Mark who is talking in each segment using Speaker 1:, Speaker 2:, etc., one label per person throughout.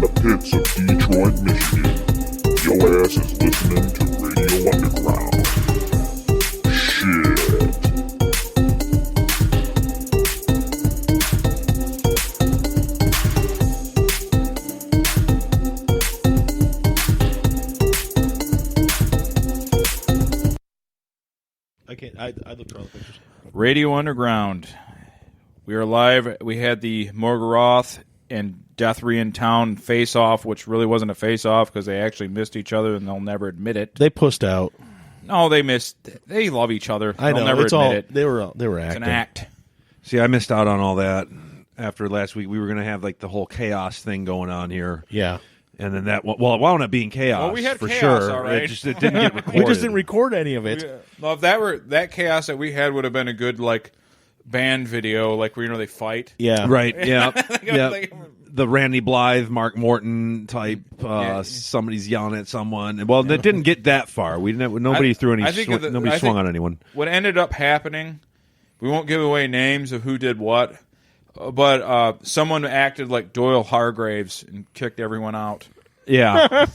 Speaker 1: the pits of Detroit, Michigan. Your ass is listening to Radio Underground. Shit.
Speaker 2: I looked at all the pictures.
Speaker 3: Radio Underground. We are live. We had the Morgoroth and Deathry in Town face-off, which really wasn't a face-off because they actually missed each other and they'll never admit it.
Speaker 2: They pussed out.
Speaker 3: No, they missed. They love each other.
Speaker 2: I know.
Speaker 3: They'll never
Speaker 2: it's
Speaker 3: admit
Speaker 2: all,
Speaker 3: it.
Speaker 2: They were acting.
Speaker 3: It's an act.
Speaker 4: See, I missed out on all that. After last week, we were going to have like the whole chaos thing going on here.
Speaker 2: Yeah.
Speaker 4: And then that, well, it wound up being chaos.
Speaker 3: Well, we had
Speaker 4: for
Speaker 3: chaos,
Speaker 4: sure.
Speaker 3: all right.
Speaker 4: It didn't get recorded.
Speaker 2: We just didn't record any of it.
Speaker 3: Well, if that chaos that we had would have been a good like band video, like where they fight.
Speaker 2: Yeah.
Speaker 4: Right. Yeah. yeah.
Speaker 3: Like,
Speaker 4: the Randy Blythe, Mark Morton type. Somebody's yelling at someone. Well, it didn't get that far. We didn't. Nobody threw any. Nobody swung on anyone.
Speaker 3: What ended up happening? We won't give away names of who did what, but someone acted like Doyle Hargraves and kicked everyone out.
Speaker 4: Yeah.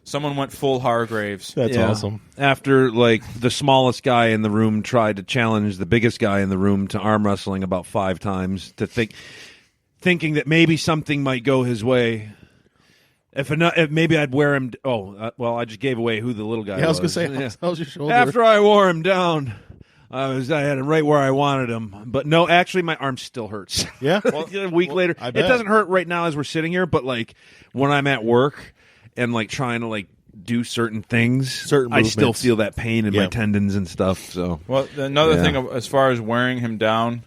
Speaker 3: Someone went full Hargraves.
Speaker 2: That's awesome.
Speaker 4: After like the smallest guy in the room tried to challenge the biggest guy in the room to arm wrestling about 5 times, thinking that maybe something might go his way. If maybe I'd wear him. I just gave away who the little guy was.
Speaker 2: I was going to say, how's your shoulder?
Speaker 4: After I wore him down, I had him right where I wanted him. But no, actually, my arm still hurts.
Speaker 2: Yeah?
Speaker 4: A week later.
Speaker 2: I
Speaker 4: It
Speaker 2: bet.
Speaker 4: doesn't hurt right now as we're sitting here, but like when I'm at work and like trying to like do certain things, I still
Speaker 2: movements.
Speaker 4: feel that pain in my tendons and stuff. So,
Speaker 3: Well, another thing as far as wearing him down,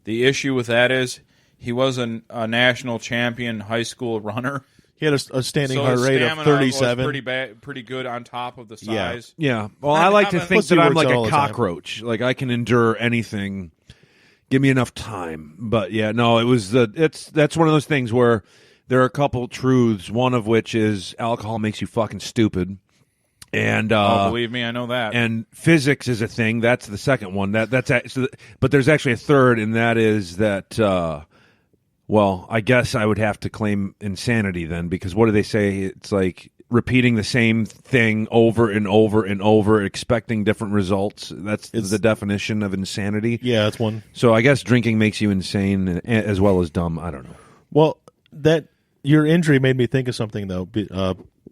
Speaker 3: the issue with that is he was a national champion high school runner.
Speaker 2: He had a standing
Speaker 3: So
Speaker 2: heart
Speaker 3: his
Speaker 2: rate of
Speaker 3: stamina
Speaker 2: 37.
Speaker 3: was pretty good on top of the size.
Speaker 4: yeah. Well, I like to think
Speaker 2: Pussy
Speaker 4: that I'm
Speaker 2: works
Speaker 4: like
Speaker 2: all
Speaker 4: a
Speaker 2: the time.
Speaker 4: cockroach. Like I can endure anything. Give me enough time. But yeah, no, that's one of those things where there are a couple truths. One of which is alcohol makes you fucking stupid. And
Speaker 3: Believe me, I know that.
Speaker 4: And physics is a thing. That's the second one. That's actually, but there's actually a third, and that is that. Well, I guess I would have to claim insanity then, because what do they say? It's like repeating the same thing over and over and over, expecting different results. It's the definition of insanity.
Speaker 2: Yeah, that's one.
Speaker 4: So I guess drinking makes you insane as well as dumb. I don't know.
Speaker 2: Well, your injury made me think of something, though.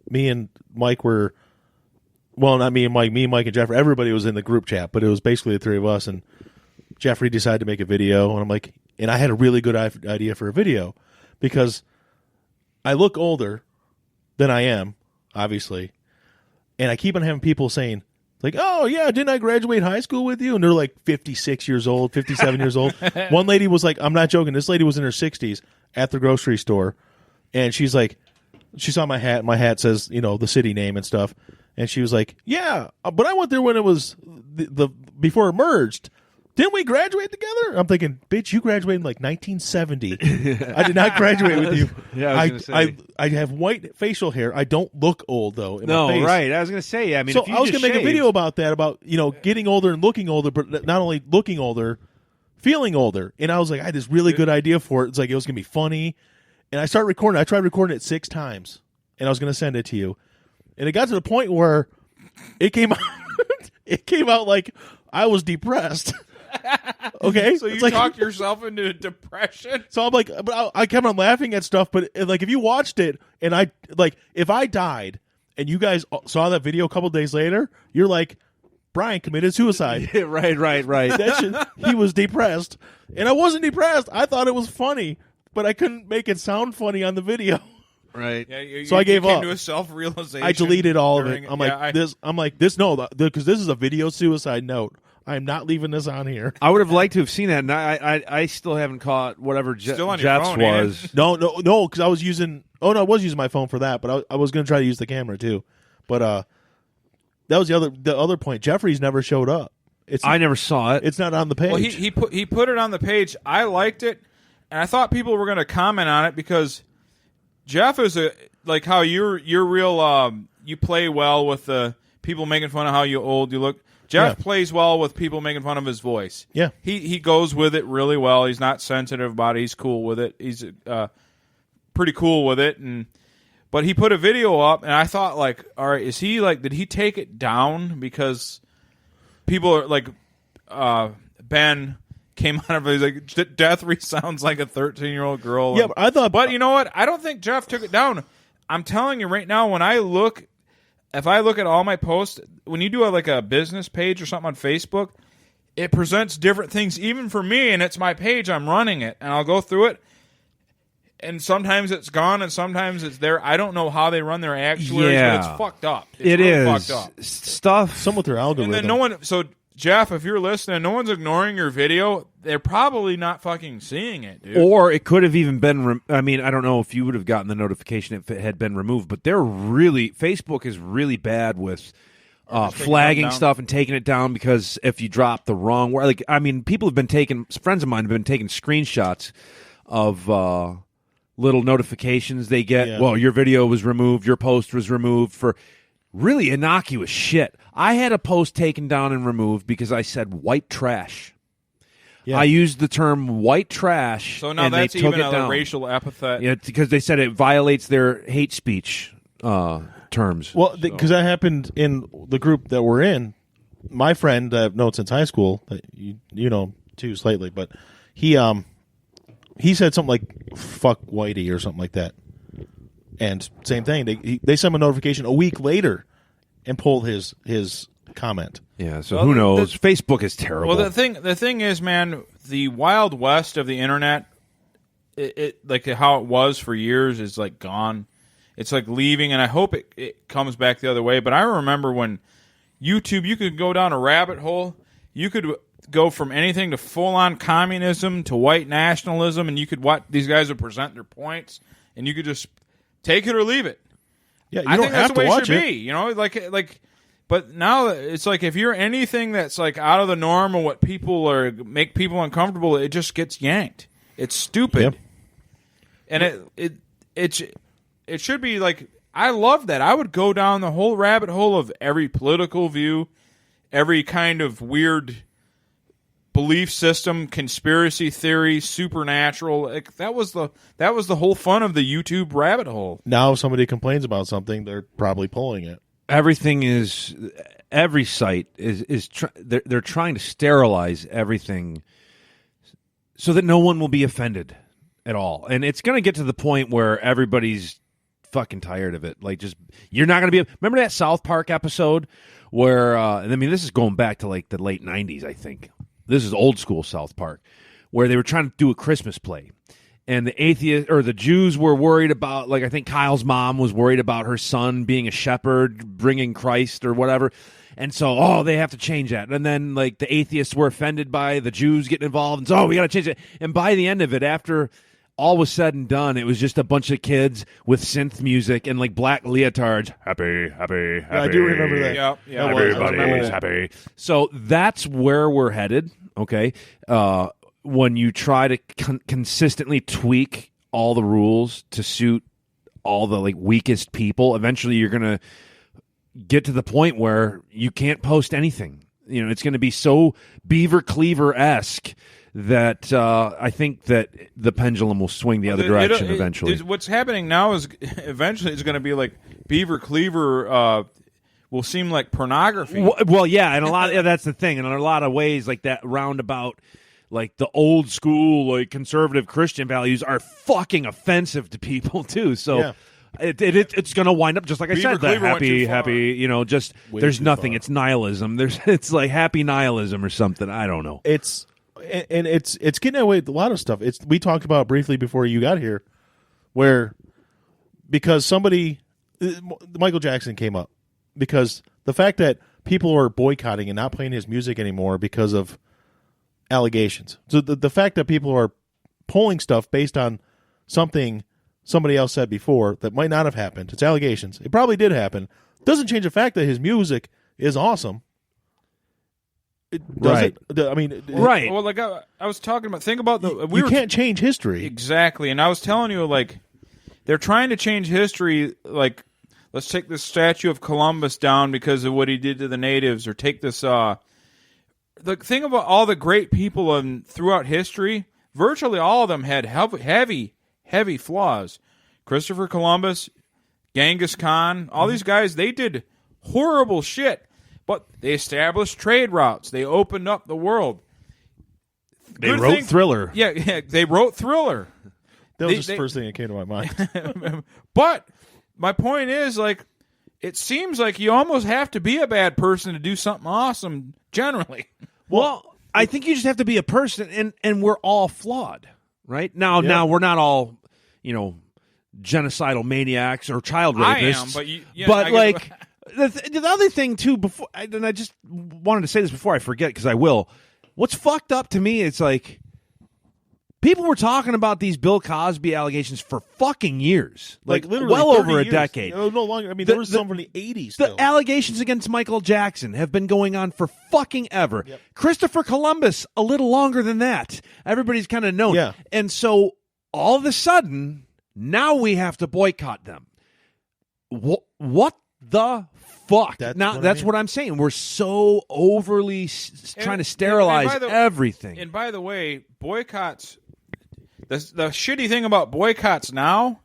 Speaker 2: Me and Mike were... Well, not me and Mike. Me, Mike, and Jeffrey. Everybody was in the group chat, but it was basically the three of us, and Jeffrey decided to make a video, and I'm like... And I had a really good idea for a video because I look older than I am, obviously. And I keep on having people saying, like, oh, yeah, didn't I graduate high school with you? And they're like 56 years old, 57 years old. One lady was like, I'm not joking. This lady was in her 60s at the grocery store. And she's like, she saw my hat. My hat says, the city name and stuff. And she was like, yeah, but I went there when it was before it merged. Didn't we graduate together? I'm thinking, bitch, you graduated in like 1970. I did not graduate with you.
Speaker 4: Yeah, I was gonna say.
Speaker 2: I have white facial hair. I don't look old though. In
Speaker 4: No,
Speaker 2: my face.
Speaker 4: right. I was going to say. I mean,
Speaker 2: So
Speaker 4: if you
Speaker 2: I was
Speaker 4: just
Speaker 2: going to make a
Speaker 4: shaved-
Speaker 2: video about that, about getting older and looking older, but not only looking older, feeling older. And I was like, I had this really good idea for it. It's like it was going to be funny, and I started recording. I tried recording it 6 times, and I was going to send it to you, and it got to the point where it came out. It came out like I was depressed. Okay,
Speaker 3: so you
Speaker 2: it's
Speaker 3: talked yourself into depression?
Speaker 2: So I'm like, but I kept on laughing at stuff. But like, if you watched it, and if I died, and you guys saw that video a couple days later, you're like, Brian committed suicide.
Speaker 4: Yeah, right.
Speaker 2: He was depressed, and I wasn't depressed. I thought it was funny, but I couldn't make it sound funny on the video.
Speaker 4: Right.
Speaker 3: Yeah,
Speaker 2: So I gave
Speaker 3: came
Speaker 2: up.
Speaker 3: to a self-realization.
Speaker 2: I deleted all of it.
Speaker 3: during-
Speaker 2: I'm like, because this is a video suicide note. I'm not leaving this on here.
Speaker 4: I would have liked to have seen that, and I still haven't caught whatever
Speaker 3: Still on your
Speaker 4: Jeff's
Speaker 3: phone, ain't
Speaker 4: was.
Speaker 2: No, because I was using. Oh no, I was using my phone for that, but I was going to try to use the camera too. But that was the other point. Jeffrey's never showed up.
Speaker 4: I never saw it.
Speaker 2: It's not on the page.
Speaker 3: Well, he put it on the page. I liked it, and I thought people were going to comment on it because Jeff is like how you're real. You play well with the people making fun of how old you look. Jeff plays well with people making fun of his voice.
Speaker 2: Yeah.
Speaker 3: He goes with it really well. He's not sensitive about it. He's cool with it. He's pretty cool with it. But he put a video up, and I thought, like, all right, is he like, did he take it down because people are like, Ben came out of it, he's like, Death sounds like a 13-year-old girl.
Speaker 2: Yeah,
Speaker 3: but you know what? I don't think Jeff took it down. I'm telling you right now, if I look at all my posts, when you do a business page or something on Facebook, it presents different things, even for me, and it's my page. I'm running it, and I'll go through it, and sometimes it's gone, and sometimes it's there. I don't know how they run their actuaries, but it's fucked up. It's really fucked up.
Speaker 4: Stuff.
Speaker 2: Some with their algorithm.
Speaker 3: And then so Jeff, if you're listening, no one's ignoring your video. They're probably not fucking seeing it, dude.
Speaker 4: Or it could have even been. I mean, I don't know if you would have gotten the notification if it had been removed, but Facebook is really bad with flagging stuff and taking it down because if you drop the wrong word, like, I mean, friends of mine have been taking screenshots of little notifications they get.
Speaker 2: Yeah.
Speaker 4: Well, your video was removed, your post was removed for really innocuous shit. I had a post taken down and removed because I said white trash. Yeah. I used the term white trash.
Speaker 3: So now
Speaker 4: and
Speaker 3: that's
Speaker 4: they took
Speaker 3: even
Speaker 4: it
Speaker 3: a
Speaker 4: down.
Speaker 3: racial epithet.
Speaker 4: Yeah, because they said it violates their hate speech terms.
Speaker 2: Well, because that happened in the group that we're in. My friend that I've known since high school, you know too slightly, but he said something like "fuck Whitey" or something like that, and same thing. They sent him a notification a week later and pulled his comment.
Speaker 4: Yeah, so who knows? Facebook is terrible.
Speaker 3: Well, the thing is, man, the Wild West of the internet, it like how it was for years, is like gone. It's like leaving, and I hope it comes back the other way. But I remember when YouTube, you could go down a rabbit hole. You could go from anything to full-on communism to white nationalism, and you could these guys would present their points, and you could just take it or leave it.
Speaker 2: Yeah, you
Speaker 3: I
Speaker 2: don't
Speaker 3: think
Speaker 2: have
Speaker 3: that's the
Speaker 2: to
Speaker 3: way it
Speaker 2: watch
Speaker 3: should
Speaker 2: it.
Speaker 3: be. You know, like. But now it's like if you're anything that's like out of the norm or what people make people uncomfortable, it just gets yanked. It's stupid,
Speaker 2: Yep.
Speaker 3: and it should be like, I love that. I would go down the whole rabbit hole of every political view, every kind of weird belief system, conspiracy theory, supernatural. Like, that was the whole fun of the YouTube rabbit hole.
Speaker 2: Now, if somebody complains about something, they're probably pulling it.
Speaker 4: Every site is they're trying to sterilize everything so that no one will be offended at all, and it's going to get to the point where everybody's fucking tired of it. Like, just, you're not going to be. Remember that South Park episode where I mean, this is going back to like the late '90s, I think. This is old school South Park, where they were trying to do a Christmas play. And the atheists or the Jews were worried about, like, I think Kyle's mom was worried about her son being a shepherd, bringing Christ or whatever. And so, they have to change that. And then, like, the atheists were offended by the Jews getting involved. And so, we got to change it. And by the end of it, after all was said and done, it was just a bunch of kids with synth music and, like, black leotards. Happy, happy, happy.
Speaker 2: Yeah, I do remember that.
Speaker 3: Yeah,
Speaker 4: Everybody's happy. So that's where we're headed, okay? When you try to consistently tweak all the rules to suit all the, like, weakest people, eventually you're going to get to the point where you can't post anything. You know, it's going to be so Beaver Cleaver-esque that I think that the pendulum will swing the other direction eventually.
Speaker 3: What's happening now is eventually it's going to be like Beaver Cleaver will seem like pornography.
Speaker 4: Well, yeah, and that's the thing. And in a lot of ways, like, that roundabout, like, the old school, like, conservative Christian values are fucking offensive to people too. So
Speaker 2: Yeah.
Speaker 4: it's going to wind up just like I said, that happy, you know, just
Speaker 2: Way
Speaker 4: there's
Speaker 2: too
Speaker 4: nothing.
Speaker 2: far.
Speaker 4: It's nihilism. It's like happy nihilism or something. I don't know.
Speaker 2: It's getting away with a lot of stuff. We talked about briefly before you got here, where because Michael Jackson came up because the fact that people are boycotting and not playing his music anymore because of allegations. So the fact that people are pulling stuff based on something somebody else said before that might not have happened. It's allegations. It probably did happen. Doesn't change the fact that his music is awesome. It doesn't.
Speaker 4: Right.
Speaker 2: I mean,
Speaker 4: Right.
Speaker 3: Well, like I was talking about, think about
Speaker 2: You can't change history.
Speaker 3: Exactly, and I was telling you, like, they're trying to change history. Like, let's take this statue of Columbus down because of what he did to the natives, or take this. The thing about all the great people throughout history, virtually all of them had heavy flaws. Christopher Columbus, Genghis Khan, all these guys, they did horrible shit, but they established trade routes. They opened up the world.
Speaker 4: They wrote Thriller.
Speaker 3: Yeah, they wrote Thriller.
Speaker 2: That was just the first thing that came to my mind.
Speaker 3: But my point is, like, it seems like you almost have to be a bad person to do something awesome, generally.
Speaker 4: Well, I think you just have to be a person, and we're all flawed, right? Now we're not all, genocidal maniacs or child rapists.
Speaker 3: I am, but
Speaker 4: the other thing too, before, and I just wanted to say this before I forget because I will. What's fucked up to me? It's like people were talking about these Bill Cosby allegations for fucking years, like
Speaker 2: literally
Speaker 4: well over a
Speaker 2: years.
Speaker 4: decade.
Speaker 2: No longer. I mean, there was some from the 80s.
Speaker 4: The allegations against Michael Jackson have been going on for fucking ever. Yep. Christopher Columbus, a little longer than that. Everybody's kind of known.
Speaker 2: Yeah.
Speaker 4: And so all of a sudden, now we have to boycott them. What the fuck? That's what I'm saying. We're so overly trying to sterilize everything.
Speaker 3: And by the way, boycotts, the shitty thing about boycotts now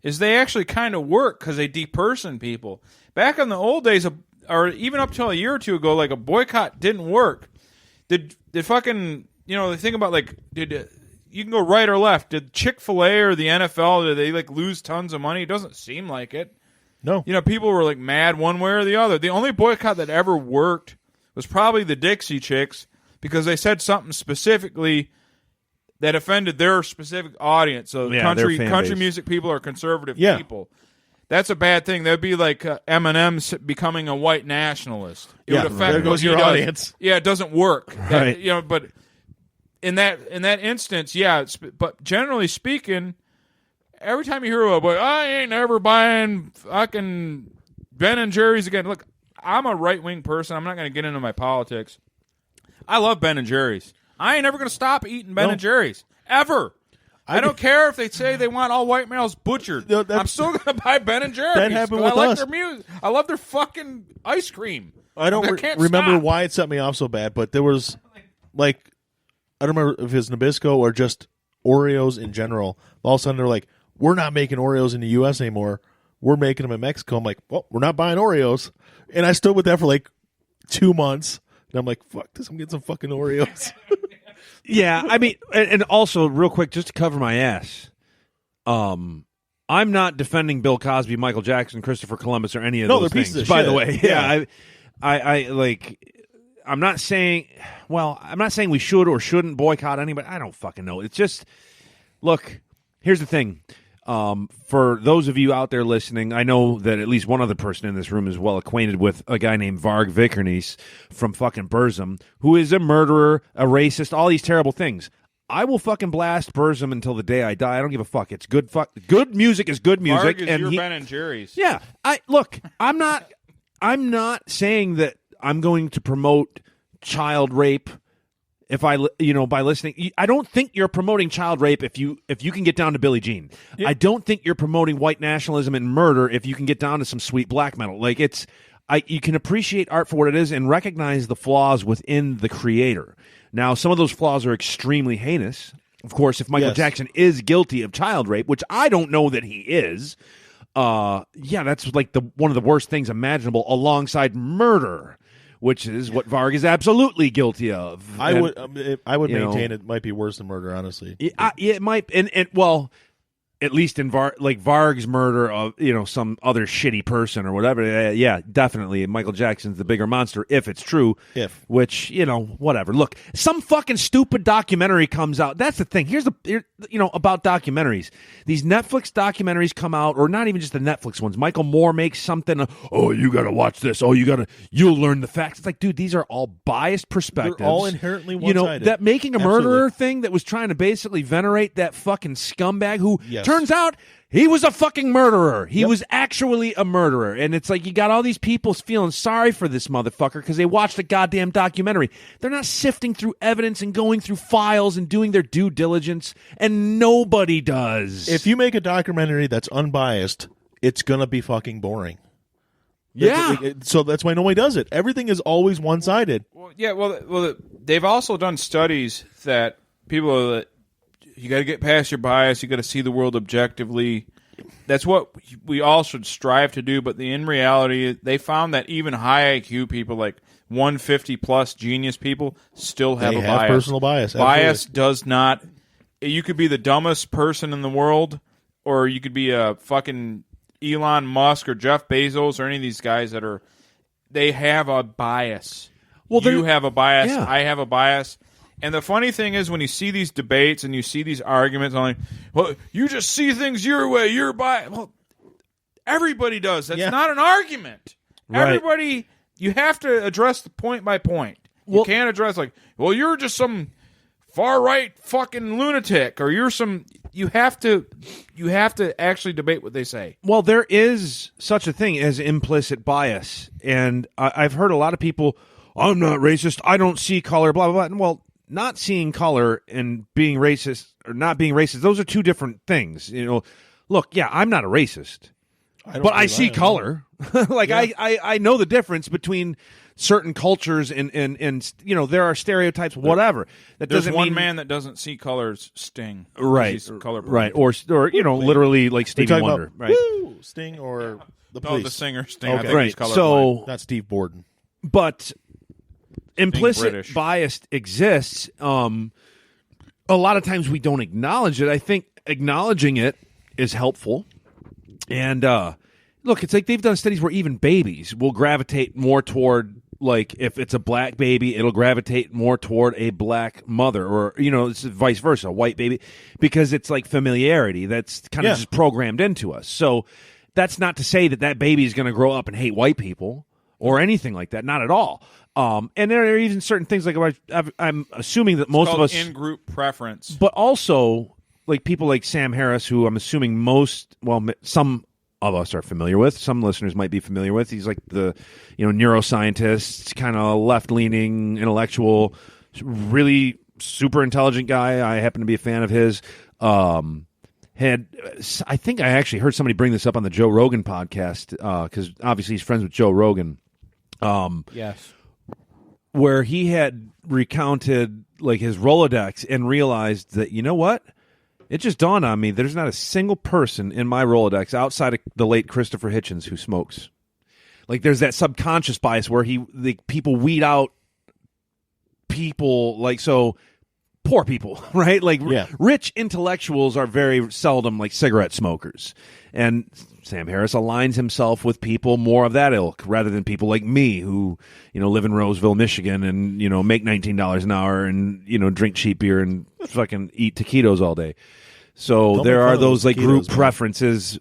Speaker 3: is they actually kind of work because they deperson people. Back in the old days, or even up till a year or two ago, like a boycott didn't work. Did fucking, the thing about like, you can go right or left. Did Chick-fil-A or the NFL, did they like lose tons of money? It doesn't seem like it.
Speaker 2: No.
Speaker 3: People were like mad one way or the other. The only boycott that ever worked was probably the Dixie Chicks because they said something specifically that offended their specific audience. So country music people are conservative people. That's a bad thing. That'd be like Eminem becoming a white nationalist. It would affect
Speaker 2: there goes your audience.
Speaker 3: Yeah, it doesn't work.
Speaker 4: Right.
Speaker 3: But in that instance, but generally speaking, every time you hear about, I ain't never buying fucking Ben and Jerry's again. Look, I'm a right-wing person. I'm not going to get into my politics. I love Ben and Jerry's. I ain't never going to stop eating Ben and Jerry's. Ever. I don't care if they say they want all white males butchered.
Speaker 2: No,
Speaker 3: I'm still going to buy Ben and Jerry's.
Speaker 2: That happened with
Speaker 3: I like
Speaker 2: us.
Speaker 3: their music. I love their fucking ice cream.
Speaker 2: I don't remember why it set me off so bad, but there was, I don't remember if it was Nabisco or just Oreos in general. All of a sudden they're like, we're not making Oreos in the U.S. anymore. We're making them in Mexico. I'm like, well, we're not buying Oreos. And I stood with that for like 2 months. And I'm like, fuck this. I'm getting some fucking Oreos.
Speaker 4: Yeah, I mean, and also, real quick, just to cover my ass, I'm not defending Bill Cosby, Michael Jackson, Christopher Columbus, or any of those
Speaker 2: they're
Speaker 4: things.
Speaker 2: pieces of
Speaker 4: by
Speaker 2: shit.
Speaker 4: the way,
Speaker 2: Yeah.
Speaker 4: I'm not saying we should or shouldn't boycott anybody. I don't fucking know. It's just, look, here's the thing. For those of you out there listening, I know that at least one other person in this room is well acquainted with a guy named Varg Vikernes from fucking Burzum, who is a murderer, a racist, all these terrible things. I will fucking blast Burzum until the day I die. I don't give a fuck. It's good. Good music is good music.
Speaker 3: Varg is your Ben and Jerry's.
Speaker 4: Yeah. I'm not saying that I'm going to promote child rape. If by listening, I don't think you're promoting child rape if you can get down to Billie Jean. Yeah. I don't think you're promoting white nationalism and murder if you can get down to some sweet black metal. Like you can appreciate art for what it is and recognize the flaws within the creator. Now, some of those flaws are extremely heinous. Of course, if Michael Jackson is guilty of child rape, which I don't know that he is, that's like one of the worst things imaginable alongside murder, which is what Varg is absolutely guilty of.
Speaker 2: I would maintain it might be worse than murder, honestly.
Speaker 4: It might, and at least in Varg's murder of some other shitty person or whatever. Yeah, definitely. Michael Jackson's the bigger monster if it's true. Which whatever. Look, some fucking stupid documentary comes out. That's the thing. Here's about documentaries. These Netflix documentaries come out, or not even just the Netflix ones. Michael Moore makes something. Oh, you got to watch this. Oh, you'll learn the facts. It's like, dude, these are all biased perspectives.
Speaker 2: They're all inherently one-sided.
Speaker 4: That making a murderer thing that was trying to basically venerate that fucking scumbag who. Yes. Turns out he was a fucking murderer. He was actually a murderer. And it's like you got all these people feeling sorry for this motherfucker because they watched a goddamn documentary. They're not sifting through evidence and going through files and doing their due diligence, and nobody does.
Speaker 2: If you make a documentary that's unbiased, it's going to be fucking boring.
Speaker 4: Yeah.
Speaker 2: So that's why nobody does it. Everything is always one-sided.
Speaker 3: Well, they've also done studies that people are... You got to get past your bias. You got to see the world objectively. that's what we all should strive to do. But in reality, they found that even high IQ people, like 150 plus genius people, still have
Speaker 2: They
Speaker 3: a
Speaker 2: have
Speaker 3: bias.
Speaker 2: personal bias.
Speaker 3: Bias
Speaker 2: Absolutely.
Speaker 3: does not. You could be the dumbest person in the world, or you could be a fucking Elon Musk or Jeff Bezos or any of these guys that are. They have a bias.
Speaker 4: Well,
Speaker 3: you have a bias.
Speaker 4: yeah.
Speaker 3: I have a bias. And the funny thing is, when you see these debates and you see these arguments, I'm like, well, you just see things your way. You're biased. Well, everybody does. That's
Speaker 2: Yeah.
Speaker 3: not an argument.
Speaker 4: Right.
Speaker 3: Everybody, you have to address the point by point. You
Speaker 4: Well-
Speaker 3: can't address like, well, you're just some far right fucking lunatic, or you're some. You have to actually debate what they say.
Speaker 4: Well, there is such a thing as implicit bias, and I've heard a lot of people, I'm not racist, I don't see color, blah, blah, blah. Well, not seeing color and being racist or not being racist, those are two different things. Look, yeah, I'm not a racist, but I see color. Like,
Speaker 2: Yeah.
Speaker 4: I know the difference between certain cultures and there are stereotypes, whatever. That
Speaker 3: There's
Speaker 4: doesn't
Speaker 3: one
Speaker 4: mean
Speaker 3: man that doesn't see colors sting.
Speaker 4: right,
Speaker 3: He's colorblind.
Speaker 4: right, or literally like
Speaker 2: Are you
Speaker 4: Stevie
Speaker 2: talking
Speaker 4: Wonder,
Speaker 2: about
Speaker 4: right?
Speaker 2: Woo, Sting or the
Speaker 3: No,
Speaker 2: police?
Speaker 3: the singer Sting. I
Speaker 2: Okay.
Speaker 3: think
Speaker 4: Right.
Speaker 3: he's colorblind.
Speaker 4: So,
Speaker 2: Not Steve Borden.
Speaker 4: but implicit
Speaker 3: British.
Speaker 4: bias exists. A lot of times we don't acknowledge it. I think acknowledging it is helpful. And look, it's like they've done studies where even babies will gravitate more toward, like, if it's a black baby, it'll gravitate more toward a black mother, or it's vice versa, a white baby, because it's like familiarity that's kind of
Speaker 2: Yeah.
Speaker 4: just programmed into us. So that's not to say that baby is going to grow up and hate white people or anything like that. Not at all. And there are even certain things like I'm assuming that most of
Speaker 3: Called
Speaker 4: us
Speaker 3: in-group preference.
Speaker 4: but also like people like Sam Harris, who I'm assuming some of us are familiar with. Some listeners might be familiar with. He's like the neuroscientist, kind of left-leaning intellectual, really super intelligent guy. I happen to be a fan of his. I think I actually heard somebody bring this up on the Joe Rogan podcast, because obviously he's friends with Joe Rogan.
Speaker 3: Yes.
Speaker 4: Where he had recounted like his Rolodex and realized that, you know what? It just dawned on me there's not a single person in my Rolodex outside of the late Christopher Hitchens who smokes. Like, there's that subconscious bias where people weed out people, like, so poor people, right? Like,
Speaker 2: Yeah.
Speaker 4: rich intellectuals are very seldom like cigarette smokers. And Sam Harris aligns himself with people more of that ilk rather than people like me who, live in Roseville, Michigan and, make $19 an hour and, drink cheap beer and fucking eat taquitos all day. So
Speaker 2: Don't
Speaker 4: there
Speaker 2: make fun
Speaker 4: are
Speaker 2: of
Speaker 4: those
Speaker 2: those
Speaker 4: like group
Speaker 2: taquitos, man.
Speaker 4: preferences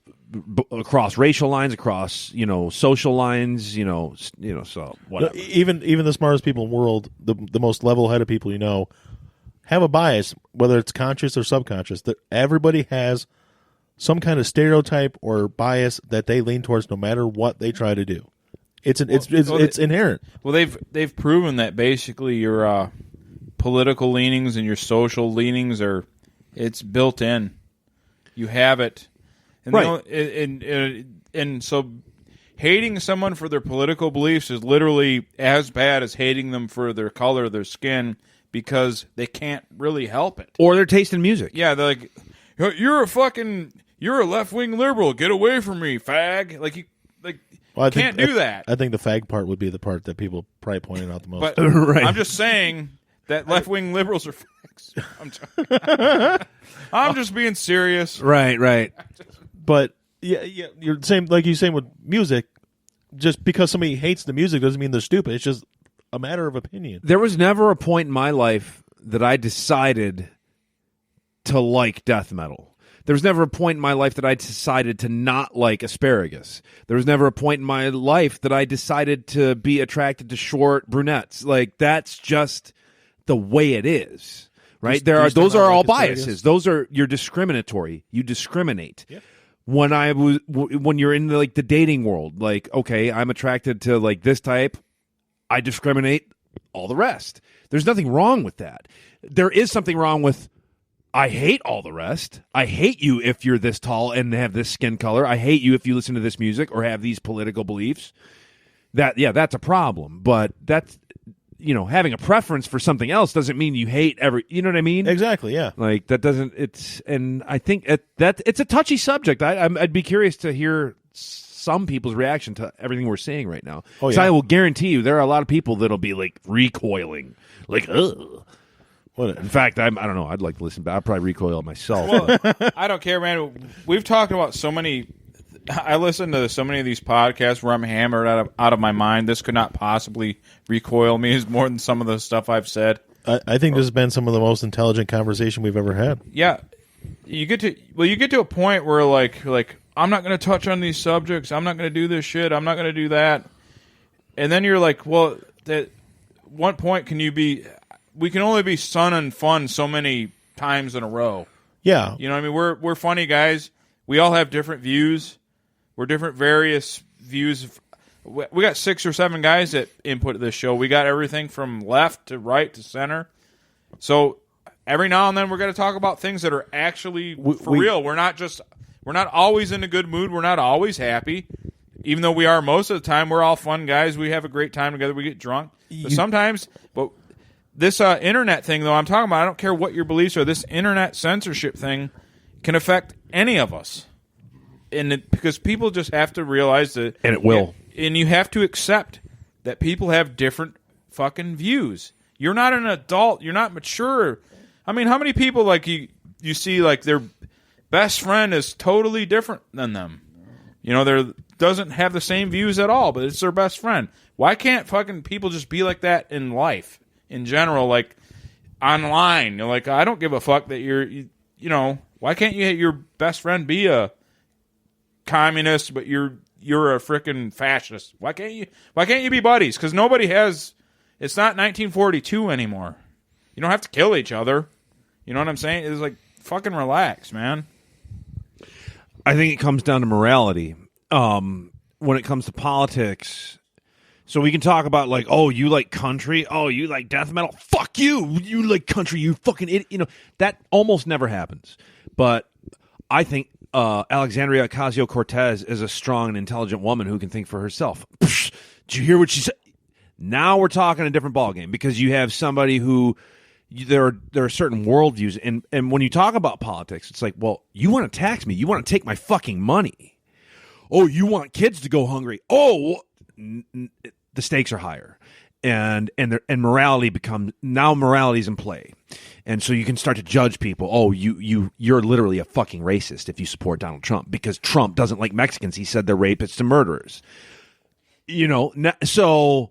Speaker 4: across racial lines, across, social lines, so whatever.
Speaker 2: Even the smartest people in the world, the most level-headed people have a bias, whether it's conscious or subconscious. That everybody has some kind of stereotype or bias that they lean towards, no matter what they try to do. It's inherent.
Speaker 3: Well, they've proven that basically your political leanings and your social leanings it's built in. You have it, and
Speaker 4: Right.
Speaker 3: and so hating someone for their political beliefs is literally as bad as hating them for their color, their skin, because they can't really help it.
Speaker 4: Or their taste in music.
Speaker 3: Yeah, they're like, you're a left-wing liberal. Get away from me, fag. Like, you can't do that.
Speaker 2: I think the fag part would be the part that people probably pointed out the most.
Speaker 3: But
Speaker 4: Right.
Speaker 3: I'm just saying that left-wing liberals are fags. I'm just being serious.
Speaker 4: Right.
Speaker 2: But yeah, you're the same like you saying with music. Just because somebody hates the music doesn't mean they're stupid. It's just a matter of opinion.
Speaker 4: There was never a point in my life that I decided to like death metal. There was never a point in my life that I decided to not like asparagus. There was never a point in my life that I decided to be attracted to short brunettes. Like, that's just the way it is, right?
Speaker 2: Do you still
Speaker 4: Those
Speaker 2: not
Speaker 4: are all
Speaker 2: like asparagus?
Speaker 4: biases. You're discriminatory. You discriminate. Yeah. When you're in the dating world, like, okay, I'm attracted to like this type, I discriminate all the rest. There's nothing wrong with that. There is something wrong with I hate all the rest. I hate you if you're this tall and have this skin color. I hate you if you listen to this music or have these political beliefs. That's a problem. But having a preference for something else doesn't mean you hate every. You know what I mean?
Speaker 2: Exactly. Yeah.
Speaker 4: Like that doesn't. And I think that it's a touchy subject. I'd be curious to hear some people's reaction to everything we're seeing right now.
Speaker 2: Oh,
Speaker 4: 'Cause
Speaker 2: yeah.
Speaker 4: I will guarantee you there are a lot of people that'll be like recoiling, like ugh. In fact, I don't know. I'd like to listen, but I'll probably recoil myself.
Speaker 3: Well, I don't care, man. We've talked about so many. I listen to so many of these podcasts where I'm hammered out of my mind. This could not possibly recoil me as more than some of the stuff I've said.
Speaker 2: I think this has been some of the most intelligent conversation we've ever had.
Speaker 3: Yeah, you get to a point where like I'm not going to touch on these subjects. I'm not going to do this shit. I'm not going to do that. And then you're like, well, at what point can you be? We can only be sun and fun so many times in a row.
Speaker 2: Yeah.
Speaker 3: You know what I mean? We're funny guys. We all have different views. We're different various views. We got 6 or 7 guys that input this show. We got everything from left to right to center. So every now and then we're going to talk about things that are actually for real. We're not always in a good mood. We're not always happy. Even though we are most of the time, we're all fun guys. We have a great time together. We get drunk. But sometimes, this internet thing, though, I'm talking about, I don't care what your beliefs are, this internet censorship thing can affect any of us. Because people just have to realize that.
Speaker 4: And it will.
Speaker 3: And you have to accept that people have different fucking views. You're not an adult. You're not mature. I mean, how many people, like, you see, like, their best friend is totally different than them? They doesn't have the same views at all, but it's their best friend. Why can't fucking people just be like that in life? In general, like online, like I don't give a fuck that why can't your best friend be a communist, but you're a freaking fascist? Why can't you be buddies? Because nobody has. It's not 1942 anymore. You don't have to kill each other. You know what I'm saying? It's like fucking relax, man.
Speaker 4: I think it comes down to morality. When it comes to politics. So we can talk about like, oh, you like country? Oh, you like death metal? Fuck you! You like country? You fucking idiot! That almost never happens. But I think Alexandria Ocasio-Cortez is a strong and intelligent woman who can think for herself. Psh, did you hear what she said? Now we're talking a different ballgame because you have somebody who there are certain worldviews, and when you talk about politics, it's like, well, you want to tax me? You want to take my fucking money? Oh, you want kids to go hungry? Oh. The stakes are higher, and morality morality's in play, and so you can start to judge people. Oh, you're literally a fucking racist if you support Donald Trump because Trump doesn't like Mexicans. He said they're rapists and murderers. So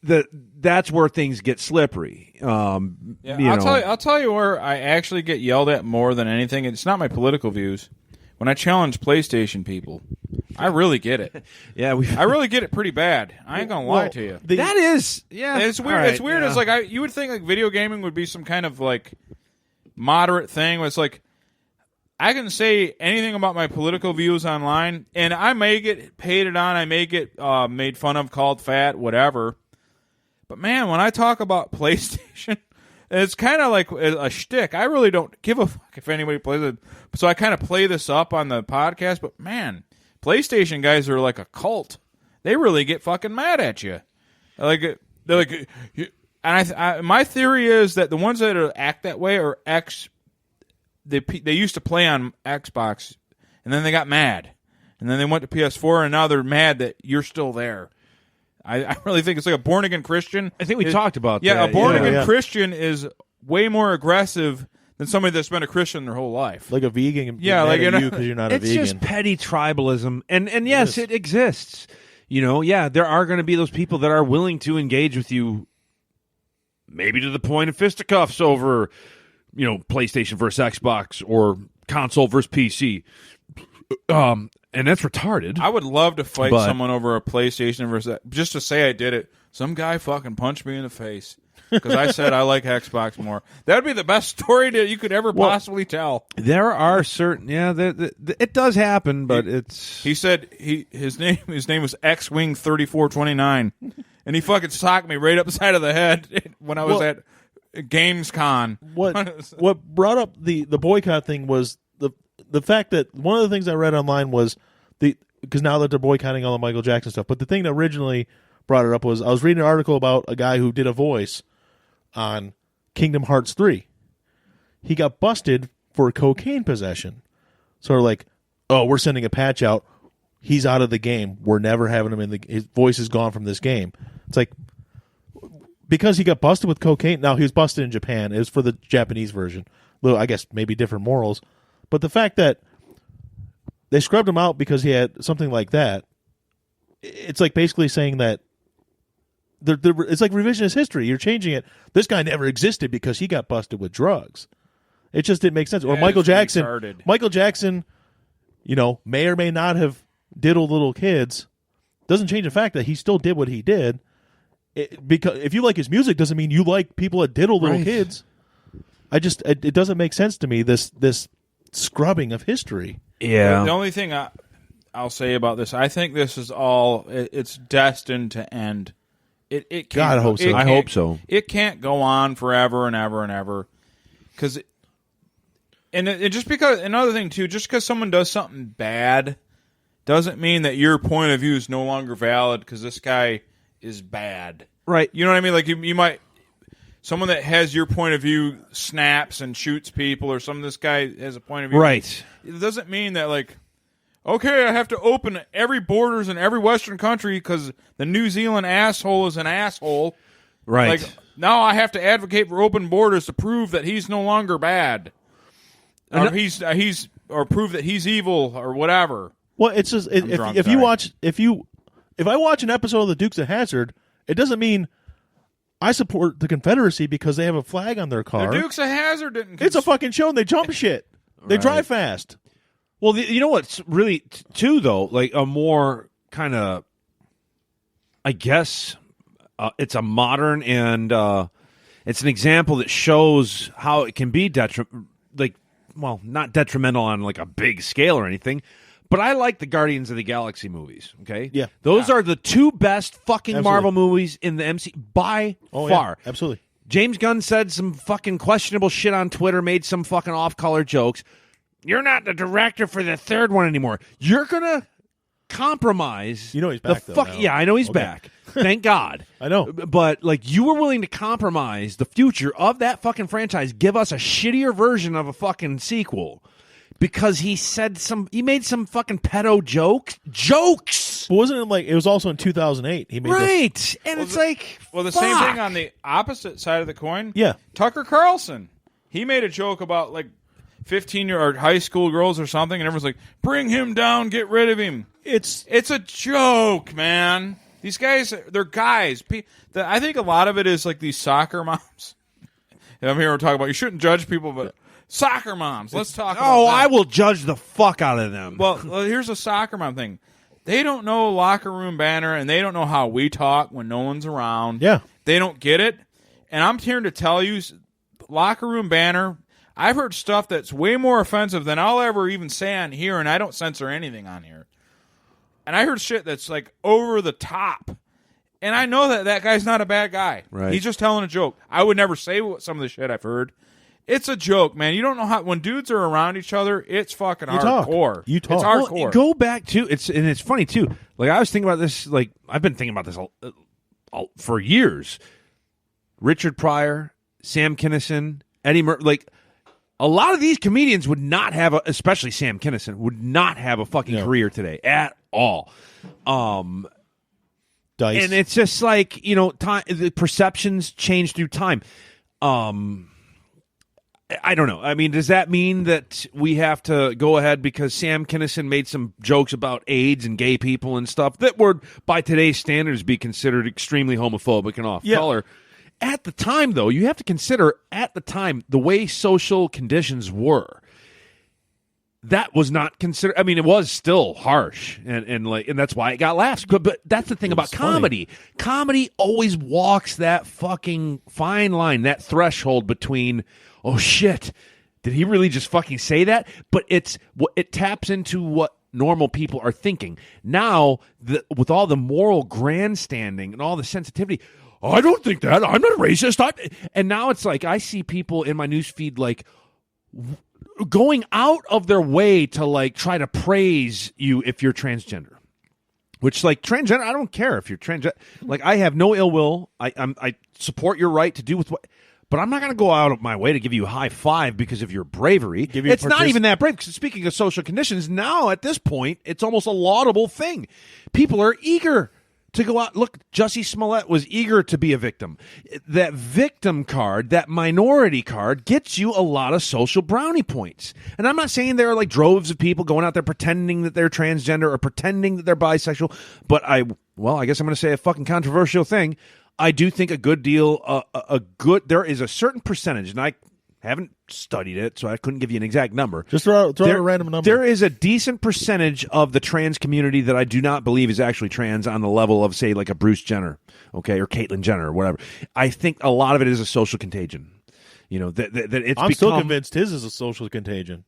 Speaker 4: that's where things get slippery.
Speaker 3: I'll tell you where I actually get yelled at more than anything. It's not my political views. When I challenge PlayStation people, I really get it.
Speaker 4: Yeah,
Speaker 3: I really get it pretty bad. I ain't gonna lie to you.
Speaker 4: That is, yeah,
Speaker 3: it's weird.
Speaker 4: Right,
Speaker 3: it's weird.
Speaker 4: yeah.
Speaker 3: It's like you would think like video gaming would be some kind of like moderate thing. Where it's like I can say anything about my political views online, and I may get hated on. I may get made fun of, called fat, whatever. But man, when I talk about PlayStation. It's kind of like a shtick. I really don't give a fuck if anybody plays it. So I kind of play this up on the podcast. But man, PlayStation guys are like a cult. They really get fucking mad at you. They're like, and my theory is that the ones that act that way are They used to play on Xbox, and then they got mad, and then they went to PS4, and now they're mad that you're still there. I really think it's like a born-again Christian.
Speaker 4: I think we talked about that.
Speaker 3: Yeah, a born-again Christian is way more aggressive than somebody that's been a Christian their whole life.
Speaker 2: Like a vegan.
Speaker 3: Yeah, like
Speaker 2: you because you're not a vegan.
Speaker 4: It's just petty tribalism. And yes, it exists. There are going to be those people that are willing to engage with you maybe to the point of fisticuffs over, PlayStation versus Xbox or console versus PC. And that's retarded.
Speaker 3: I would love to fight someone over a PlayStation versus just to say I did it. Some guy fucking punched me in the face because I said I like Xbox more. That would be the best story that you could ever possibly tell.
Speaker 4: There are certain, it does happen, but it's.
Speaker 3: He said his name was X-Wing 3429, and he fucking socked me right upside of the head when I was at Gamescom.
Speaker 2: What brought up the boycott thing was the fact that one of the things I read online was because now that they're boycotting all the Michael Jackson stuff, but the thing that originally brought it up was I was reading an article about a guy who did a voice on Kingdom Hearts 3. He got busted for cocaine possession. So we're like, oh, we're sending a patch out. He's out of the game. We're never having him in the. His voice is gone from this game. It's like because he got busted with cocaine. Now he was busted in Japan. It was for the Japanese version. Little, I guess maybe different morals, but the fact that they scrubbed him out because he had something like that, it's like basically saying that it's like revisionist history. You're changing it. This guy never existed because he got busted with drugs. It just didn't make sense. Or Michael Jackson.
Speaker 3: Retarded.
Speaker 2: Michael Jackson, may or may not have diddled little kids. Doesn't change the fact that he still did what he did. Because if you like his music, doesn't mean you like people that diddle little kids. It doesn't make sense to me. This scrubbing of history.
Speaker 4: Yeah.
Speaker 3: The only thing I'll say about this, I think this is all. It's destined to end. It can't.
Speaker 2: God, I hope so.
Speaker 4: I hope so.
Speaker 3: It can't go on forever and ever and ever. Because, and just because another thing too, just because someone does something bad, doesn't mean that your point of view is no longer valid. Because this guy is bad,
Speaker 4: right?
Speaker 3: You know what I mean? Like you might. Someone that has your point of view snaps and shoots people, or this guy has a point of view.
Speaker 4: Right.
Speaker 3: It doesn't mean that, like, okay, I have to open every borders in every Western country because the New Zealand asshole is an asshole.
Speaker 4: Right.
Speaker 3: Like, now I have to advocate for open borders to prove that he's no longer bad. Or or prove that he's evil or whatever.
Speaker 2: Well, it's just if I watch an episode of the Dukes of Hazzard, it doesn't mean I support the Confederacy because they have a flag on their car.
Speaker 3: The Dukes of Hazzard didn't.
Speaker 2: It's a fucking show, and they jump shit. They drive fast.
Speaker 4: Well, you know what's really, too, though? Like a more kind of, I guess, it's a modern and it's an example that shows how it can be not detrimental on like a big scale or anything. But I like the Guardians of the Galaxy movies, okay?
Speaker 2: Yeah.
Speaker 4: Those are the two best fucking
Speaker 2: Absolutely.
Speaker 4: Marvel movies in the MCU by far.
Speaker 2: Yeah, absolutely.
Speaker 4: James Gunn said some fucking questionable shit on Twitter, made some fucking off-color jokes. You're not the director for the third one anymore. You're going to compromise.
Speaker 2: You know he's back, though, now.
Speaker 4: Yeah, I know he's back. Thank God.
Speaker 2: I know.
Speaker 4: But, like, you were willing to compromise the future of that fucking franchise, give us a shittier version of a fucking sequel. Because he made some fucking pedo jokes.
Speaker 2: But wasn't it like, it was also in 2008. He made
Speaker 4: right. And it's like,
Speaker 3: the
Speaker 4: fuck.
Speaker 3: same thing on the opposite side of the coin.
Speaker 2: Yeah.
Speaker 3: Tucker Carlson. He made a joke about like 15-year-old high school girls or something, and everyone's like, bring him down, get rid of him. It's a joke, man. These guys, they're guys. I think a lot of it is like these soccer moms. I'm here to talk about, you shouldn't judge people, but soccer moms. Let's talk about that.
Speaker 4: I will judge the fuck out of them.
Speaker 3: Well, here's a soccer mom thing. They don't know locker room banner, and they don't know how we talk when no one's around.
Speaker 2: Yeah.
Speaker 3: They don't get it. And I'm here to tell you, locker room banner, I've heard stuff that's way more offensive than I'll ever even say on here, and I don't censor anything on here. And I heard shit that's like over the top. And I know that guy's not a bad guy.
Speaker 4: Right.
Speaker 3: He's just telling a joke. I would never say some of the shit I've heard. It's a joke, man. You don't know how when dudes are around each other, it's fucking hardcore.
Speaker 2: You talk.
Speaker 3: It's hardcore.
Speaker 4: Well, go back to it's funny too. Like I was thinking about this. Like I've been thinking about this for years. Richard Pryor, Sam Kinison, Eddie Murphy. Like a lot of these comedians would not have, especially Sam Kinison, would not have a fucking career today at all.
Speaker 2: Dice.
Speaker 4: And it's just like time. The perceptions change through time. I don't know. I mean, does that mean that we have to go ahead because Sam Kinison made some jokes about AIDS and gay people and stuff that would, by today's standards, be considered extremely homophobic and off color? At the time, though, you have to consider at the time the way social conditions were. That was not considered. I mean, it was still harsh, and that's why it got laughs. But that's the thing about comedy. Comedy always walks that fucking fine line, that threshold between, oh shit, did he really just fucking say that? But it taps into what normal people are thinking. Now, with all the moral grandstanding and all the sensitivity, I don't think that. I'm not racist. And now it's like I see people in my newsfeed like going out of their way to like try to praise you if you're transgender. Which, like, transgender, I don't care if you're transgender. Like, I have no ill will. I support your right to do with what. But I'm not going to go out of my way to give you a high five because of your bravery. It's not even that brave. Because speaking of social conditions, now at this point, it's almost a laudable thing. People are eager to go out. Look, Jussie Smollett was eager to be a victim. That victim card, that minority card, gets you a lot of social brownie points. And I'm not saying there are like droves of people going out there pretending that they're transgender or pretending that they're bisexual. But I guess I'm going to say a fucking controversial thing. I do think a good deal, there is a certain percentage, and I haven't studied it, so I couldn't give you an exact number.
Speaker 2: Just throw out a random number.
Speaker 4: There is a decent percentage of the trans community that I do not believe is actually trans on the level of, say, like a Bruce Jenner, okay, or Caitlyn Jenner or whatever. I think a lot of it is a social contagion. You know, that it's
Speaker 2: I'm still convinced his is a social contagion.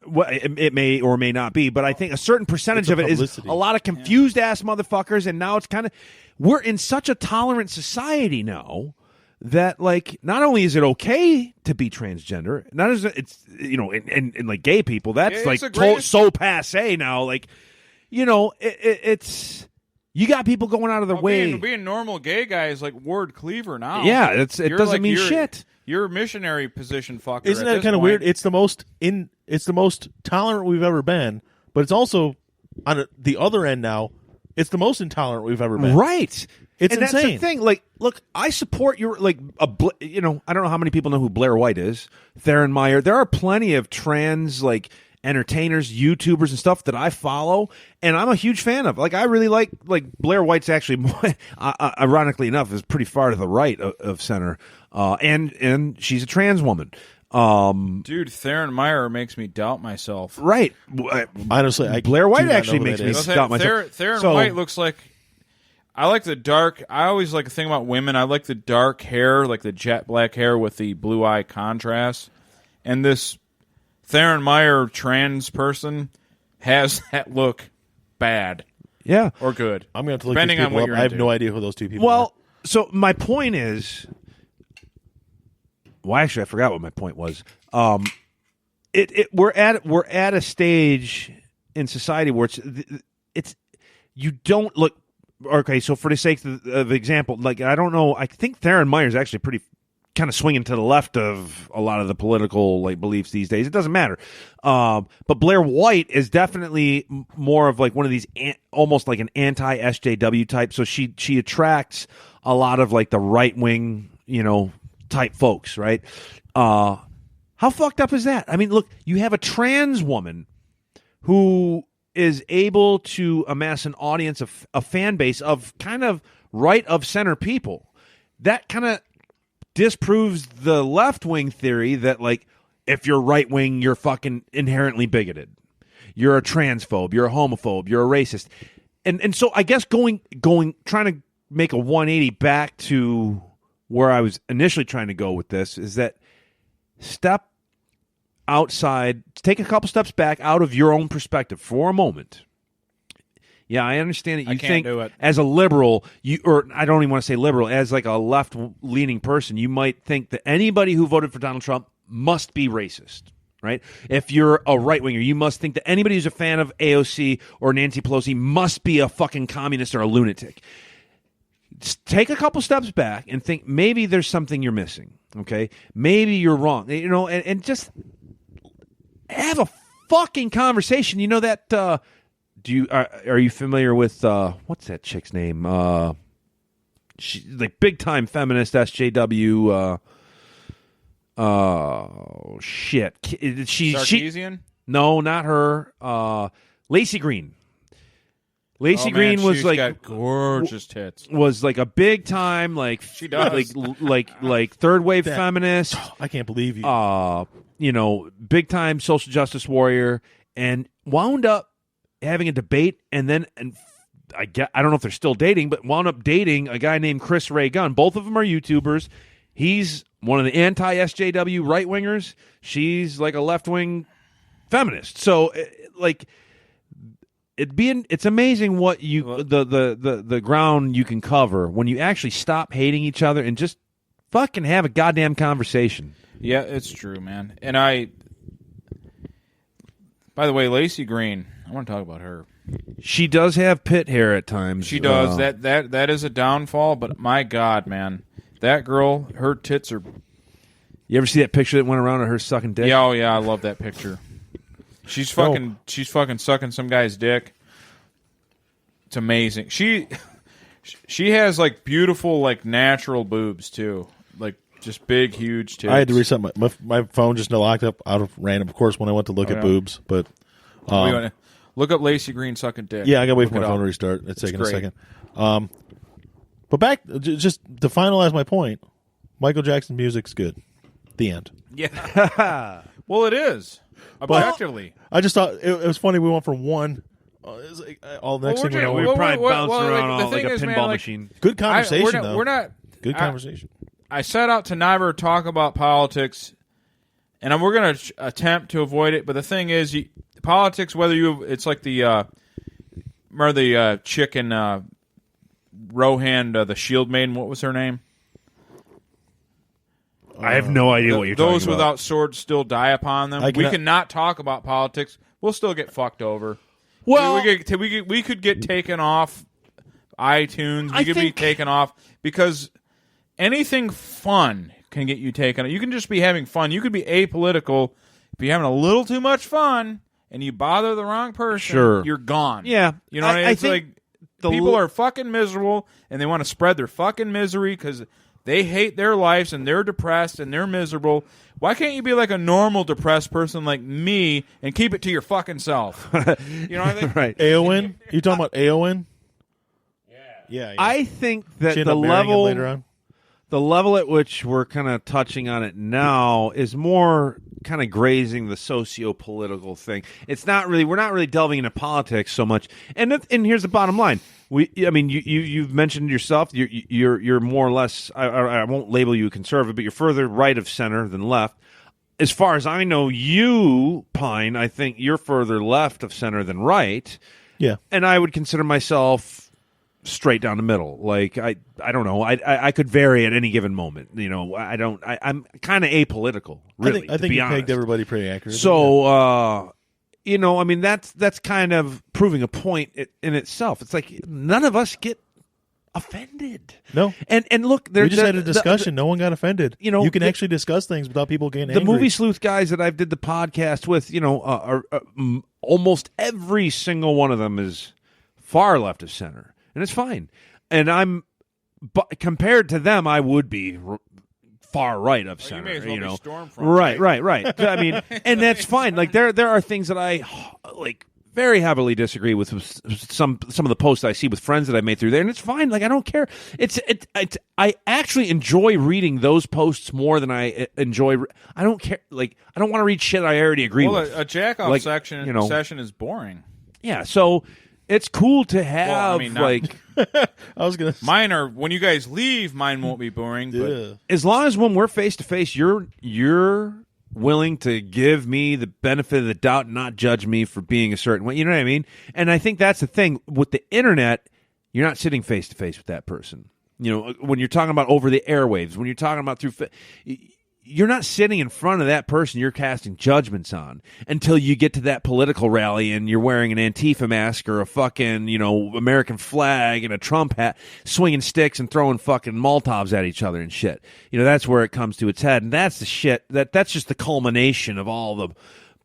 Speaker 4: Well, it may or may not be, but I think a certain percentage of it is a lot of confused ass motherfuckers, and now it's kind of we're in such a tolerant society now that like not only is it okay to be transgender, not as it's and like gay people that's like so passe now. Like it's you got people going out of their way.
Speaker 3: Being normal gay guy is like Ward Cleaver now.
Speaker 4: Yeah, it doesn't mean shit.
Speaker 3: You're a missionary position fucker.
Speaker 2: Isn't that kind of weird? It's the most tolerant we've ever been, but it's also on the other end now. It's the most intolerant we've ever been.
Speaker 4: Right.
Speaker 2: It's
Speaker 4: and
Speaker 2: insane.
Speaker 4: That's the thing. Like, look, I support your I don't know how many people know who Blair White is. Theron Meyer. There are plenty of trans like entertainers, YouTubers, and stuff that I follow, and I'm a huge fan of. Like, I really like Blair White's actually, ironically enough, is pretty far to the right of center, and she's a trans woman.
Speaker 3: Dude, Theron Meyer makes me doubt myself.
Speaker 4: Right.
Speaker 2: Honestly,
Speaker 4: Blair White actually makes me doubt myself.
Speaker 3: Theron White looks like. I like the dark. I always like the thing about women. I like the dark hair, like the jet black hair with the blue eye contrast, and this Theron Meyer trans person has that look bad.
Speaker 4: Yeah.
Speaker 3: Or good.
Speaker 2: I'm going to have to look
Speaker 3: depending
Speaker 2: these
Speaker 3: on
Speaker 2: people
Speaker 3: what
Speaker 2: up.
Speaker 3: you're
Speaker 2: I have
Speaker 3: into.
Speaker 2: no idea who those two people are.
Speaker 4: Well, so my point is, well, actually, I forgot what my point was. We're at a stage in society where it's you don't look. Okay, so for the sake of example, like I don't know, I think Theron Meyer is actually pretty kind of swinging to the left of a lot of the political like beliefs these days. It doesn't matter, but Blair White is definitely more of like one of these almost like an anti SJW type. So she attracts a lot of like the right wing type folks, right? How fucked up is that? I mean, look, you have a trans woman who is able to amass an audience of a fan base of kind of right of center people. That kind of disproves the left wing theory that like if you're right wing, you're fucking inherently bigoted. You're a transphobe, you're a homophobe, you're a racist. And so I guess trying to make a 180 back to where I was initially trying to go with this is that step outside, take a couple steps back out of your own perspective for a moment. Yeah, I understand that you think as a liberal, or I don't even want to say liberal, as like a left-leaning person, you might think that anybody who voted for Donald Trump must be racist, right? If you're a right-winger, you must think that anybody who's a fan of AOC or Nancy Pelosi must be a fucking communist or a lunatic. Just take a couple steps back and think maybe there's something you're missing, okay? Maybe you're wrong, and just have a fucking conversation. You know that are you familiar with what's that chick's name? She like big time feminist SJW. Shit.
Speaker 3: Sarkeesian?
Speaker 4: No, not her. Lacey Green. Lacey Green was
Speaker 3: she's
Speaker 4: like
Speaker 3: got gorgeous tits.
Speaker 4: Was like a big time like
Speaker 3: she does
Speaker 4: like third wave feminist.
Speaker 2: I can't believe you.
Speaker 4: Big time social justice warrior, and wound up having a debate, and I don't know if they're still dating, but wound up dating a guy named Chris Ray Gunn. Both of them are YouTubers. He's one of the anti-SJW right wingers. She's like a left wing feminist. So like. It's amazing what the ground you can cover when you actually stop hating each other and just fucking have a goddamn conversation.
Speaker 3: Yeah, it's true, man. And By the way, Lacey Green, I want to talk about her.
Speaker 4: She does have pit hair at times.
Speaker 3: She does. That is a downfall, but my God, man. That girl, her tits are...
Speaker 4: You ever see that picture that went around of her sucking dick?
Speaker 3: Yeah, oh yeah, I love that picture. She's fucking sucking some guy's dick. It's amazing. She has like beautiful, like natural boobs too. Like just big, huge tits.
Speaker 2: I had to reset my phone just locked up out of random, of course, when I went to look at boobs, but
Speaker 3: look up Lacey Green sucking dick.
Speaker 2: yeah, I gotta wait for my phone to restart. It's taking a second. But back, just to finalize my point, Michael Jackson's music's good. The end.
Speaker 3: Yeah. Well, it is. Objectively.
Speaker 2: I just thought it was funny. We went from one. All the next thing we know,
Speaker 4: We were probably bouncing
Speaker 3: well,
Speaker 4: around
Speaker 3: like,
Speaker 4: like a
Speaker 3: is,
Speaker 4: pinball
Speaker 3: man,
Speaker 4: machine.
Speaker 2: good conversation, though.
Speaker 3: We're not.
Speaker 2: Good conversation.
Speaker 3: I set out to never talk about politics, and we're going to attempt to avoid it. But the thing is, politics, it's like the remember the chick in Rohan, the Shield Maiden. What was her name?
Speaker 4: I have no idea what you're talking about.
Speaker 3: Those without swords still die upon them. We cannot talk about politics. We'll still get fucked over.
Speaker 4: Well,
Speaker 3: we could get taken off iTunes. We could be taken off because anything fun can get you taken. You can just be having fun. You could be apolitical. If you're having a little too much fun and you bother the wrong person, you're gone.
Speaker 4: Yeah.
Speaker 3: You know what I mean? It's like people are fucking miserable and they want to spread their fucking misery because they hate their lives and they're depressed and they're miserable. Why can't you be like a normal depressed person like me and keep it to your fucking self? You know what I mean?
Speaker 4: Right.
Speaker 2: Aowen? You talking about Aowen? Yeah.
Speaker 4: I think that
Speaker 2: She ended up marrying him later on.
Speaker 4: The level at which we're kind of touching on it now is more kind of grazing the socio-political thing. It's not really, we're not really delving into politics so much. And here's the bottom line. You've mentioned yourself. You're more or less. I won't label you a conservative, but you're further right of center than left. As far as I know, you, Pine, I think you're further left of center than right.
Speaker 2: Yeah,
Speaker 4: and I would consider myself straight down the middle. Like I don't know. I could vary at any given moment. You know, I'm kind of apolitical. Really,
Speaker 2: I think you
Speaker 4: honest.
Speaker 2: pegged everybody pretty accurately.
Speaker 4: So. You know, I mean, that's kind of proving a point in itself. It's like none of us get offended.
Speaker 2: No.
Speaker 4: And look,
Speaker 2: we just had a discussion. No one got offended.
Speaker 4: You know,
Speaker 2: you can actually discuss things without people getting
Speaker 4: the
Speaker 2: angry.
Speaker 4: Movie Sleuth guys that I've did the podcast with, you know, are almost every single one of them is far left of center, and it's fine. And but compared to them, I would be far right of center,
Speaker 3: you may as well be
Speaker 4: Right.
Speaker 3: Stormfront,
Speaker 4: Right. I mean, and that's fine. Like there are things that I like very heavily disagree with some of the posts I see with friends that I made through there, and it's fine. Like I don't care. I actually enjoy reading those posts more than I enjoy. I don't care. Like I don't want to read shit I already agree with.
Speaker 3: Well, a jack off session is boring.
Speaker 4: Yeah. So it's cool to have.
Speaker 3: Well, I mean,
Speaker 4: like
Speaker 2: I was gonna.
Speaker 3: Mine are when you guys leave. Mine won't be boring. But
Speaker 4: as long as when we're face to face, you're willing to give me the benefit of the doubt and not judge me for being a certain way. You know what I mean? And I think that's the thing with the internet. You're not sitting face to face with that person. You know, when you're talking about over the airwaves, when you're talking about you're not sitting in front of that person you're casting judgments on until you get to that political rally and you're wearing an Antifa mask or a fucking, you know, American flag and a Trump hat, swinging sticks and throwing fucking Molotovs at each other and shit. You know, that's where it comes to its head. And that's the shit, that's just the culmination of all the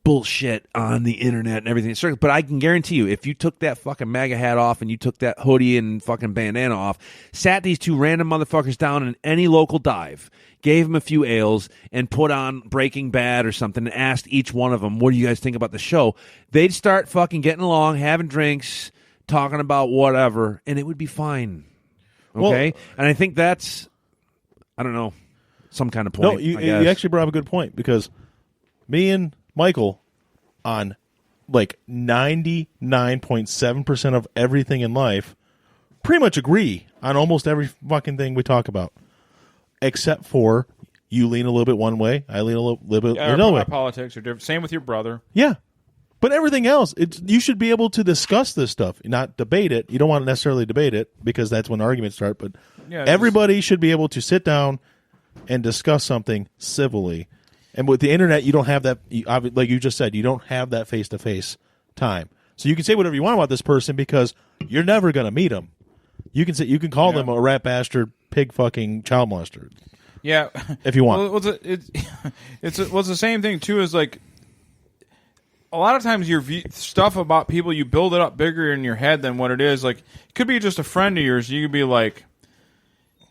Speaker 4: bullshit on the internet and everything. But I can guarantee you, if you took that fucking MAGA hat off and you took that hoodie and fucking bandana off, sat these two random motherfuckers down in any local dive, gave them a few ales, and put on Breaking Bad or something and asked each one of them, what do you guys think about the show? They'd start fucking getting along, having drinks, talking about whatever, and it would be fine. Okay? Well, and I think that's, I don't know, some kind of point.
Speaker 2: No, you actually brought up a good point, because me and Michael, on like 99.7% of everything in life, pretty much agree on almost every fucking thing we talk about. Except for you lean a little bit one way, I lean a little bit another way.
Speaker 3: Politics are different. Same with your brother.
Speaker 2: Yeah. But everything else, you should be able to discuss this stuff, not debate it. You don't want to necessarily debate it because that's when arguments start. But everybody should be able to sit down and discuss something civilly. And with the internet, you don't have that. Like you just said, you don't have that face-to-face time. So you can say whatever you want about this person because you're never going to meet them. You can call them a rat bastard, pig fucking child molester.
Speaker 3: Yeah,
Speaker 2: if you want.
Speaker 3: Well, it's the same thing too. Is like a lot of times your stuff about people, you build it up bigger in your head than what it is. Like it could be just a friend of yours. You could be like,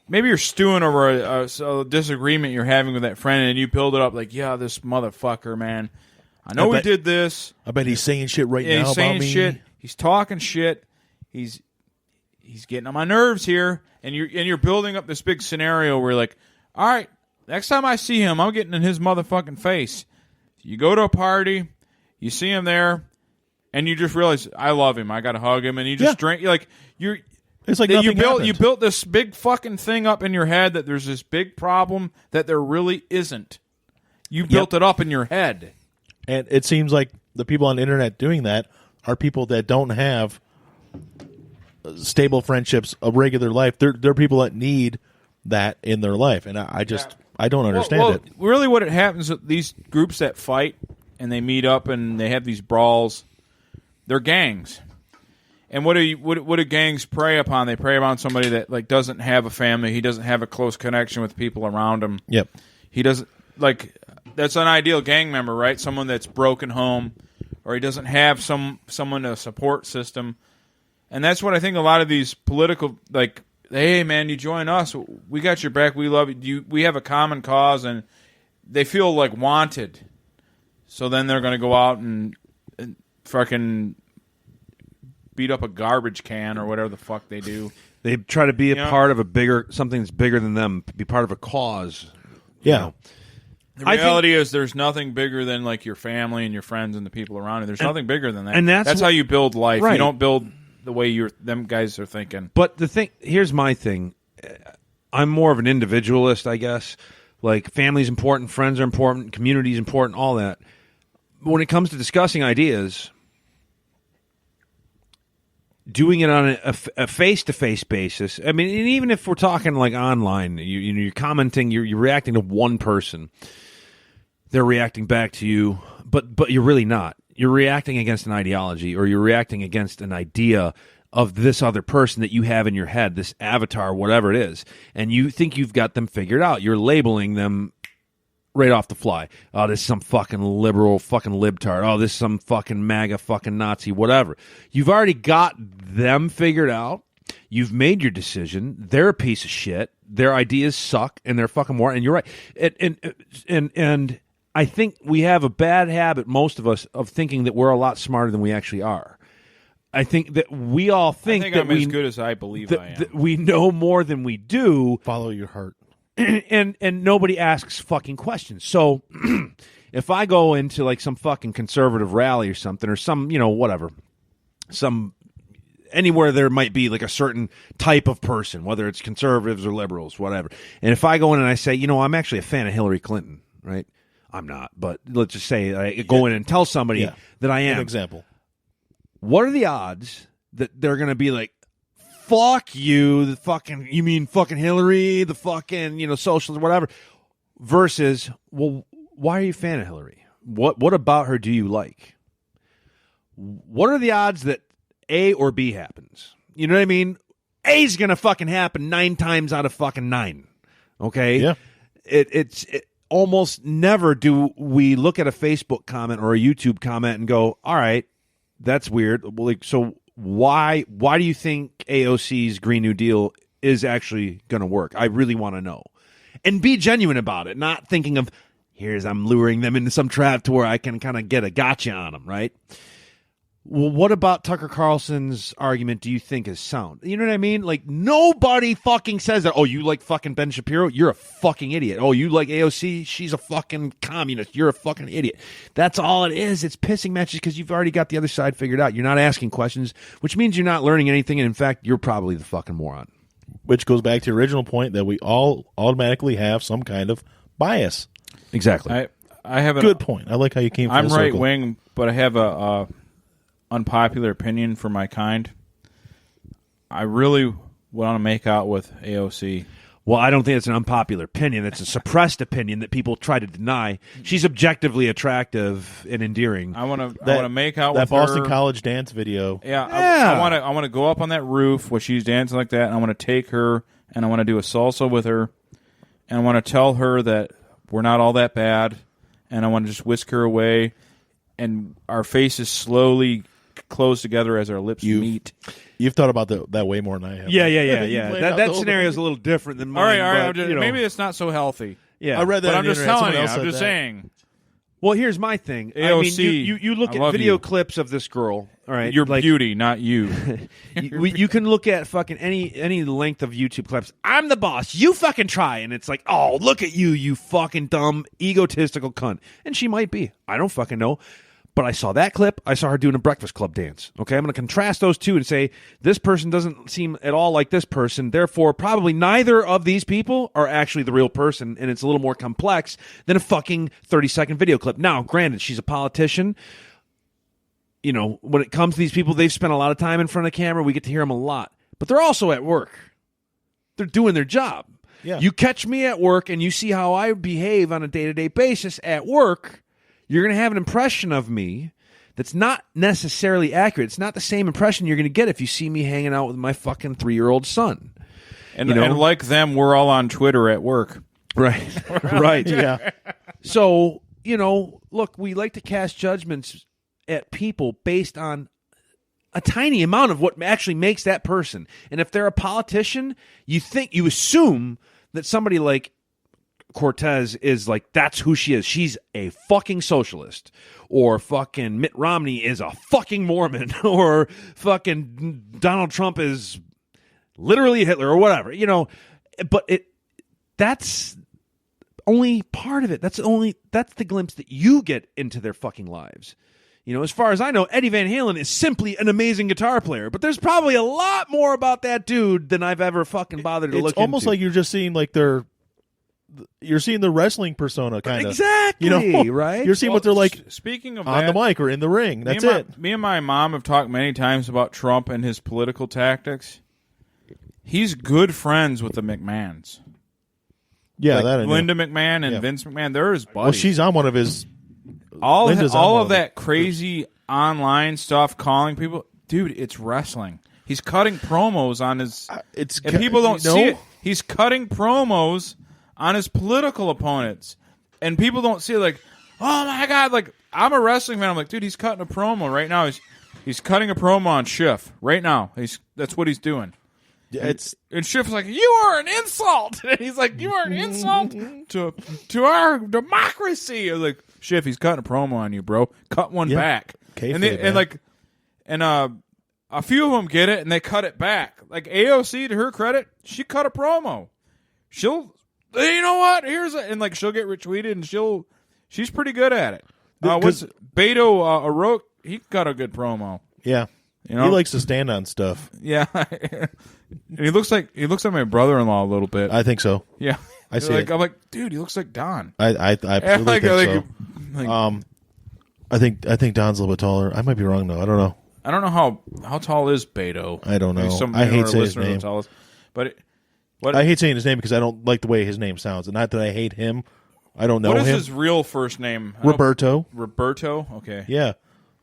Speaker 3: maybe you're stewing over a disagreement you're having with that friend, and you build it up like, yeah, this motherfucker, man. I know he did this.
Speaker 2: I bet he's saying shit right now
Speaker 3: he's
Speaker 2: about
Speaker 3: saying
Speaker 2: me.
Speaker 3: Shit. He's talking shit. He's getting on my nerves here, and you're building up this big scenario where you're like, all right, next time I see him, I'm getting in his motherfucking face. You go to a party, you see him there, and you just realize I love him. I got to hug him, and you just drink.
Speaker 2: It's like
Speaker 3: you built this big fucking thing up in your head that there's this big problem that there really isn't. You built it up in your head,
Speaker 2: and it seems like the people on the internet doing that are people that don't have stable friendships, a regular life. They're people that need that in their life, and I don't understand it.
Speaker 3: Really, what it happens with these groups that fight and they meet up and they have these brawls, they're gangs. And what do gangs prey upon? They prey upon somebody that like doesn't have a family. He doesn't have a close connection with people around him.
Speaker 2: Yep.
Speaker 3: He doesn't like. That's an ideal gang member, right? Someone that's broken home, or he doesn't have someone a support system. And that's what I think a lot of these political, like, hey, man, you join us. We got your back. We love you. We have a common cause, and they feel, like, wanted. So then they're going to go out and fucking beat up a garbage can or whatever the fuck they do.
Speaker 4: They try to be a part of something that's bigger than them, be part of a cause.
Speaker 2: Yeah.
Speaker 4: You know.
Speaker 3: The reality is there's nothing bigger than, like, your family and your friends and the people around you. There's nothing bigger than that.
Speaker 4: And that's
Speaker 3: how you build life.
Speaker 4: Right.
Speaker 3: You don't build the way them guys are thinking.
Speaker 4: But here's my thing. I'm more of an individualist, I guess. Like, family's important, friends are important, community's important, all that. But when it comes to discussing ideas, doing it on a face-to-face basis, I mean, and even if we're talking like online, you're commenting, you're reacting to one person. They're reacting back to you, but you're really not. You're reacting against an ideology, or you're reacting against an idea of this other person that you have in your head, this avatar, whatever it is, and you think you've got them figured out. You're labeling them right off the fly. Oh, this is some fucking liberal fucking libtard. Oh, this is some fucking MAGA fucking Nazi, whatever. You've already got them figured out. You've made your decision. They're a piece of shit. Their ideas suck, and they're fucking more. And you're right. And I think we have a bad habit, most of us, of thinking that we're a lot smarter than we actually are. I think that we all think that
Speaker 3: I'm as good as I believe I am.
Speaker 4: That we know more than we do.
Speaker 2: Follow your heart.
Speaker 4: And nobody asks fucking questions. So if I go into like some fucking conservative rally or something, or some, whatever, anywhere there might be like a certain type of person, whether it's conservatives or liberals, whatever. And if I go in and I say, I'm actually a fan of Hillary Clinton, right? I'm not, but let's just say I go in and tell somebody that I am.
Speaker 2: An example.
Speaker 4: What are the odds that they're going to be like, fuck you, you mean fucking Hillary, the fucking, socialist, whatever, versus, well, why are you a fan of Hillary? What about her do you like? What are the odds that A or B happens? You know what I mean? A's going to fucking happen 9 times out of fucking 9. Okay?
Speaker 2: Yeah.
Speaker 4: It's almost never do we look at a Facebook comment or a YouTube comment and go, all right, that's weird. Well, like, so why do you think AOC's Green New Deal is actually going to work? I really want to know. And be genuine about it, not thinking of, I'm luring them into some trap to where I can kind of get a gotcha on them, right? Well, what about Tucker Carlson's argument do you think is sound? You know what I mean? Like, nobody fucking says that. Oh, you like fucking Ben Shapiro? You're a fucking idiot. Oh, you like AOC? She's a fucking communist. You're a fucking idiot. That's all it is. It's pissing matches because you've already got the other side figured out. You're not asking questions, which means you're not learning anything. And in fact, you're probably the fucking moron.
Speaker 2: Which goes back to the original point that we all automatically have some kind of bias.
Speaker 4: Exactly.
Speaker 3: I have a
Speaker 2: good point. I like how you came full
Speaker 3: I'm
Speaker 2: circle.
Speaker 3: right wing, but I have a unpopular opinion for my kind. I really want to make out with AOC.
Speaker 4: Well, I don't think it's an unpopular opinion. It's a suppressed opinion that people try to deny. She's objectively attractive and endearing.
Speaker 3: I want to make out
Speaker 2: that
Speaker 3: with
Speaker 2: Boston
Speaker 3: her.
Speaker 2: College dance video.
Speaker 3: Yeah,
Speaker 4: Yeah.
Speaker 3: I want to go up on that roof where she's dancing like that, and I want to take her, and I want to do a salsa with her, and I want to tell her that we're not all that bad, and I want to just whisk her away, and our faces slowly close together as our lips meet.
Speaker 2: You've thought about that way more than I have.
Speaker 4: Yeah.
Speaker 2: You played out
Speaker 4: That
Speaker 2: the whole
Speaker 4: scenario is
Speaker 2: thing.
Speaker 4: a little different than
Speaker 3: All
Speaker 4: mine.
Speaker 3: right.
Speaker 4: but, you know.
Speaker 3: Maybe it's not so healthy.
Speaker 4: Yeah.
Speaker 2: I read that.
Speaker 3: But
Speaker 2: on
Speaker 3: I'm
Speaker 2: the
Speaker 3: just
Speaker 2: internet.
Speaker 3: telling
Speaker 2: Someone
Speaker 3: you.
Speaker 2: else
Speaker 3: I'm
Speaker 2: said
Speaker 3: just
Speaker 2: that.
Speaker 3: saying.
Speaker 4: Well, here's my thing. I mean,
Speaker 3: AOC,
Speaker 4: you look
Speaker 3: I
Speaker 4: at
Speaker 3: love
Speaker 4: video
Speaker 3: you.
Speaker 4: clips of this girl. All right,
Speaker 3: Your
Speaker 4: like,
Speaker 3: beauty, not you.
Speaker 4: you can look at fucking any length of YouTube clips. I'm the boss. You fucking try, and it's like, oh, look at you, you fucking dumb, egotistical cunt. And she might be. I don't fucking know. But I saw that clip. I saw her doing a Breakfast Club dance. Okay, I'm going to contrast those two and say this person doesn't seem at all like this person. Therefore, probably neither of these people are actually the real person, and it's a little more complex than a fucking 30-second video clip. Now, granted, she's a politician. You know, when it comes to these people, they've spent a lot of time in front of camera. We get to hear them a lot. But they're also at work. They're doing their job.
Speaker 2: Yeah.
Speaker 4: You catch me at work and you see how I behave on a day-to-day basis at work, you're going to have an impression of me that's not necessarily accurate. It's not the same impression you're going to get if you see me hanging out with my fucking 3-year-old son.
Speaker 3: And,
Speaker 4: You know?
Speaker 3: and like them, we're all on Twitter at work.
Speaker 4: Right. Right.
Speaker 2: Yeah.
Speaker 4: So, you know, look, we like to cast judgments at people based on a tiny amount of what actually makes that person. And if they're a politician, you assume that somebody like Cortez is like, that's who she is. She's a fucking socialist. Or fucking Mitt Romney is a fucking Mormon. Or fucking Donald Trump is literally Hitler or whatever, you know. But that's only part of it. That's the glimpse that you get into their fucking lives. You know, as far as I know, Eddie Van Halen is simply an amazing guitar player, but there's probably a lot more about that dude than I've ever fucking bothered to look into.
Speaker 2: It's almost like you're just seeing you're seeing the wrestling persona kind of.
Speaker 4: Exactly,
Speaker 2: You know,
Speaker 4: right?
Speaker 2: You're seeing what they're like
Speaker 3: Speaking of
Speaker 2: on
Speaker 3: that,
Speaker 2: the mic or in the ring. That's it.
Speaker 3: Me and my mom have talked many times about Trump and his political tactics. He's good friends with the McMahons.
Speaker 2: Yeah,
Speaker 3: Like
Speaker 2: that I know.
Speaker 3: Linda McMahon and
Speaker 2: Yeah.
Speaker 3: Vince McMahon, they're his buddies.
Speaker 2: Well, she's on one of his.
Speaker 3: all
Speaker 2: Linda's on
Speaker 3: all
Speaker 2: one
Speaker 3: of
Speaker 2: of them.
Speaker 3: that crazy online stuff, calling people. Dude, it's wrestling. He's cutting promos on his.
Speaker 2: It's
Speaker 3: And people don't
Speaker 2: you know?
Speaker 3: see it. He's cutting promos on his political opponents, and people don't see it. Like, oh my god! Like, I'm a wrestling fan. I'm like, dude, he's cutting a promo right now. He's cutting a promo on Schiff right now. That's what he's doing.
Speaker 2: It's
Speaker 3: And Schiff's like, you are an insult. And he's like, you are an insult to our democracy. I was like, Schiff, he's cutting a promo on you, bro. Cut one
Speaker 2: Yeah.
Speaker 3: back.
Speaker 2: Kayfabe,
Speaker 3: And a few of them get it and they cut it back. Like AOC, to her credit, she cut a promo. She'll, you know what? And like she'll get retweeted and she's pretty good at it. What's Beto O'Rourke? He cut a good promo.
Speaker 2: yeah.
Speaker 3: You know?
Speaker 2: He likes to stand on stuff.
Speaker 3: Yeah. And he looks like my brother-in-law a little bit.
Speaker 2: I think so.
Speaker 3: Yeah,
Speaker 2: I see it.
Speaker 3: I'm like, dude, he looks like Don.
Speaker 2: I absolutely think so.
Speaker 3: Like,
Speaker 2: I think Don's a little bit taller. I might be wrong though. I don't know.
Speaker 3: I don't know how tall is Beto.
Speaker 2: I don't know.
Speaker 3: Maybe some
Speaker 2: I
Speaker 3: of
Speaker 2: hate
Speaker 3: our
Speaker 2: saying his
Speaker 3: listeners will
Speaker 2: name.
Speaker 3: tell us. But what
Speaker 2: I hate saying his name because I don't like the way his name sounds. And not that I hate him. I don't know
Speaker 3: what is
Speaker 2: him.
Speaker 3: his real first name? I don't-
Speaker 2: Roberto.
Speaker 3: Roberto. Okay.
Speaker 2: Yeah.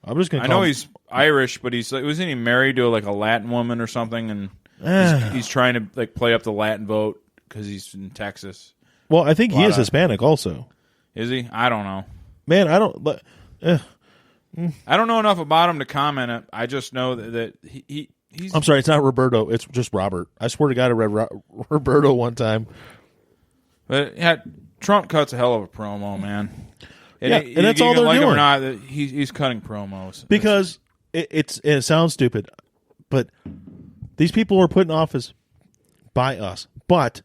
Speaker 2: I'm just gonna.
Speaker 3: I
Speaker 2: call
Speaker 3: know
Speaker 2: him.
Speaker 3: he's Irish, but wasn't he married to like a Latin woman or something? And he's trying to like play up the Latin vote because he's in Texas.
Speaker 2: Well, I think he
Speaker 3: Lot
Speaker 2: is
Speaker 3: of-
Speaker 2: Hispanic also.
Speaker 3: Is he? I don't know.
Speaker 2: Man, I don't.
Speaker 3: I don't know enough about him to comment it. I just know that he's.
Speaker 2: I'm sorry, it's not Roberto. It's just Robert. I swear to God, I read Roberto one time.
Speaker 3: But yeah, Trump cuts a hell of a promo, man. And
Speaker 2: Yeah, and that's all
Speaker 3: you can
Speaker 2: they're
Speaker 3: like him or
Speaker 2: doing.
Speaker 3: not, that he's cutting promos
Speaker 2: Because it sounds stupid, but these people are put in office by us. But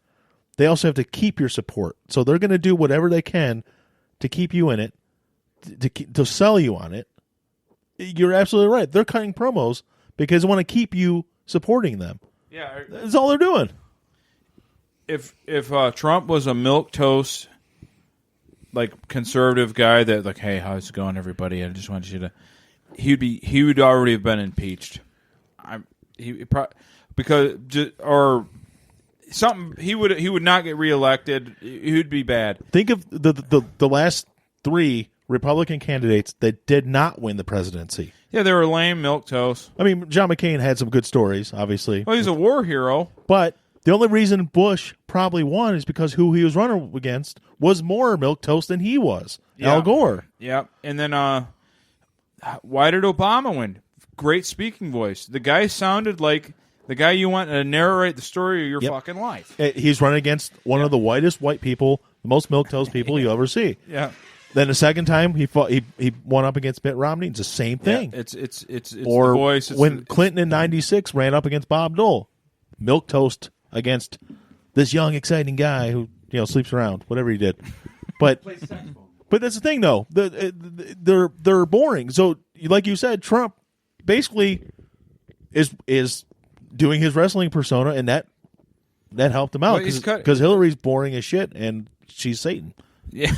Speaker 2: they also have to keep your support, so they're going to do whatever they can to keep you in it, to sell you on it. You're absolutely right. They're cutting promos because they want to keep you supporting them.
Speaker 3: Yeah,
Speaker 2: That's all they're doing.
Speaker 3: if Trump was a milquetoast, like conservative guy that like, hey, how's it going, everybody? I just want you to. He would already have been impeached. He would not get reelected. He would be bad.
Speaker 2: Think of the last 3 Republican candidates that did not win the presidency.
Speaker 3: Yeah, they were lame milquetoast.
Speaker 2: I mean, John McCain had some good stories, obviously.
Speaker 3: Well, he's a war hero.
Speaker 2: But the only reason Bush probably won is because who he was running against was more milquetoast than he was.
Speaker 3: Yeah.
Speaker 2: Al Gore.
Speaker 3: Yeah, and then why did Obama win? Great speaking voice. The guy sounded like the guy you want to narrate the story of your fucking life.
Speaker 2: He's running against one of the whitest white people, the most milquetoast people you ever see.
Speaker 3: Yeah.
Speaker 2: Then the second time he won up against Mitt Romney. It's the same thing.
Speaker 3: Yeah, it's
Speaker 2: or
Speaker 3: the voice.
Speaker 2: When Clinton in '96 ran up against Bob Dole, milquetoast against this young exciting guy who sleeps around, whatever he did. But that's the thing, though. They're boring. So, like you said, Trump basically is doing his wrestling persona, and that helped him out because Hillary's boring as shit, and she's Satan.
Speaker 3: Yeah.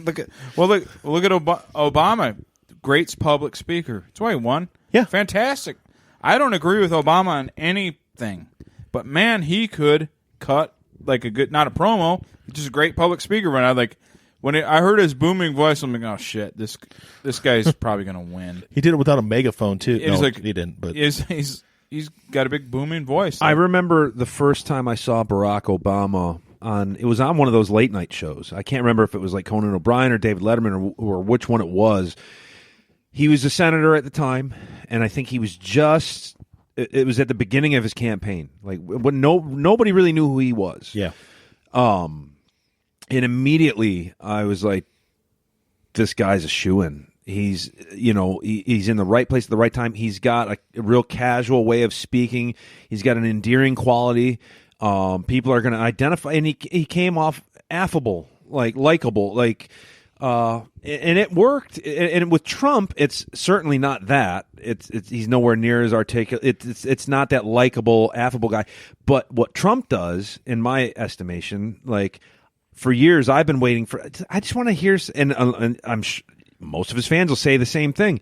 Speaker 3: look at Obama, great public speaker. That's why he won.
Speaker 2: Yeah,
Speaker 3: fantastic. I don't agree with Obama on anything, but man, he could cut like a good, not a promo, just a great public speaker. When I heard his booming voice, I'm like, oh shit, this guy's probably gonna win.
Speaker 2: He did it without a megaphone too.
Speaker 3: No,
Speaker 2: he didn't. But
Speaker 3: he's got a big booming voice.
Speaker 4: I remember the first time I saw Barack Obama it was on one of those late night shows. I can't remember if it was like Conan O'Brien or David Letterman or which one it was. He was a senator at the time, and I think he was it was at the beginning of his campaign. Like nobody really knew who he was.
Speaker 2: Yeah.
Speaker 4: And immediately I was like, this guy's a shoo-in. He's he's in the right place at the right time. He's got a real casual way of speaking. He's got an endearing quality. People are going to identify, and he came off affable, like likable, and it worked. And with Trump, it's certainly not that. He's nowhere near as articulate. It's not that likable, affable guy. But what Trump does, in my estimation, like for years, I've been waiting for. I just want to hear, and I'm most of his fans will say the same thing.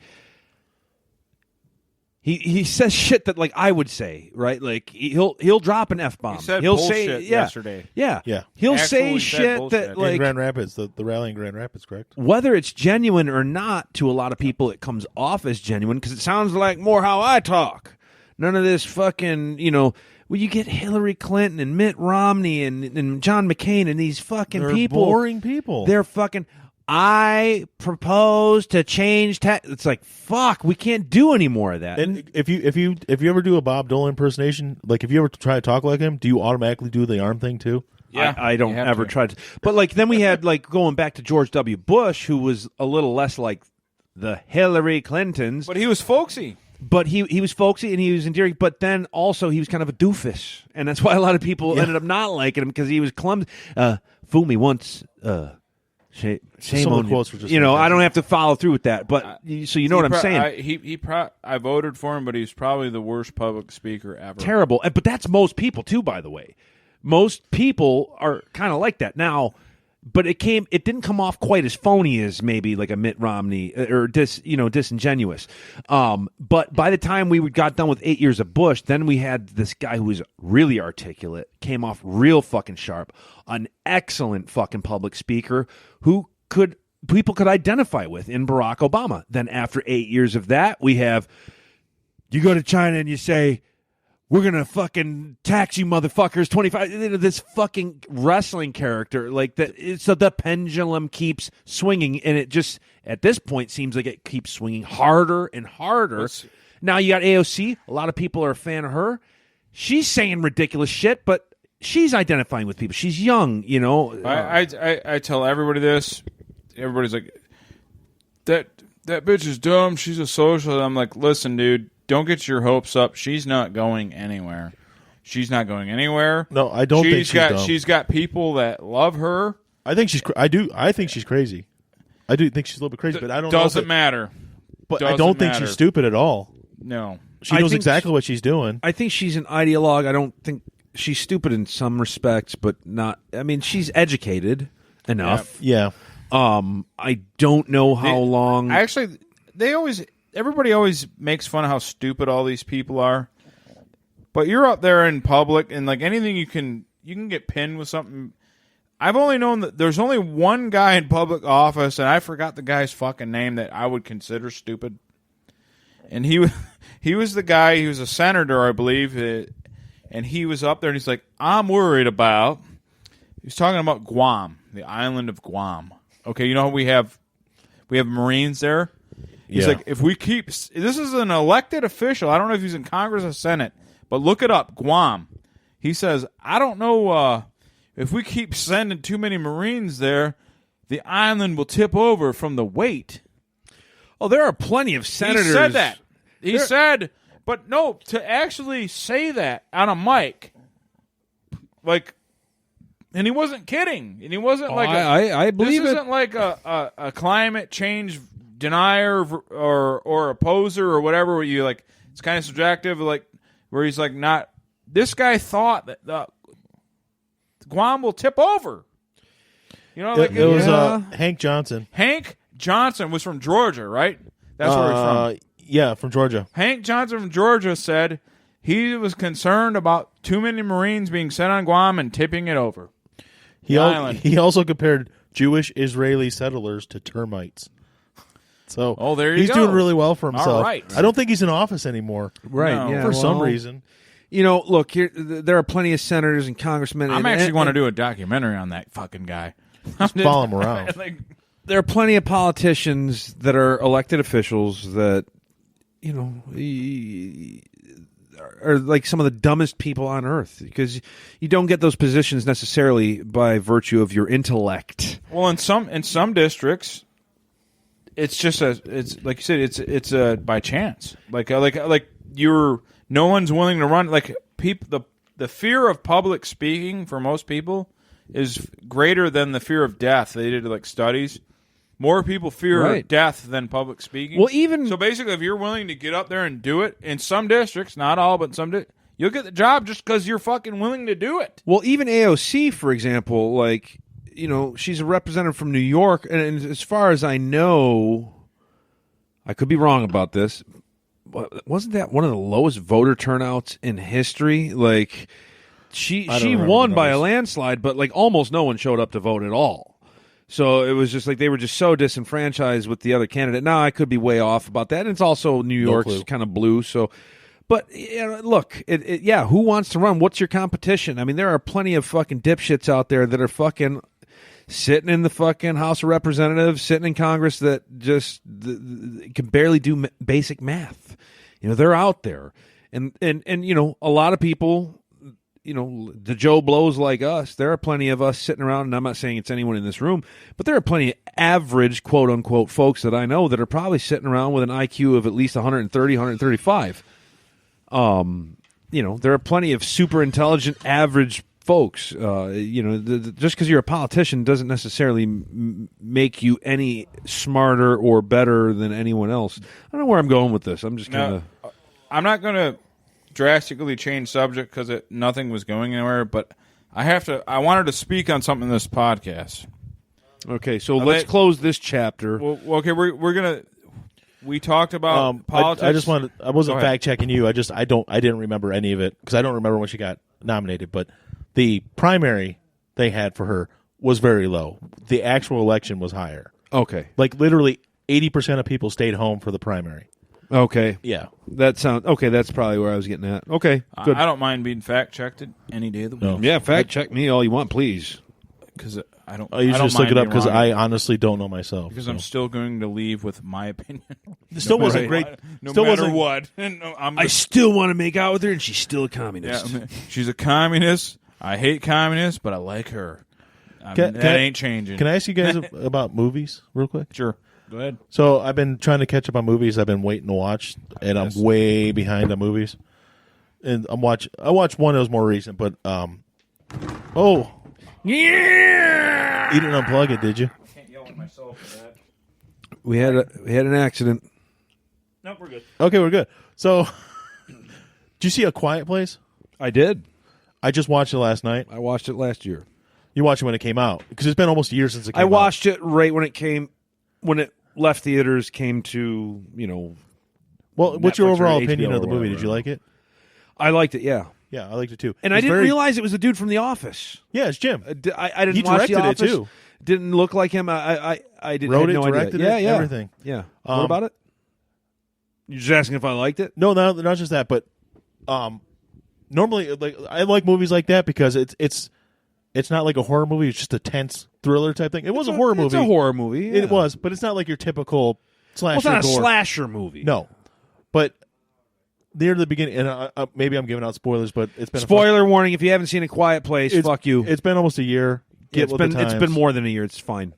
Speaker 4: He says shit that like I would say, right? Like he'll drop an F-bomb.
Speaker 3: He'll say yesterday.
Speaker 2: Yeah.
Speaker 4: He'll
Speaker 3: Actually
Speaker 4: say shit that like
Speaker 2: in Grand Rapids, the rally in Grand Rapids, correct?
Speaker 4: Whether it's genuine or not, to a lot of people it comes off as genuine because it sounds like more how I talk. None of this fucking, well, you get Hillary Clinton and Mitt Romney and John McCain and these fucking
Speaker 2: They're
Speaker 4: people.
Speaker 2: boring people.
Speaker 4: They're fucking. I propose to change. It's like fuck. We can't do any more of that.
Speaker 2: And if you ever do a Bob Dole impersonation, like if you ever try to talk like him, do you automatically do the arm thing too?
Speaker 3: Yeah,
Speaker 4: I don't ever try to. But like then we had like going back to George W. Bush, who was a little less like the Hillary Clintons,
Speaker 3: but he was folksy.
Speaker 4: But he was folksy and he was endearing. But then also he was kind of a doofus, and that's why a lot of people ended up not liking him because he was clumsy. Fool me once. Shame on you. I don't have to follow through with that, but so you know what I'm saying.
Speaker 3: I voted for him, but he's probably the worst public speaker ever.
Speaker 4: Terrible, but that's most people too. By the way, most people are kind of like that now. But it didn't come off quite as phony as maybe like a Mitt Romney or disingenuous. But by the time we got done with 8 years of Bush, then we had this guy who was really articulate, came off real fucking sharp, an excellent fucking public speaker who people could identify with in Barack Obama. Then after 8 years of that, we have you go to China and you say, we're going to fucking tax you motherfuckers 25. This fucking wrestling character like that. So the pendulum keeps swinging, and it just at this point seems like it keeps swinging harder and harder. Now you got AOC. A lot of people are a fan of her. She's saying ridiculous shit, but she's identifying with people. She's young,
Speaker 3: I tell everybody this. Everybody's like, that bitch is dumb. She's a socialist. I'm like, listen, dude. Don't get your hopes up. She's not going anywhere.
Speaker 2: No, I don't think she's dumb.
Speaker 3: She's got people that love her.
Speaker 2: I think she's. I think she's crazy. I do think she's a little bit crazy, but I don't.
Speaker 3: Doesn't matter.
Speaker 2: But I don't think she's stupid at all.
Speaker 3: No,
Speaker 2: she knows exactly what she's doing.
Speaker 4: I think she's an ideologue. I don't think she's stupid in some respects, but not. I mean, she's educated enough.
Speaker 2: Yeah.
Speaker 4: I don't know how long.
Speaker 3: Everybody always makes fun of how stupid all these people are. But you're up there in public, and like anything you can get pinned with something. I've only known that there's only one guy in public office, and I forgot the guy's fucking name that I would consider stupid. And he was the guy. He was a senator, I believe, and he was up there, and he's like, "I'm worried about." He's talking about Guam, the island of Guam. Okay, you know we have Marines there. He's like, if we keep this is an elected official. I don't know if he's in Congress or Senate, but look it up, Guam. He says, I don't know if we keep sending too many Marines there, the island will tip over from the weight.
Speaker 4: Oh, there are plenty of senators.
Speaker 3: He said that. He said, but no, to actually say that on a mic, like, and he wasn't kidding, and he wasn't
Speaker 4: I believe
Speaker 3: this
Speaker 4: it.
Speaker 3: isn't like a climate change denier or opposer or whatever. Where you like, it's kind of subjective, like where he's like, not. This guy thought that Guam will tip over. You know, like
Speaker 2: it was Hank Johnson.
Speaker 3: Hank Johnson was from Georgia, right? That's where he's from.
Speaker 2: Yeah, from Georgia.
Speaker 3: Hank Johnson from Georgia said he was concerned about too many Marines being sent on Guam and tipping it over.
Speaker 2: He also compared Jewish Israeli settlers to termites. So
Speaker 3: there you
Speaker 2: he's
Speaker 3: go.
Speaker 2: doing really well for himself.
Speaker 3: All right.
Speaker 2: I don't think he's in office anymore.
Speaker 4: Right,
Speaker 3: No.
Speaker 4: yeah,
Speaker 2: For some reason.
Speaker 4: You know, look, there are plenty of senators and congressmen.
Speaker 3: I'm actually going to do a documentary on that fucking guy.
Speaker 2: Just follow him around.
Speaker 3: Like,
Speaker 4: there are plenty of politicians that are elected officials that, you know, are like some of the dumbest people on earth, because you don't get those positions necessarily by virtue of your intellect.
Speaker 3: well, in some districts, it's just it's like you said, it's by chance. Like no one's willing to run. Like people, the fear of public speaking for most people is greater than the fear of death. They did like studies. More people fear death than public speaking.
Speaker 4: Well, even
Speaker 3: so, basically, if you're willing to get up there and do it in some districts, not all, but some, you'll get the job just because you're fucking willing to do it.
Speaker 4: Well, even AOC, for example, like, you know, she's a representative from New York, and as far as I know, I could be wrong about this, but wasn't that one of the lowest voter turnouts in history? Like, she won by a landslide, but like almost no one showed up to vote at all. So it was just like they were just so disenfranchised with the other candidate. Now I could be way off about that. And it's also New York's kind of blue. So, but you know, look, who wants to run? What's your competition? I mean, there are plenty of fucking dipshits out there that are fucking sitting in the fucking House of Representatives, sitting in Congress that just can barely do basic math. You know, they're out there, and you know, a lot of people. You know, the Joe Blows like us, there are plenty of us sitting around, and I'm not saying it's anyone in this room, but there are plenty of average, quote-unquote, folks that I know that are probably sitting around with an IQ of at least 130, 135. You know, there are plenty of super intelligent, average folks. You know, just because you're a politician doesn't necessarily make you any smarter or better than anyone else. I don't know where I'm going with this. I'm just kind of...
Speaker 3: I'm not going to drastically change subject because nothing was going anywhere, but I wanted to speak on something in this podcast.
Speaker 4: Okay, so let's close this chapter.
Speaker 3: Well, okay, we talked about politics.
Speaker 2: I wasn't fact checking you. I didn't remember any of it because I don't remember when she got nominated, but the primary they had for her was very low. The actual election was higher.
Speaker 4: Okay.
Speaker 2: Like literally 80% of people stayed home for the primary.
Speaker 4: Okay.
Speaker 2: Yeah.
Speaker 4: That sounds okay. That's probably where I was getting at. Okay. Good.
Speaker 3: I don't mind being fact checked any day of the week.
Speaker 4: Yeah, fact check me all you want, please.
Speaker 3: Because I don't.
Speaker 2: I usually just look it up because
Speaker 3: wrong.
Speaker 2: I honestly don't know myself.
Speaker 3: Because I'm still going to leave with my opinion.
Speaker 2: It still wasn't great.
Speaker 3: No
Speaker 2: still
Speaker 3: matter
Speaker 2: wasn't
Speaker 3: what.
Speaker 4: I still want to make out with her, and she's still a communist.
Speaker 3: Yeah, she's a communist. I hate communists, but I like her. That ain't changing.
Speaker 2: Can I ask you guys about movies real quick?
Speaker 3: Sure. Go ahead.
Speaker 2: So I've been trying to catch up on movies I've been waiting to watch, and I'm way behind on movies. And I watched one that was more recent, but
Speaker 4: Yeah.
Speaker 2: You didn't unplug it, did you?
Speaker 3: I can't yell at myself for that.
Speaker 4: We had an accident.
Speaker 3: Nope, we're good.
Speaker 2: Okay, we're good. So, did you see A Quiet Place?
Speaker 4: I did.
Speaker 2: I just watched it last night.
Speaker 4: I watched it last year.
Speaker 2: You watched it when it came out because it's been almost a year since it came out.
Speaker 4: I watched it right when it left theaters, came to, you know.
Speaker 2: Well, what's
Speaker 4: Netflix
Speaker 2: your
Speaker 4: or
Speaker 2: overall
Speaker 4: HBO
Speaker 2: opinion
Speaker 4: or
Speaker 2: of the movie?
Speaker 4: whatever.
Speaker 2: Did you like it?
Speaker 4: I liked it. Yeah,
Speaker 2: Yeah, I liked it too.
Speaker 4: and I didn't realize it was the dude from The Office.
Speaker 2: Yeah, it's Jim.
Speaker 4: I didn't
Speaker 2: He
Speaker 4: watch The
Speaker 2: directed it,
Speaker 4: Office.
Speaker 2: too.
Speaker 4: Didn't look like him. I didn't.
Speaker 2: Wrote
Speaker 4: I had
Speaker 2: it,
Speaker 4: no
Speaker 2: directed
Speaker 4: idea.
Speaker 2: it,
Speaker 4: Yeah,
Speaker 2: everything.
Speaker 4: Yeah. What about it? You're just asking if I liked it?
Speaker 2: No, not just that, but normally, like I like movies like that because it's not like a horror movie. It's just a tense thriller type thing. It was a horror movie.
Speaker 4: It's a horror movie. Yeah.
Speaker 2: It was, but it's not like your typical slasher.
Speaker 4: Well, it's not a
Speaker 2: gore.
Speaker 4: slasher movie.
Speaker 2: No, but near the beginning, and maybe I'm giving out spoilers, but it's been
Speaker 4: Spoiler warning: if you haven't seen A Quiet Place, fuck you.
Speaker 2: It's been almost a year. Get with the
Speaker 4: it's
Speaker 2: times.
Speaker 4: been more than a year. It's fine.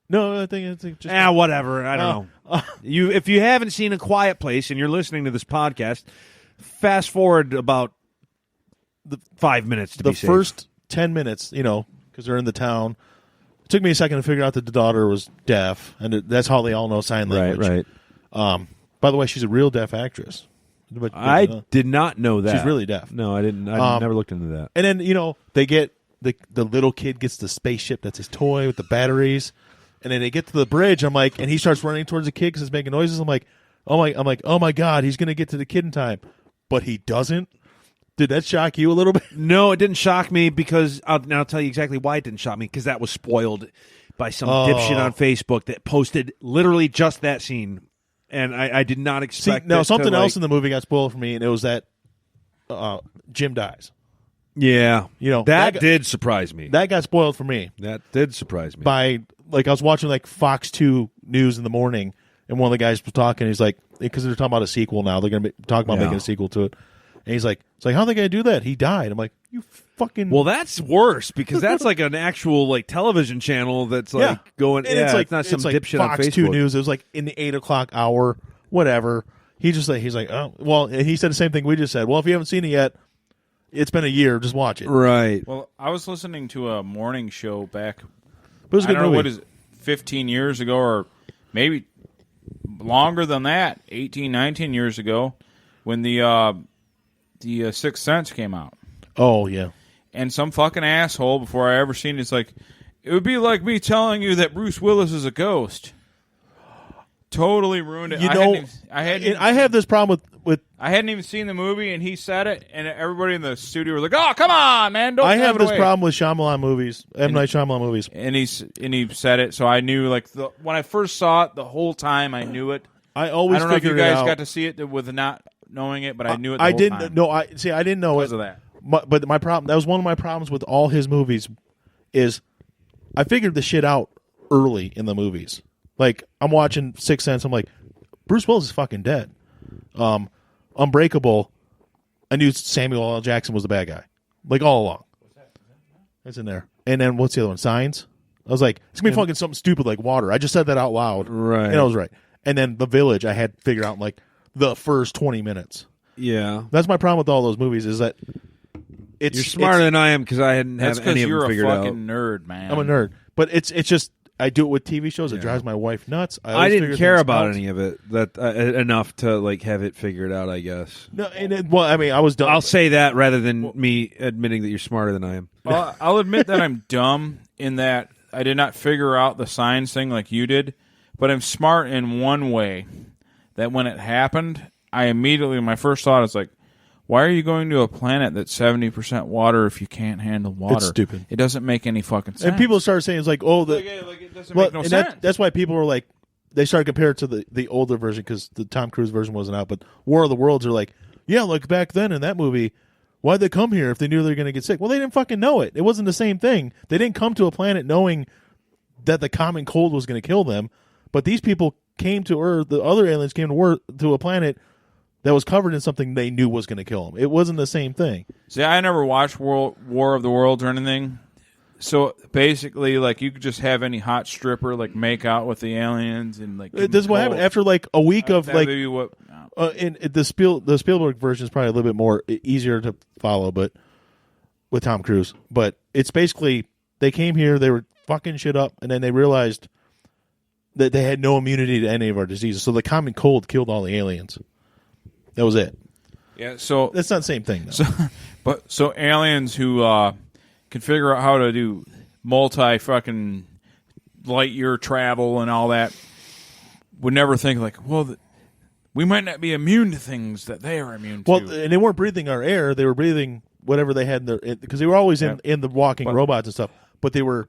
Speaker 2: No, I think it's just
Speaker 4: Whatever. I don't know. If you haven't seen A Quiet Place and you're listening to this podcast, fast forward about 5 minutes to
Speaker 2: the
Speaker 4: be safe.
Speaker 2: first 10 minutes, because they're in the town. It took me a second to figure out that the daughter was deaf, and that's how they all know sign language.
Speaker 4: Right.
Speaker 2: By the way, she's a real deaf actress. But,
Speaker 4: I did not know that.
Speaker 2: She's really deaf.
Speaker 4: No, I didn't. I never looked into that.
Speaker 2: And then, they get the little kid gets the spaceship that's his toy with the batteries. And then they get to the bridge. I'm like, and he starts running towards the kid because it's making noises. I'm like, oh my God, he's gonna get to the kid in time, but he doesn't. Did that shock you a little bit?
Speaker 4: No, it didn't shock me because I'll tell you exactly why it didn't shock me because that was spoiled by some dipshit on Facebook that posted literally just that scene, and I did not expect.
Speaker 2: See, no, something else in the movie got spoiled for me, and it was that Jim dies.
Speaker 4: Yeah,
Speaker 2: that
Speaker 4: did surprise me.
Speaker 2: That got spoiled for me.
Speaker 4: That did surprise me.
Speaker 2: By I was watching Fox 2 News in the morning, and one of the guys was talking. He's like, because they're talking about a sequel now. They're going to be talking about making a sequel to it. And he's like, it's like, how are they going to do that? He died. I'm like, you fucking.
Speaker 4: Well, that's worse because that's like an actual television channel that's going.
Speaker 2: And it's
Speaker 4: not some dipshit
Speaker 2: Fox
Speaker 4: on Facebook.
Speaker 2: 2 News. It was in the 8 o'clock hour, whatever. He's like, oh, well, and he said the same thing we just said. Well, if you haven't seen it yet, it's been a year. Just watch it.
Speaker 4: Right.
Speaker 3: Well, I was listening to a morning show back.
Speaker 2: But it was a good
Speaker 3: I don't know,
Speaker 2: movie.
Speaker 3: what is it, 15 years ago or maybe longer than that, 18, 19 years ago, when the Sixth Sense came out.
Speaker 2: Oh, yeah.
Speaker 3: And some fucking asshole, before I ever seen it, it's like, it would be like me telling you that Bruce Willis is a ghost. Totally ruined it. I
Speaker 2: have this problem with
Speaker 3: I hadn't even seen the movie, and he said it, and everybody in the studio was like, "Oh, come on, man! Don't."
Speaker 2: I have
Speaker 3: it
Speaker 2: this
Speaker 3: away."
Speaker 2: problem with Shyamalan movies, M. Night Shyamalan movies.
Speaker 3: And he said it, so I knew. When I first saw it, the whole time I knew it.
Speaker 2: I always
Speaker 3: I don't know if you
Speaker 2: figured it
Speaker 3: guys
Speaker 2: out.
Speaker 3: got to see it with not knowing it, but I knew it.
Speaker 2: I
Speaker 3: whole
Speaker 2: didn't
Speaker 3: time.
Speaker 2: know. I didn't know
Speaker 3: Because
Speaker 2: it.
Speaker 3: of that.
Speaker 2: But my problem. That was one of my problems with all his movies. Is I figured the shit out early in the movies. I'm watching Sixth Sense. I'm like, Bruce Willis is fucking dead. Unbreakable. I knew Samuel L. Jackson was the bad guy, all along. That's in there. And then what's the other one? Signs. I was like, it's gonna be fucking something stupid like water. I just said that out loud,
Speaker 4: Right.
Speaker 2: And I was right. And then The Village, I had figured out in the first 20 minutes.
Speaker 4: Yeah.
Speaker 2: That's my problem with all those movies is that
Speaker 4: You're smarter than I am because I hadn't
Speaker 3: That's
Speaker 4: have any of
Speaker 3: you're
Speaker 4: them
Speaker 3: a
Speaker 4: figured
Speaker 3: fucking
Speaker 4: out.
Speaker 3: nerd, man.
Speaker 2: I'm a nerd, but it's just I do it with TV shows. It drives my wife nuts.
Speaker 4: I
Speaker 2: always
Speaker 4: didn't
Speaker 2: figure
Speaker 4: care
Speaker 2: things
Speaker 4: about
Speaker 2: out.
Speaker 4: any of it that enough to have it figured out. I guess.
Speaker 2: No, I was done.
Speaker 4: I'll say that rather than me admitting that you're smarter than I am.
Speaker 3: Well, I'll admit that I'm dumb in that I did not figure out the signs thing like you did, but I'm smart in one way. That when it happened, my first thought is why are you going to a planet that's 70% water if you can't handle water?
Speaker 2: It's stupid.
Speaker 3: It doesn't make any fucking sense.
Speaker 2: And people started saying it's it
Speaker 3: doesn't make no
Speaker 2: and
Speaker 3: sense.
Speaker 2: that's why people were they started comparing it to the older version because the Tom Cruise version wasn't out. But War of the Worlds are back then in that movie, why'd they come here if they knew they were going to get sick? Well, they didn't fucking know it. It wasn't the same thing. They didn't come to a planet knowing that the common cold was going to kill them. But these people came to Earth. The other aliens came to a planet that was covered in something they knew was going to kill them. It wasn't the same thing.
Speaker 3: See, I never watched War of the Worlds or anything. So basically, you could just have any hot stripper make out with the aliens and
Speaker 2: This is what happened after a week of
Speaker 3: that would be what.
Speaker 2: and the Spielberg version is probably a little bit more easier to follow, but with Tom Cruise. But it's basically they came here, they were fucking shit up, and then they realized that they had no immunity to any of our diseases. So the common cold killed all the aliens. That was it.
Speaker 3: Yeah, so
Speaker 2: That's not the same thing, though.
Speaker 3: So aliens who can figure out how to do multi fucking light year travel and all that would never think we might not be immune to things that they are immune
Speaker 2: Well,
Speaker 3: to.
Speaker 2: and they weren't breathing our air; they were breathing whatever they had in their, because they were always in the walking robots and stuff. But they were.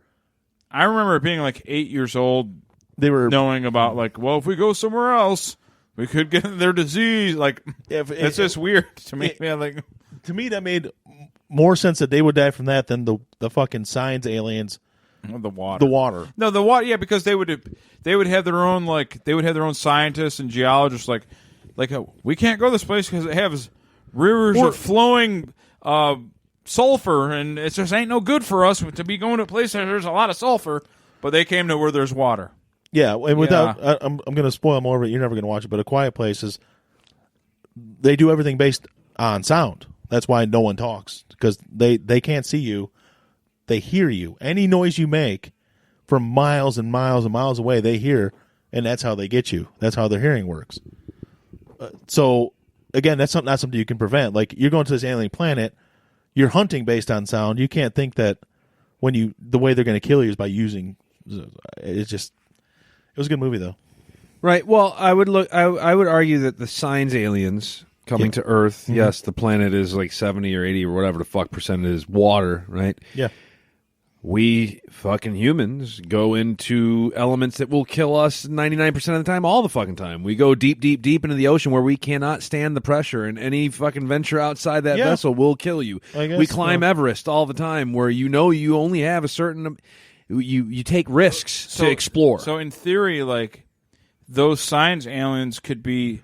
Speaker 3: I remember being like 8 years old.
Speaker 2: They were
Speaker 3: knowing about like, well, if we go somewhere else, we could get their disease. Like, it's just weird to me. Like,
Speaker 2: to me, that made more sense that they would die from that than the fucking science aliens.
Speaker 3: the water.
Speaker 2: The water.
Speaker 3: No, the water. Yeah, because they would have their own scientists and geologists. Like we can't go this place because it has rivers of flowing sulfur, and it just ain't no good for us to be going to a place where there's a lot of sulfur. But they came to where there's water.
Speaker 2: Yeah, and without, I'm going to spoil more of it. You're never going to watch it, but A Quiet Place is, they do everything based on sound. That's why no one talks, because they can't see you. They hear you. Any noise you make from miles and miles and miles away, they hear, and that's how they get you. That's how their hearing works. So, again, that's not something you can prevent. Like, you're going to this alien planet, you're hunting based on sound. You can't think that the way they're going to kill you is by using, it's just, it was a good movie, though.
Speaker 4: Right. Well, I would argue that the science aliens coming to Earth, yes, the planet is like 70 or 80 or whatever the fuck percent is water, right?
Speaker 2: Yeah.
Speaker 4: We fucking humans go into elements that will kill us 99% of the time, all the fucking time. We go deep, deep, deep into the ocean where we cannot stand the pressure, and any fucking venture outside that vessel will kill you. We climb Everest all the time where you only have a certain... You take risks to explore.
Speaker 3: So in theory, like, those science aliens could be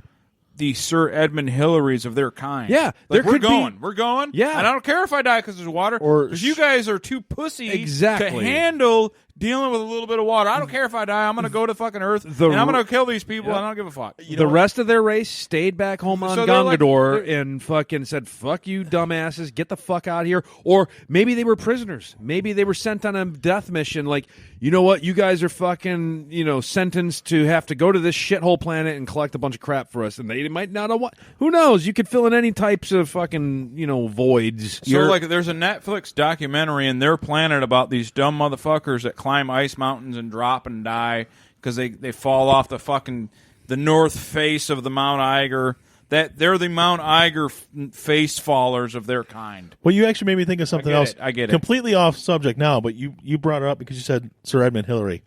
Speaker 3: the Sir Edmund Hillarys of their kind.
Speaker 4: Yeah,
Speaker 3: like, we're going.
Speaker 4: Yeah,
Speaker 3: and I don't care if I die because there's water, because you guys are too pussy to handle dealing with a little bit of water. I don't care if I die. I'm going to go to fucking Earth, and I'm going to kill these people, and I don't give a fuck.
Speaker 4: The rest of their race stayed back home on Gongador and fucking said, fuck you, dumbasses, get the fuck out of here. Or maybe they were prisoners. Maybe they were sent on a death mission, like, you know what, you guys are fucking, sentenced to have to go to this shithole planet and collect a bunch of crap for us, and they might not know what. Who knows? You could fill in any types of fucking, voids.
Speaker 3: So, there's a Netflix documentary in their planet about these dumb motherfuckers that climb ice mountains and drop and die because they fall off the north face of the Mount Eiger. That they're the Mount Eiger face fallers of their kind.
Speaker 2: Well, you actually made me think of something else.
Speaker 3: I get it.
Speaker 2: Completely off subject now, but you brought it up because you said Sir Edmund Hillary.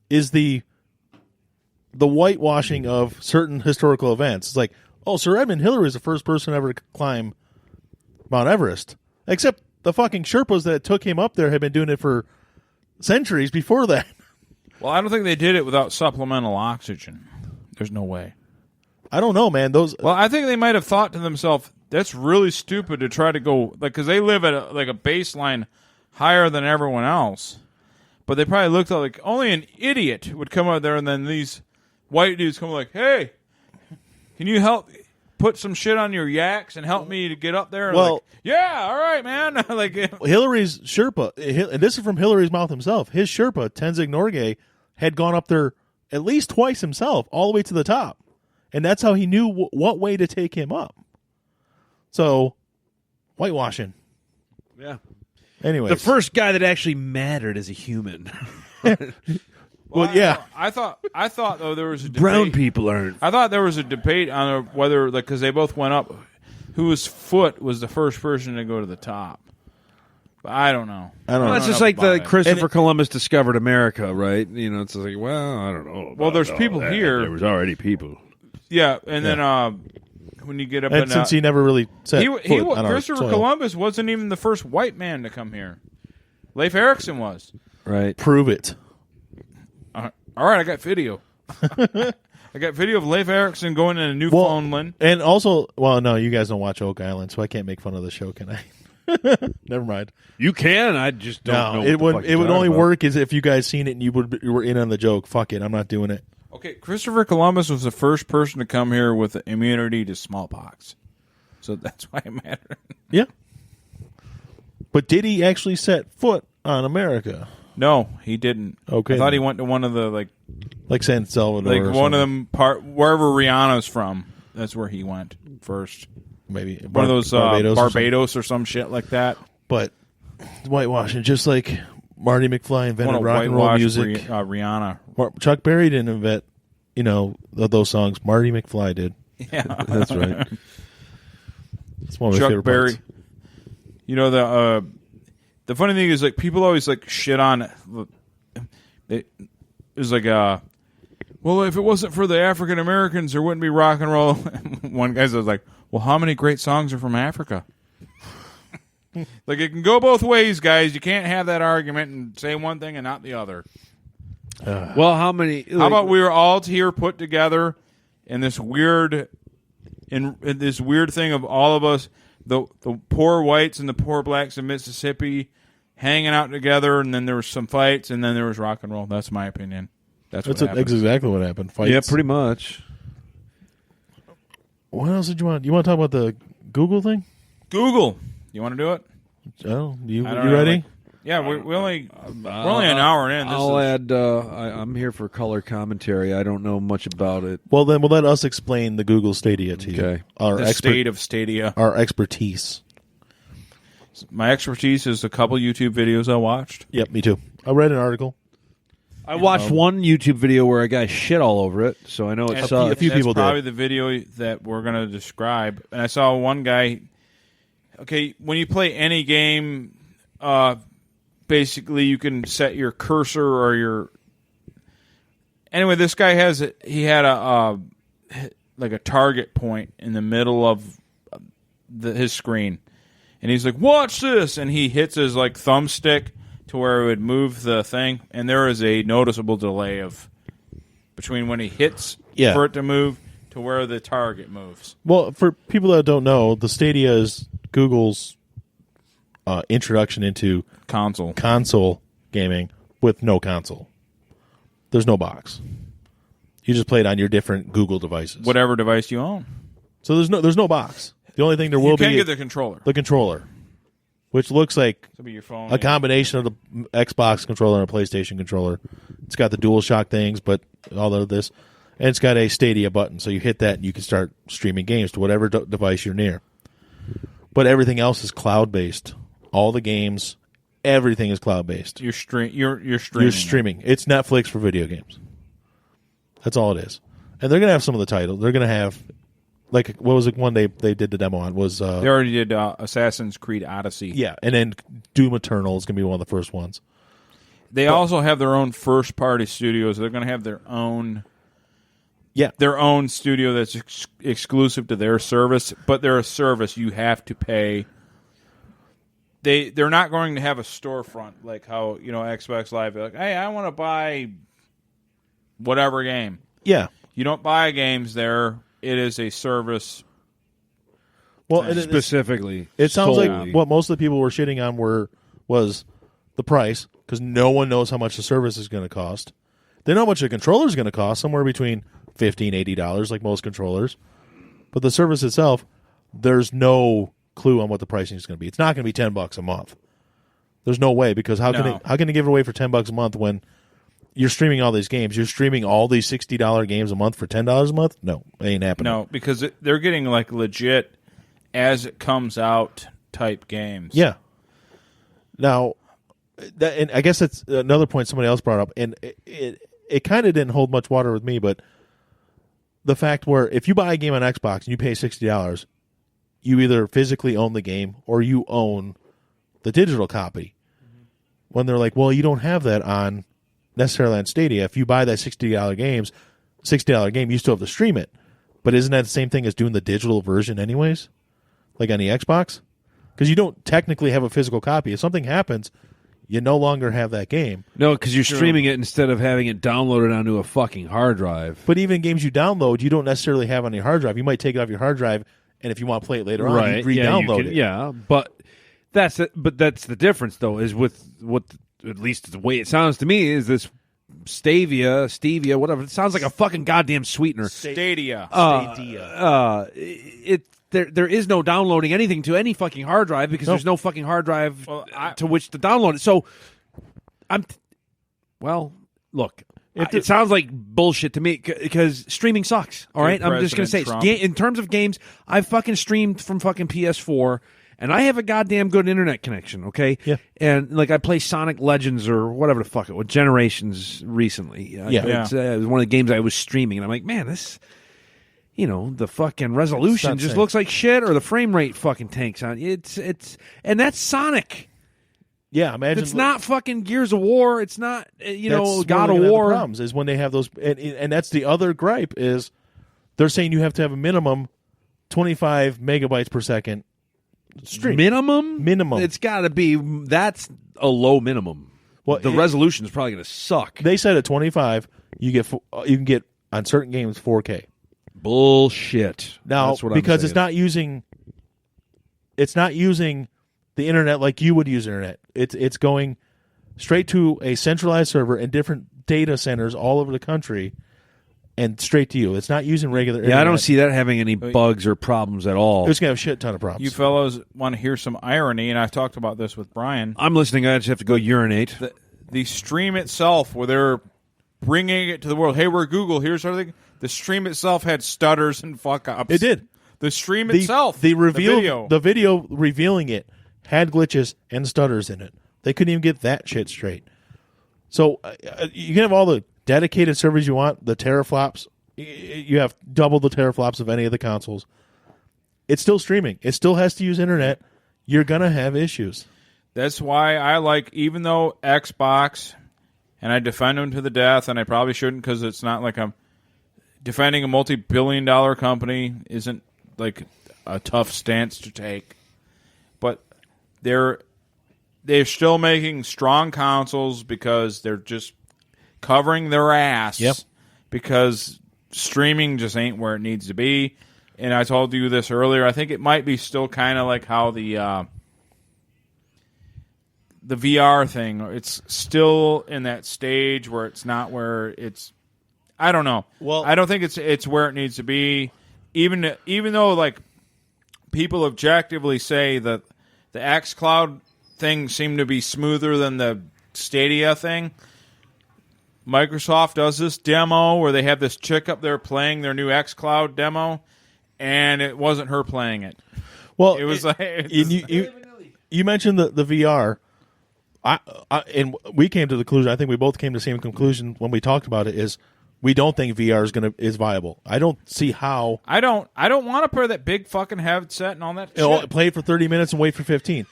Speaker 2: Is the whitewashing of certain historical events. It's like, oh, Sir Edmund Hillary is the first person ever to climb Mount Everest. Except the fucking Sherpas that took him up there had been doing it for centuries before that.
Speaker 3: Well, I don't think they did it without supplemental oxygen. There's no way.
Speaker 2: I don't know, man. Well,
Speaker 3: I think they might have thought to themselves, that's really stupid to try to go, because they live at a baseline higher than everyone else. But they probably looked at like, only an idiot would come out there, and then these white dudes come like, hey, can you help put some shit on your yaks and help me to get up there?
Speaker 2: Well,
Speaker 3: like, yeah, all right, man. Like,
Speaker 2: Hillary's Sherpa, and this is from Hillary's mouth himself, his Sherpa, Tenzing Norgay, had gone up there at least twice himself, all the way to the top. And that's how he knew what way to take him up. So, whitewashing.
Speaker 4: Yeah.
Speaker 2: Anyways.
Speaker 4: The first guy that actually mattered as a human.
Speaker 2: Well, yeah.
Speaker 3: I thought though there was a debate.
Speaker 4: Brown people aren't.
Speaker 3: I thought there was a debate on whether, because they both went up, whose foot was the first person to go to the top. But I don't know.
Speaker 4: That's just like the Christopher Columbus discovered America, right? It's like, well, I don't know.
Speaker 3: Well, there's people here.
Speaker 4: There was already people.
Speaker 3: Yeah, and then when you get up,
Speaker 2: and since he never really said
Speaker 3: Christopher Columbus wasn't even the first white man to come here. Leif Erikson was.
Speaker 4: Right.
Speaker 2: Prove it.
Speaker 3: All right, I got video. I got video of Leif Erikson going into Newfoundland.
Speaker 2: And also, well, no, you guys don't watch Oak Island, so I can't make fun of the show, can I? Never mind.
Speaker 4: You can. I just don't know.
Speaker 2: It would only work as if you guys seen it and you were in on the joke. Fuck it, I'm not doing it.
Speaker 3: Okay, Christopher Columbus was the first person to come here with immunity to smallpox, so that's why it mattered.
Speaker 2: Yeah, but did he actually set foot on America?
Speaker 3: No, he didn't.
Speaker 2: Okay,
Speaker 3: I thought he went to one of the
Speaker 2: like San Salvador,
Speaker 3: like one of them wherever Rihanna's from. That's where he went first.
Speaker 2: Maybe
Speaker 3: one of those Barbados or some shit like that.
Speaker 2: But whitewashing, just like Marty McFly invented rock and roll music.
Speaker 3: Rihanna.
Speaker 2: Chuck Berry didn't invent, those songs. Marty McFly did.
Speaker 3: Yeah,
Speaker 2: That's right. It's one of my
Speaker 3: Chuck
Speaker 2: favorite
Speaker 3: Berry.
Speaker 2: parts.
Speaker 3: You know the funny thing is like people always like shit on it. It's like well, if it wasn't for the African Americans, there wouldn't be rock and roll. One guy says like, well, how many great songs are from Africa? Like it can go both ways, guys. You can't have that argument and say one thing and not the other.
Speaker 4: Well, how many?
Speaker 3: How about we were all here put together in this weird, in this weird thing of all of us, the poor whites and the poor blacks in Mississippi, hanging out together, and then there was some fights, and then there was rock and roll. That's my opinion. That's
Speaker 2: That's exactly what happened. Fights.
Speaker 4: Yeah, pretty much.
Speaker 2: What else did you want? You want to talk about the Google thing?
Speaker 3: Google. You want to do it?
Speaker 2: Oh, you
Speaker 3: I don't know,
Speaker 2: ready?
Speaker 3: like- yeah, we're only an hour in.
Speaker 4: I'll add. I'm here for color commentary. I don't know much about it.
Speaker 2: Well, then we'll let us explain the Google Stadia to you.
Speaker 4: Okay.
Speaker 3: the state of Stadia.
Speaker 2: Our expertise.
Speaker 3: My expertise is a couple YouTube videos I watched.
Speaker 2: Yep, me too. I read an article.
Speaker 4: I watched one YouTube video where a guy shit all over it, so I know it
Speaker 3: And
Speaker 4: sucks.
Speaker 2: a few
Speaker 3: that's
Speaker 2: people did.
Speaker 3: probably the video that we're going to describe. And I saw one guy. Okay, when you play any game, basically you can set your cursor or your. Anyway, this guy had a like a target point in the middle of his screen, and he's like, "Watch this!" And he hits his like thumbstick to where it would move the thing, and there is a noticeable delay of between when he hits for it to move to where the target moves.
Speaker 2: Well, for people that don't know, the Stadia is Google's introduction into console gaming with no console. There's no box. You just play it on your different Google devices.
Speaker 3: Whatever device you own.
Speaker 2: So there's no box. The only thing there will
Speaker 3: You can
Speaker 2: be
Speaker 3: get the controller.
Speaker 2: the controller, which looks like
Speaker 3: It'll be your phone.
Speaker 2: a combination of the Xbox controller and a PlayStation controller. It's got the DualShock things, but all of this, and it's got a Stadia button. So you hit that, and you can start streaming games to whatever device you're near. But everything else is cloud based. All the games, everything is cloud based.
Speaker 3: You're streaming.
Speaker 2: You're streaming. It's Netflix for video games. That's all it is. And they're gonna have some of the titles. They're gonna have, like, what was it? One they did the demo on was
Speaker 3: They already did Assassin's Creed Odyssey.
Speaker 2: yeah, and then Doom Eternal is gonna be one of the first ones.
Speaker 3: They also have their own first party studios. They're going to have their own.
Speaker 2: Yeah.
Speaker 3: Their own studio that's exclusive to their service, but they're a service you have to pay. They're not going to have a storefront like how Xbox Live. They're like, hey, I want to buy whatever game.
Speaker 2: Yeah.
Speaker 3: You don't buy games there. It is a service.
Speaker 2: Well, and
Speaker 4: Specifically,
Speaker 2: it sounds
Speaker 4: solely.
Speaker 2: like what most of the people were shitting on was the price, because no one knows how much the service is going to cost. They know how much a controller is going to cost, somewhere between $15, $80, like most controllers. But the service itself, there's no clue on what the pricing is going to be. It's not going to be $10 a month. There's no way, because how can they give it away for $10 a month when you're streaming all these games? You're streaming all these $60 games a month for $10 a month? No, it ain't happening.
Speaker 3: No, because they're getting like legit as it comes out type games.
Speaker 2: Yeah. Now, and I guess that's another point somebody else brought up, and it kind of didn't hold much water with me, but the fact where if you buy a game on Xbox and you pay $60, you either physically own the game or you own the digital copy. Mm-hmm. When they're like, well, you don't have that necessarily on Stadia. If you buy that $60 game, you still have to stream it. But isn't that the same thing as doing the digital version anyways? Like on the Xbox? Because you don't technically have a physical copy. If something happens, you no longer have that game.
Speaker 4: No, because you're streaming it instead of having it downloaded onto a fucking hard drive.
Speaker 2: But even games you download, you don't necessarily have on your hard drive. You might take it off your hard drive, and if you want to play it later on, you re-download it.
Speaker 4: Yeah, but that's it. But that's the difference, though, is with what, at least the way it sounds to me, is this stevia, whatever. It sounds like a fucking goddamn sweetener.
Speaker 3: Stadia.
Speaker 4: There is no downloading anything to any fucking hard drive because there's no fucking hard drive to which to download it. So, look, it sounds like bullshit to me because streaming sucks. All right, I'm just gonna say, in terms of games, I've fucking streamed from fucking PS4, and I have a goddamn good internet connection. Okay,
Speaker 2: yeah,
Speaker 4: and like I play Sonic Legends or whatever the fuck it was, Generations recently. It's one of the games I was streaming, and I'm like, man, this. the fucking resolution just looks like shit, or the frame rate fucking tanks on. And that's Sonic.
Speaker 2: Yeah, imagine
Speaker 4: it's not fucking Gears of War. It's not God of
Speaker 2: War.
Speaker 4: War.
Speaker 2: The problems is when they have those, and that's the other gripe is they're saying you have to have a minimum 25 megabytes per second stream.
Speaker 4: Minimum. It's got to be. That's a low minimum. Well, the resolution is probably going to suck.
Speaker 2: They said at 25, you can get on certain games 4K.
Speaker 4: Bullshit.
Speaker 2: Now,
Speaker 4: that's what
Speaker 2: because
Speaker 4: I'm
Speaker 2: it's not using the internet like you would use internet. It's going straight to a centralized server in different data centers all over the country and straight to you. It's not using regular internet.
Speaker 4: I don't see that having any bugs or problems at all.
Speaker 2: It's going to have a shit ton of problems.
Speaker 3: You fellows want to hear some irony, and I've talked about this with Brian.
Speaker 4: I'm listening. I just have to go urinate.
Speaker 3: The stream itself, where they're bringing it to the world. Hey, we're Google. Here's everything. The stream itself had stutters and fuck-ups.
Speaker 2: It did.
Speaker 3: The stream itself.
Speaker 2: The video revealing it had glitches and stutters in it. They couldn't even get that shit straight. So you can have all the dedicated servers you want, the teraflops. You have double the teraflops of any of the consoles. It's still streaming. It still has to use internet. You're going to have issues.
Speaker 3: That's why I like, even though Xbox, and I defend them to the death, and I probably shouldn't because it's not like I'm defending a multi-billion-dollar company isn't like a tough stance to take. But they're still making strong consoles because they're just covering their ass.
Speaker 2: Yep.
Speaker 3: Because streaming just ain't where it needs to be. And I told you this earlier. I think it might be still kind of like how the VR thing. It's still in that stage where it's not where it's. I don't know.
Speaker 2: Well,
Speaker 3: I don't think it's where it needs to be. Even though like people objectively say that the xCloud thing seemed to be smoother than the Stadia thing. Microsoft does this demo where they have this chick up there playing their new xCloud demo, and it wasn't her playing it.
Speaker 2: Well,
Speaker 3: it was
Speaker 2: you mentioned the VR. And we came to the conclusion. I think we both came to the same conclusion when we talked about it. Is we don't think VR is viable. I don't see how.
Speaker 3: I don't want to pair that big fucking headset and all that shit.
Speaker 2: Play it for 30 minutes and wait for 15.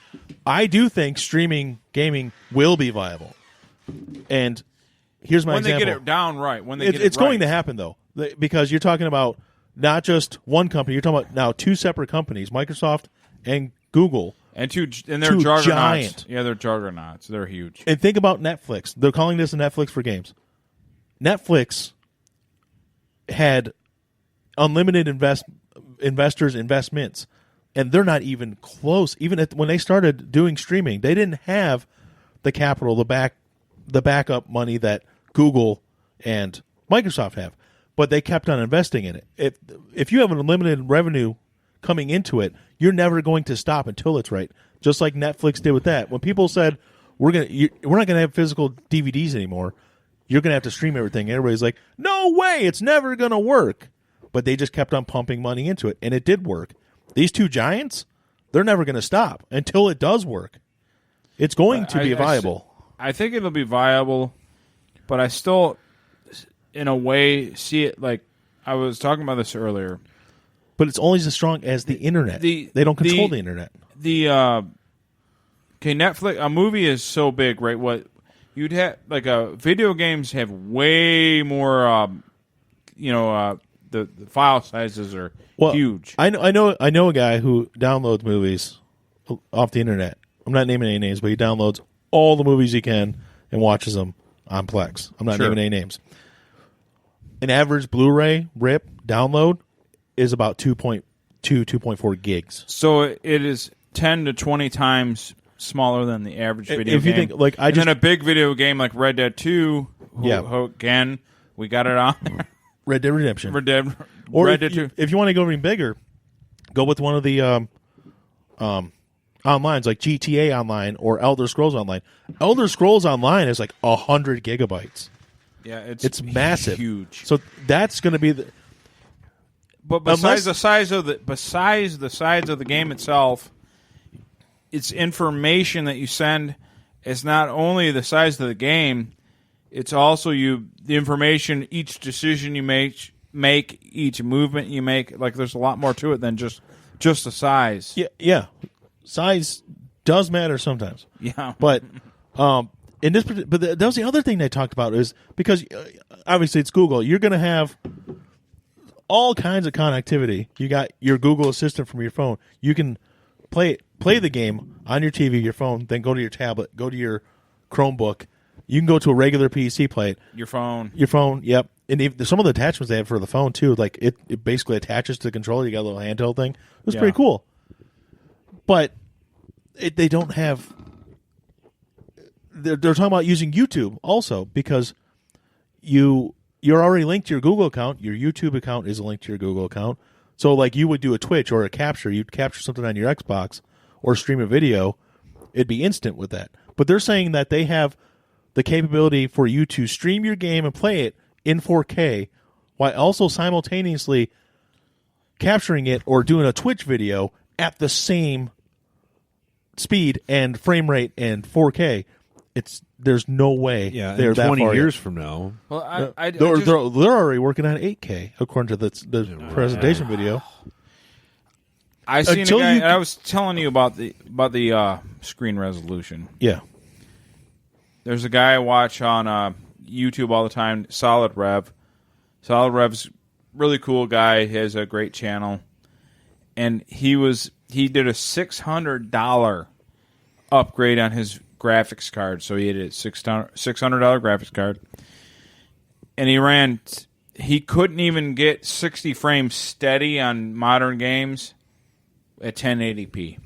Speaker 2: I do think streaming gaming will be viable. And here's my example.
Speaker 3: When they get it down right.
Speaker 2: It's going to happen, though, because you're talking about not just one company. You're talking about now two separate companies, Microsoft and Google.
Speaker 3: And they're juggernauts.
Speaker 2: Giant.
Speaker 3: Yeah, they're juggernauts. They're huge.
Speaker 2: And think about Netflix. They're calling this a Netflix for games. Netflix had unlimited investments, and they're not even close. Even when they started doing streaming, they didn't have the capital, the backup money that Google and Microsoft have. But they kept on investing in it. If you have an unlimited revenue coming into it, you're never going to stop until it's right. Just like Netflix did with that. When people said we're not going to have physical DVDs anymore, you're going to have to stream everything. Everybody's like, no way, it's never going to work. But they just kept on pumping money into it, and it did work. These two giants, they're never going to stop until it does work. It's going to be viable.
Speaker 3: I think it'll be viable, but I still, in a way, see it like I was talking about this earlier.
Speaker 2: But it's only as strong as the internet. They don't control the internet.
Speaker 3: Netflix, a movie is so big, right? What you'd have video games have way more. The file sizes are huge.
Speaker 2: I know a guy who downloads movies off the internet. I'm not naming any names, but he downloads all the movies he can and watches them on Plex. I'm not naming any names. An average Blu-ray rip download is about 2.4 gigs.
Speaker 3: So it is 10 to 20 times smaller than the average video game.
Speaker 2: If you think,
Speaker 3: then a big video game like Red Dead 2, again, we got it on there.
Speaker 2: Red Dead Redemption.
Speaker 3: Red Dead 2.
Speaker 2: If you want to go even bigger, go with one of the onlines like GTA Online or Elder Scrolls Online. Elder Scrolls Online is like 100 gigabytes.
Speaker 3: Yeah,
Speaker 2: it's massive,
Speaker 3: huge.
Speaker 2: So that's going to be the.
Speaker 3: But besides the size of the game itself, it's information that you send. It's not only the size of the game; it's also the information. Each decision you make make, each movement you make. Like, there's a lot more to it than just the size.
Speaker 2: Yeah. Size does matter sometimes.
Speaker 3: Yeah.
Speaker 2: But in this, but that was the other thing they talked about is because obviously it's Google. You're going to have all kinds of connectivity. You got your Google Assistant from your phone. You can play the game on your TV, your phone, then go to your tablet, go to your Chromebook. You can go to a regular PC, play it.
Speaker 3: Your phone.
Speaker 2: Yep. And some of the attachments they have for the phone too, like it basically attaches to the controller. You got a little handheld thing. It was pretty cool. But they don't have. They're talking about using YouTube also because you're already linked to your Google account. Your YouTube account is linked to your Google account. So like you would do a Twitch or a capture, you'd capture something on your Xbox or stream a video, it'd be instant with that. But they're saying that they have the capability for you to stream your game and play it in 4K while also simultaneously capturing it or doing a Twitch video at the same speed and frame rate and 4K. There's no way they're that
Speaker 4: 20
Speaker 2: far
Speaker 4: years
Speaker 2: yet.
Speaker 4: from now.
Speaker 3: Well,
Speaker 2: They're already working on 8K according to the presentation video.
Speaker 3: I seen a
Speaker 2: Until
Speaker 3: guy.
Speaker 2: you-
Speaker 3: I was telling you about the screen resolution.
Speaker 2: Yeah.
Speaker 3: There's a guy I watch on YouTube all the time, Solid Rev. Solid Rev's really cool guy. He has a great channel, and he did a $600 upgrade on his graphics card. So he had a $600 graphics card, and he couldn't even get 60 frames steady on modern games at 1080p.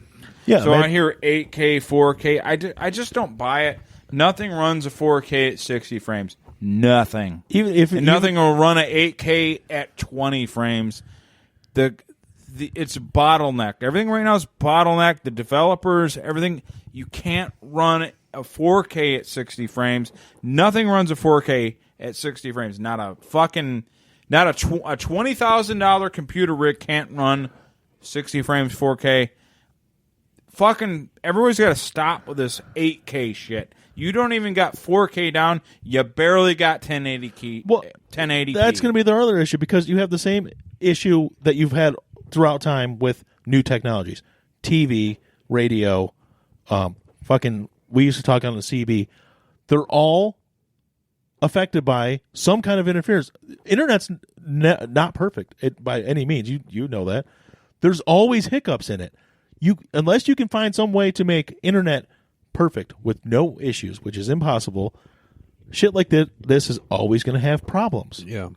Speaker 2: Yeah.
Speaker 3: So I hear 8K, 4K. I just don't buy it. Nothing runs a 4K at 60 frames. Nothing.
Speaker 2: Even
Speaker 3: Nothing will run a 8K at 20 frames. It's bottleneck. Everything right now is bottleneck. The developers, everything. You can't run a 4K at 60 frames. Nothing runs a 4K at 60 frames. Not a $20,000 computer rig can't run 60 frames 4K. Fucking everybody's got to stop with this 8K shit. You don't even got 4K down. You barely got 1080p.
Speaker 2: Well,
Speaker 3: 1080p.
Speaker 2: That's going to be the other issue because you have the same issue that you've had throughout time with new technologies, TV, radio. We used to talk on the CB. They're all affected by some kind of interference. Internet's not perfect by any means. You know that. There's always hiccups in it. Unless you can find some way to make internet perfect with no issues, which is impossible, shit like this is always going to have problems.
Speaker 4: Yeah.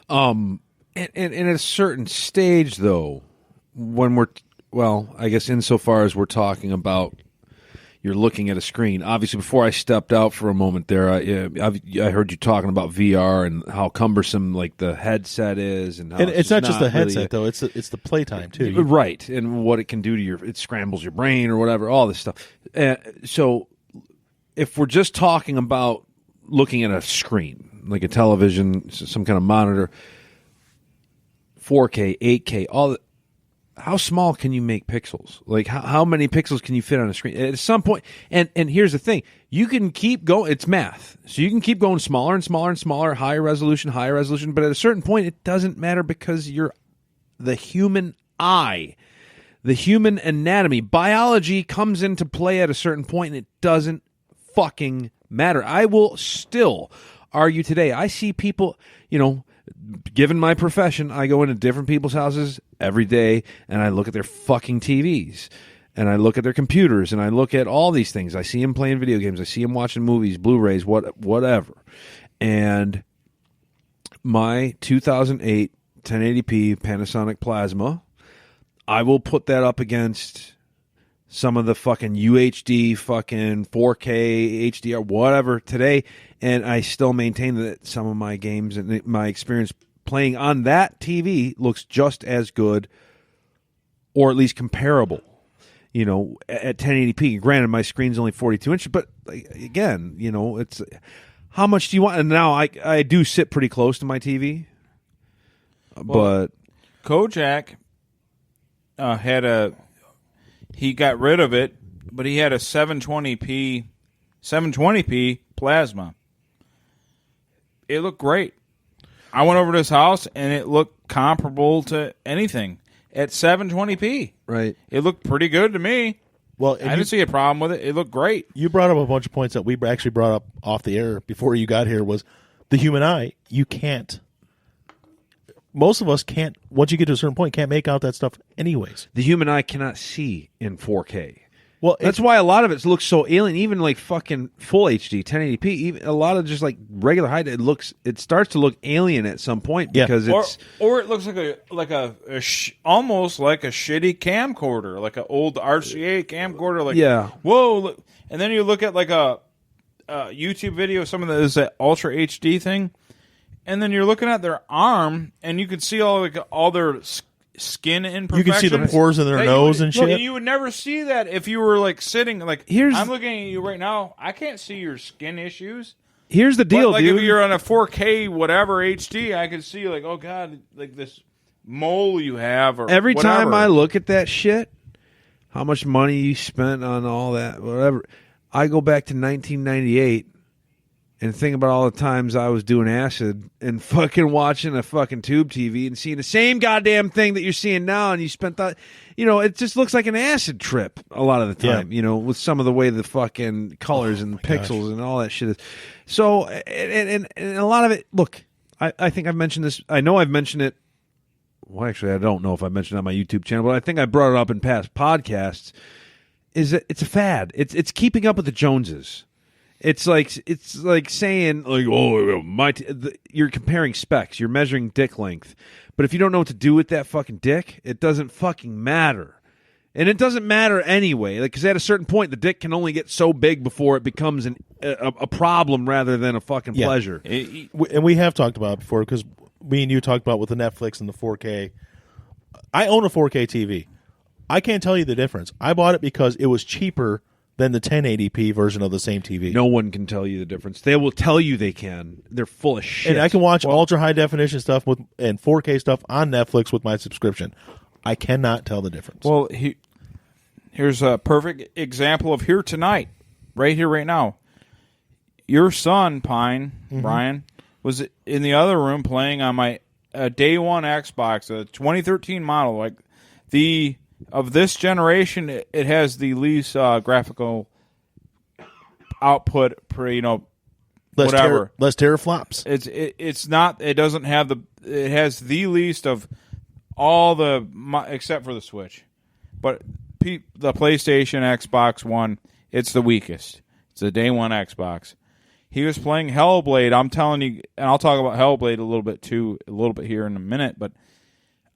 Speaker 4: And at a certain stage, though, when I guess insofar as we're talking about you're looking at a screen. Obviously, before I stepped out for a moment there, I heard you talking about VR and how cumbersome like the headset is, and
Speaker 2: it's not just the
Speaker 4: really
Speaker 2: headset though; it's the playtime too.
Speaker 4: Right, and what it can do to it scrambles your brain or whatever, all this stuff. So, if we're just talking about looking at a screen, like a television, some kind of monitor, 4K, 8K, all that. How small can you make pixels? Like, how many pixels can you fit on a screen? At some point, and here's the thing. You can keep going. It's math. So you can keep going smaller and smaller and smaller, higher resolution. But at a certain point, it doesn't matter because the human eye, the human anatomy, biology comes into play at a certain point, and it doesn't fucking matter. I will still argue today. I see people, given my profession, I go into different people's houses every day, and I look at their fucking TVs, and I look at their computers, and I look at all these things. I see them playing video games. I see them watching movies, Blu-rays, whatever. And my 2008 1080p Panasonic Plasma, I will put that up against some of the fucking UHD, fucking 4K, HDR, whatever today, and I still maintain that some of my games and my experience playing on that TV looks just as good, or at least comparable, at 1080p. Granted, my screen's only 42 inches, but again, it's how much do you want? And now I do sit pretty close to my TV, but
Speaker 3: Kojak he got rid of it, but he had a 720p plasma. It looked great. I went over to his house, and it looked comparable to anything at 720p.
Speaker 4: Right.
Speaker 3: It looked pretty good to me.
Speaker 2: Well,
Speaker 3: I didn't see a problem with it. It looked great.
Speaker 2: You brought up a bunch of points that we actually brought up off the air before you got here. Was the human eye? You can't. Most of us can't. Once you get to a certain point, can't make out that stuff. Anyways,
Speaker 4: The human eye cannot see in 4K.
Speaker 2: well,
Speaker 4: That's why a lot of it looks so alien. Even like fucking full HD, 1080p. Even a lot of just like regular height, it starts to look alien at some point
Speaker 2: Yeah.
Speaker 4: because it's
Speaker 3: Or it looks like almost like a shitty camcorder, like an old RCA camcorder. Like,
Speaker 4: Yeah.
Speaker 3: whoa! Look. And then you look at like a YouTube video of someone that is that Ultra HD thing, and then you're looking at their arm, and you can see all their skin imperfections.
Speaker 2: you can see the pores in their
Speaker 3: that
Speaker 2: nose
Speaker 3: you would,
Speaker 2: and shit.
Speaker 3: Look, you would never see that if you were like sitting. Like,
Speaker 4: Here's-
Speaker 3: I'm looking at you right now. I can't see your skin issues.
Speaker 4: here's the
Speaker 3: But,
Speaker 4: deal,
Speaker 3: like
Speaker 4: dude.
Speaker 3: if you're on a 4K whatever HD, I can see like, oh god, like this mole you have. Or
Speaker 4: Every time
Speaker 3: whatever.
Speaker 4: I look at that shit, how much money you spent on all that, whatever, I go back to 1998 and think about all the times I was doing acid and fucking watching a fucking tube TV and seeing the same goddamn thing that you're seeing now, and you spent that, it just looks like an acid trip a lot of the time, with some of the way the fucking colors and pixels and all that shit is. So, and a lot of it, look, I think I've mentioned this, I know I've mentioned it. Well, actually, I don't know if I mentioned it on my YouTube channel, but I think I brought it up in past podcasts. Is that it's a fad? It's keeping up with the Joneses. It's like saying like, oh, you're comparing specs. You're measuring dick length, but if you don't know what to do with that fucking dick, it doesn't fucking matter, and it doesn't matter anyway. Like, because at a certain point, the dick can only get so big before it becomes a problem rather than a fucking pleasure.
Speaker 2: And we have talked about it before because me and you talked about with the Netflix and the 4K. I own a 4K TV. I can't tell you the difference. I bought it because it was cheaper than the 1080p version of the same TV.
Speaker 4: No one can tell you the difference. They will tell you they can. They're full of shit.
Speaker 2: And I can watch ultra high definition stuff and 4K stuff on Netflix with my subscription. I cannot tell the difference.
Speaker 3: Well, here's a perfect example of here tonight, right here, right now. Your son, Pine, Brian, was in the other room playing on my day one Xbox, a 2013 model. Like of this generation, it has the least graphical output per, whatever.
Speaker 2: Less teraflops.
Speaker 3: It's not. It doesn't have the. It has the least of all the except for the Switch, but the PlayStation, Xbox One, it's the weakest. It's a day one Xbox. He was playing Hellblade. I'm telling you, and I'll talk about Hellblade a little bit here in a minute. But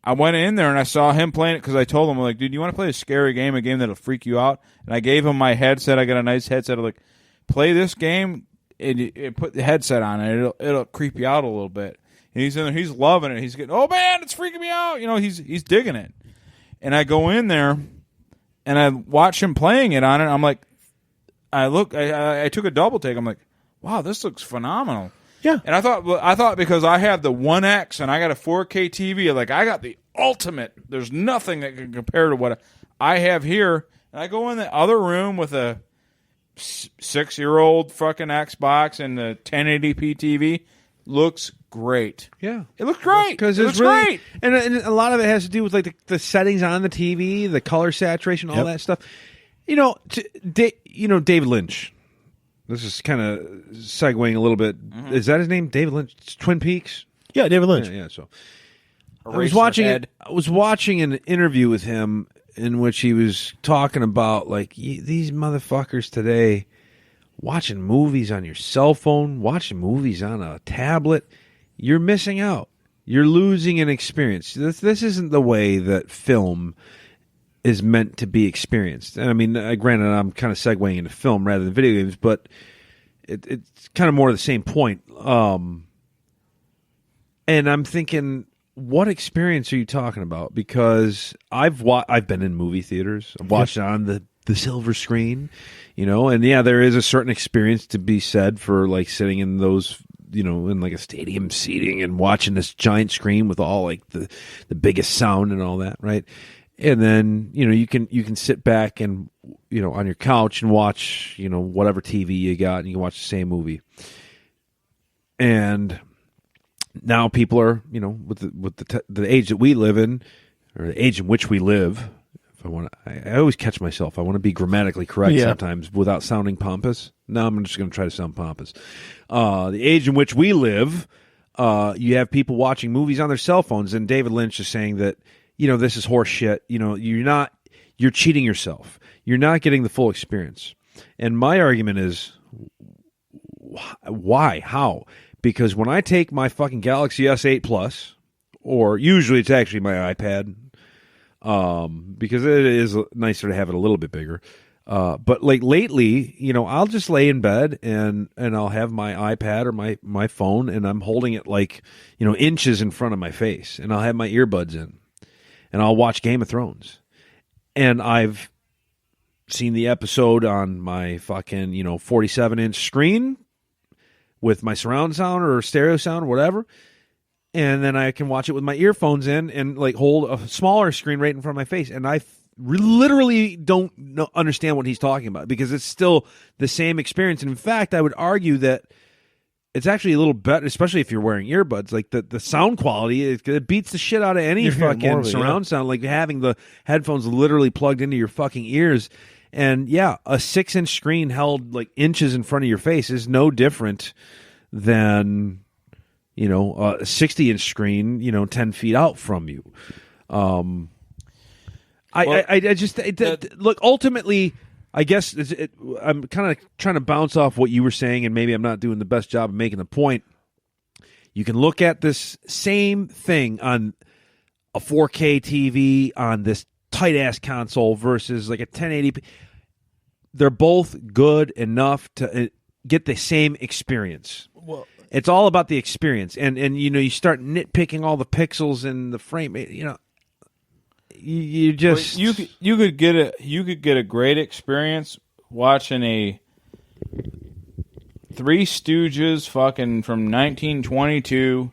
Speaker 3: I went in there and I saw him playing it because I told him, like, dude, you want to play a scary game, a game that'll freak you out? And I gave him my headset. I got a nice headset. I'm like, play this game and put the headset on it. It'll creep you out a little bit. And he's in there. He's loving it. He's getting, oh man, it's freaking me out. He's digging it. And I go in there and I watch him playing it on it. I'm like, I took a double take. I'm like, wow, this looks phenomenal.
Speaker 2: Yeah.
Speaker 3: And I thought because I have the 1X and I got a 4K TV, like I got the ultimate. There's nothing that can compare to what I have here. And I go in the other room with a 6-year-old fucking Xbox and the 1080p TV. Looks great.
Speaker 4: Yeah,
Speaker 3: it looks great
Speaker 4: because
Speaker 3: it looks great.
Speaker 4: And a lot of it has to do with like the settings on the TV, the color saturation, all that stuff. David Lynch. This is kind of segueing a little bit. Mm-hmm. Is that his name? David Lynch? It's Twin Peaks?
Speaker 2: Yeah, David Lynch.
Speaker 4: Yeah. So I was watching an interview with him in which he was talking about like these motherfuckers today watching movies on your cell phone, watching movies on a tablet. You're missing out. You're losing an experience. This isn't the way that film is meant to be experienced. And I mean, granted, I'm kind of segueing into film rather than video games, but it's kind of more the same point. And I'm thinking, what experience are you talking about? Because I've been in movie theaters. I've watched it on the silver screen, and yeah, there is a certain experience to be said for like sitting in those, in like a stadium seating and watching this giant screen with all like the biggest sound and all that, right? And then, you can sit back and, on your couch and watch, whatever TV you got, and you can watch the same movie. And now people are, with the age that we live in, or the age in which we live. If I always catch myself. I want to be grammatically correct sometimes without sounding pompous. No, I'm just going to try to sound pompous. The age in which we live, you have people watching movies on their cell phones, and David Lynch is saying that, this is horse shit. You're cheating yourself. You're not getting the full experience. And my argument is, why? How? Because when I take my fucking Galaxy S8 Plus, or usually it's actually my iPad, because it is nicer to have it a little bit bigger. But like lately, I'll just lay in bed and I'll have my iPad or my phone, and I'm holding it like, inches in front of my face, and I'll have my earbuds in, and I'll watch Game of Thrones. And I've seen the episode on my fucking, 47-inch screen with my surround sound or stereo sound or whatever. And then I can watch it with my earphones in and like hold a smaller screen right in front of my face. And I literally don't understand what he's talking about, because it's still the same experience. And in fact, I would argue that it's actually a little better, especially if you're wearing earbuds. Like the sound quality, it beats the shit out of any fucking surround sound. Like having the headphones literally plugged into your fucking ears. And yeah, a 6-inch screen held like inches in front of your face is no different than, a 60-inch screen, 10 feet out from you. Look, ultimately, I guess I'm kind of trying to bounce off what you were saying, and maybe I'm not doing the best job of making the point. You can look at this same thing on a 4K TV on this tight-ass console versus like a 1080p. They're both good enough to get the same experience. Well, it's all about the experience. And you start nitpicking all the pixels and the frame, you just
Speaker 3: you could get a great experience watching a Three Stooges fucking from 1922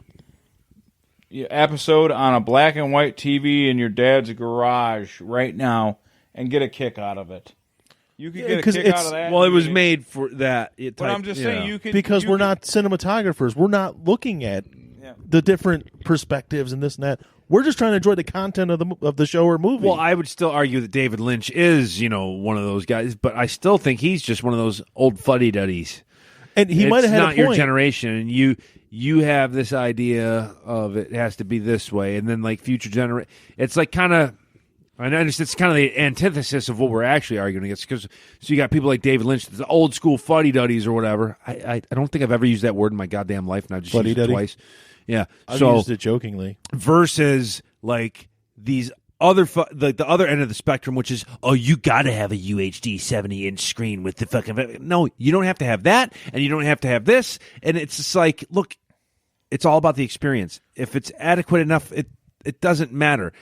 Speaker 3: episode on a black and white TV in your dad's garage right now and get a kick out of it. You could get a kick out of that.
Speaker 4: Well, it was made for that.
Speaker 3: But I'm just saying you could,
Speaker 2: because we're not cinematographers. We're not looking at the different perspectives and this and that. We're just trying to enjoy the content of the show or movie.
Speaker 4: Well, I would still argue that David Lynch is, one of those guys, but I still think he's just one of those old fuddy-duddies.
Speaker 2: And he might have had a point.
Speaker 4: It's not your generation, and you have this idea of it has to be this way, and then like future generation, it's like kind of. I understand it's kind of the antithesis of what we're actually arguing against. Because you got people like David Lynch, the old school fuddy-duddies or whatever. I don't think I've ever used that word in my goddamn life, and I've just used it twice. Yeah,
Speaker 2: I've used it jokingly.
Speaker 4: Versus like these other the other end of the spectrum, which is, you got to have a UHD 70-inch screen with the fucking. No, you don't have to have that, and you don't have to have this, and it's just like, look, it's all about the experience. If it's adequate enough, it doesn't matter.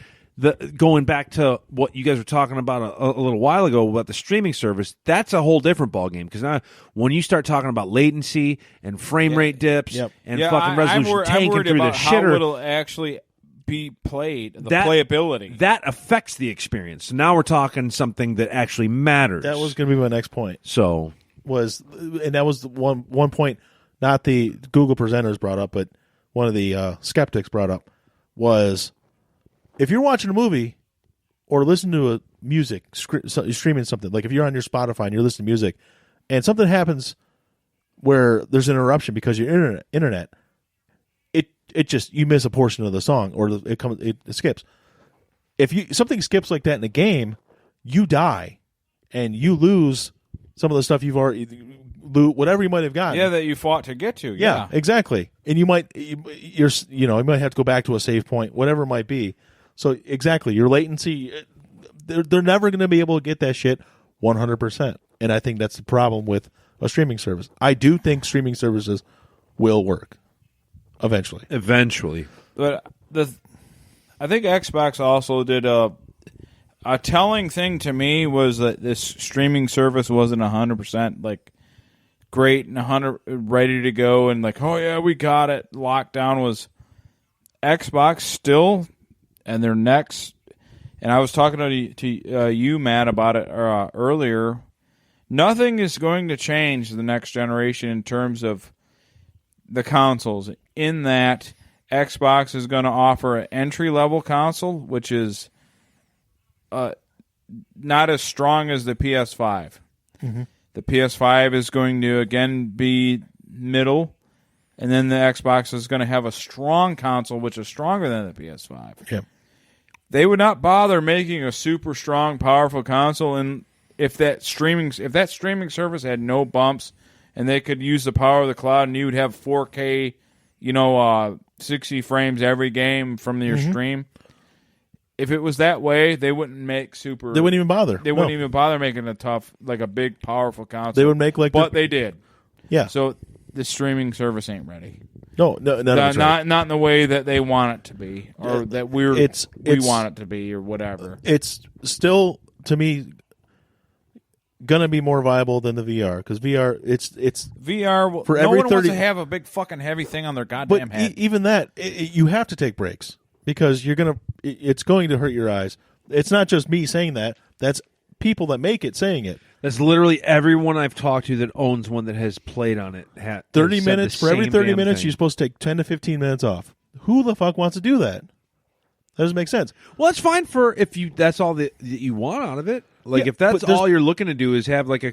Speaker 4: Going back to what you guys were talking about a little while ago about the streaming service, that's a whole different ballgame. Because now, when you start talking about latency and frame rate dips and fucking resolution tanking through the shitter,
Speaker 3: how it'll actually be played, playability.
Speaker 4: That affects the experience. So now we're talking something that actually matters.
Speaker 2: That was going to be my next point.
Speaker 4: And
Speaker 2: that was one point, not the Google presenters brought up, but one of the skeptics brought up was, if you're watching a movie or listening to a music, streaming something, like if you're on your Spotify and you're listening to music, and something happens where there's an interruption because of your internet, it just, you miss a portion of the song, or it skips. If something skips like that in a game, you die and you lose some of the stuff you've already whatever you might have gotten.
Speaker 3: Yeah, that you fought to get to. Yeah,
Speaker 2: exactly. And you might you might have to go back to a save point, whatever it might be. So exactly, your latency, they're never going to be able to get that shit 100%. And I think that's the problem with a streaming service. I do think streaming services will work eventually.
Speaker 3: But I think Xbox also did a telling thing to me was that this streaming service wasn't 100% like great and 100 ready to go and like, oh yeah, we got it. Lockdown was Xbox still. And their next, and I was talking to you, Matt, about it earlier. Nothing is going to change the next generation in terms of the consoles. In that Xbox is going to offer an entry-level console, which is not as strong as the PS5.
Speaker 2: Mm-hmm.
Speaker 3: The PS5 is going to, again, be middle, and then the Xbox is going to have a strong console, which is stronger than the PS5.
Speaker 2: Yeah.
Speaker 3: They would not bother making a super strong, powerful console, and if that streaming service had no bumps, and they could use the power of the cloud, and you would have 4K, 60 frames every game from your stream. If it was that way, they wouldn't make super.
Speaker 2: They wouldn't even bother.
Speaker 3: They wouldn't even bother making a tough, like a big, powerful console.
Speaker 2: They would make
Speaker 3: but they did.
Speaker 2: Yeah.
Speaker 3: So the streaming service ain't ready.
Speaker 2: No,
Speaker 3: not in the way that they want it to be, or that we want it to be, or whatever.
Speaker 2: It's still, to me, gonna be more viable than the VR, because VR, it's
Speaker 3: VR.
Speaker 2: For
Speaker 3: no
Speaker 2: every
Speaker 3: one
Speaker 2: 30
Speaker 3: wants to have a big fucking heavy thing on their goddamn
Speaker 2: but
Speaker 3: head.
Speaker 2: even that, you have to take breaks, because it's going to hurt your eyes. It's not just me saying that. That's people that make it saying it.
Speaker 4: That's literally everyone I've talked to that owns one that has played on it.
Speaker 2: 30 minutes, for every 30 minutes,
Speaker 4: thing.
Speaker 2: you're supposed to take 10 to 15 minutes off. Who the fuck wants to do that? That doesn't make sense.
Speaker 4: Well, that's fine for if that's all that you want out of it. Like,
Speaker 2: Yeah,
Speaker 4: if that's
Speaker 2: but
Speaker 4: all you're looking to do is have like a,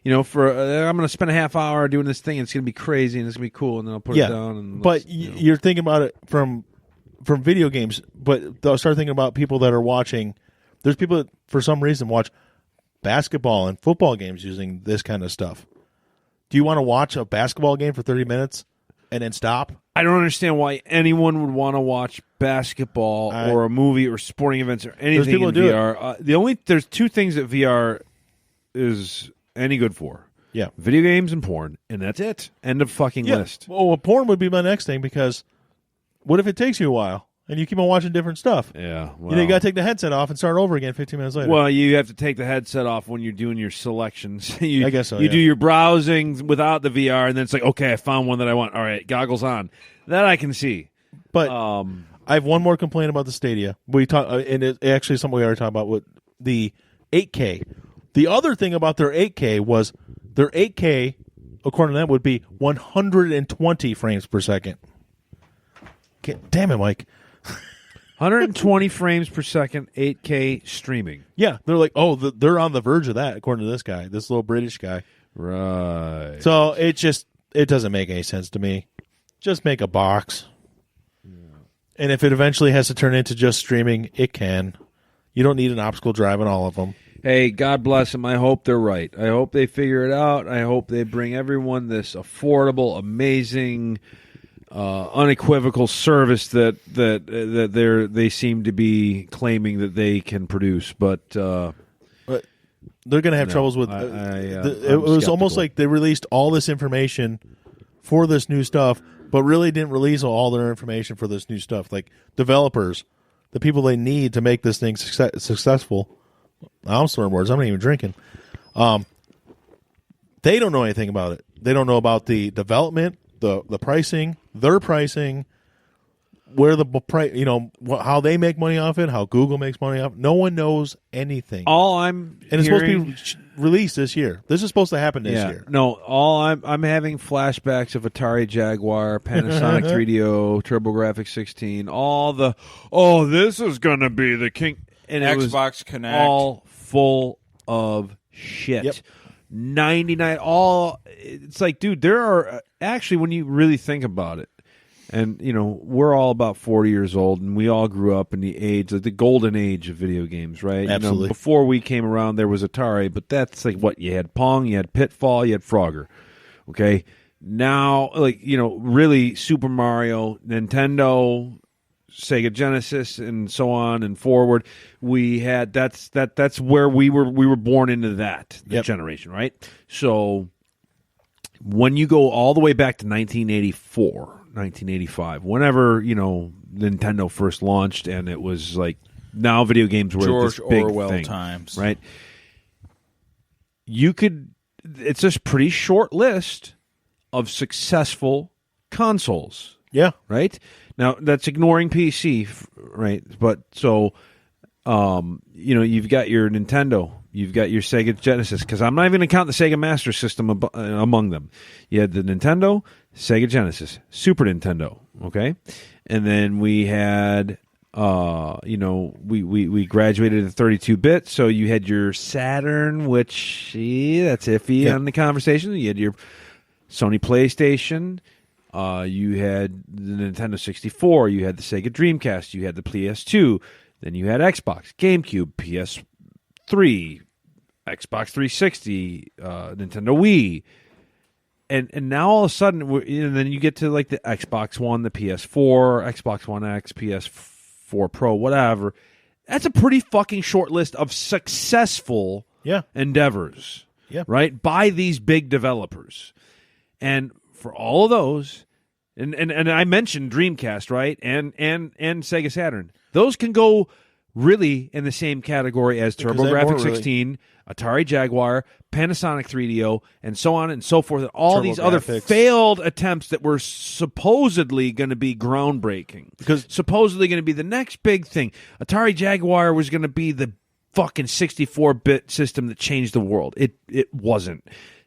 Speaker 4: I'm going to spend a half hour doing this thing. And it's going to be crazy and it's going to be cool, and then I'll put it down. And
Speaker 2: but you're thinking about it from video games. But I'll start thinking about people that are watching. There's people that, for some reason, watch basketball and football games using this kind of stuff. Do you want to watch a basketball game for 30 minutes and then stop?
Speaker 4: I don't understand why anyone would want to watch basketball or a movie or sporting events or anything
Speaker 2: people
Speaker 4: in
Speaker 2: who do
Speaker 4: VR. There's two things that VR is any good for.
Speaker 2: Yeah.
Speaker 4: Video games and porn, and that's it. End of fucking list.
Speaker 2: Well, porn would be my next thing, because what if it takes you a while and you keep on watching different stuff?
Speaker 4: Yeah. Well,
Speaker 2: You got to take the headset off and start over again 15 minutes later.
Speaker 4: Well, you have to take the headset off when you're doing your selections. I
Speaker 2: guess so,
Speaker 4: You
Speaker 2: yeah.
Speaker 4: do your browsing without the VR, and then it's like, okay, I found one that I want. All right, goggles on. That I can see.
Speaker 2: But I have one more complaint about the Stadia. We talk, and it actually something we already talked about with the 8K. The other thing about their 8K was their 8K, according to them, would be 120 frames per second. Damn it, Mike.
Speaker 4: 120 frames per second, 8K streaming.
Speaker 2: Yeah, they're like, they're on the verge of that, according to this guy, this little British guy.
Speaker 4: Right.
Speaker 2: So it doesn't make any sense to me. Just make a box. And if it eventually has to turn into just streaming, it can. You don't need an optical drive in all of them.
Speaker 4: Hey, God bless them. I hope they're right. I hope they figure it out. I hope they bring everyone this affordable, amazing, unequivocal service that they seem to be claiming that they can produce. But
Speaker 2: they're going to have troubles with. It was
Speaker 4: skeptical.
Speaker 2: almost like they released all this information for this new stuff, but really didn't release all their information for this new stuff. Like developers, the people they need to make this thing successful. I'm slurring words. I'm not even drinking. They don't know anything about it. They don't know about the development, the pricing, their pricing, where the price, how they make money off it, how Google makes money off it. No one knows anything.
Speaker 4: And
Speaker 2: it's supposed to be released this year. This is supposed to happen this year.
Speaker 4: No, I'm having flashbacks of Atari Jaguar, Panasonic 3DO, TurboGrafx 16, this is going to be the king. And it was
Speaker 3: Xbox Connect.
Speaker 4: all full of shit.
Speaker 2: Yep.
Speaker 4: 99, it's like, dude, there are, actually, when you really think about it, and, we're all about 40 years old, and we all grew up in the age, like the golden age of video games, right?
Speaker 2: Absolutely.
Speaker 4: Before we came around, there was Atari, but that's like what? You had Pong, you had Pitfall, you had Frogger, okay? Now, really Super Mario, Nintendo, Sega Genesis, and so on and forward. We had that's where we were born into that generation, right? So when you go all the way back to 1984, 1985, whenever Nintendo first launched, and it was like now video games were
Speaker 3: George
Speaker 4: this big
Speaker 3: Orwell
Speaker 4: thing,
Speaker 3: times,
Speaker 4: right? It's a pretty short list of successful consoles.
Speaker 2: Yeah.
Speaker 4: Right? Now, that's ignoring PC, right? But so, you've got your Nintendo, you've got your Sega Genesis, because I'm not even going to count the Sega Master System among them. You had the Nintendo, Sega Genesis, Super Nintendo, okay? And then we had, we graduated to 32-bit, so you had your Saturn, which, that's iffy on the conversation. You had your Sony PlayStation, you had the Nintendo 64, you had the Sega Dreamcast, you had the PS2, then you had Xbox, GameCube, PS3, Xbox 360, Nintendo Wii. And now all of a sudden, and then you get to like the Xbox One, the PS4, Xbox One X, PS4 Pro, whatever. That's a pretty fucking short list of successful endeavors, right? By these big developers. And for all of those, and I mentioned Dreamcast, right? And Sega Saturn. Those can go really in the same category as TurboGrafx-16, Atari Jaguar, Panasonic 3DO, and so on and so forth. And all these other failed attempts that were supposedly going to be groundbreaking. Because supposedly going to be the next big thing. Atari Jaguar was going to be the fucking 64-bit system that changed the world. It wasn't.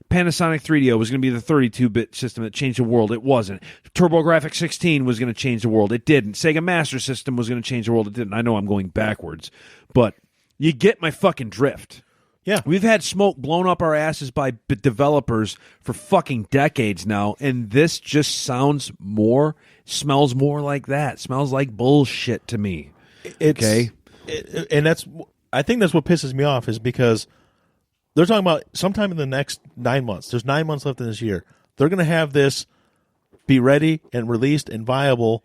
Speaker 4: Panasonic 3DO was going to be the 32-bit system that changed the world. It wasn't. TurboGrafx-16 was going to change the world. It didn't. Sega Master System was going to change the world. It didn't. I know I'm going backwards, but you get my fucking drift.
Speaker 2: Yeah.
Speaker 4: We've had smoke blown up our asses by developers for fucking decades now, and this just smells more like that. Smells like bullshit to me.
Speaker 2: And I think that's what pisses me off is because they're talking about sometime in the next 9 months. There's 9 months left in this year. They're going to have this be ready and released and viable.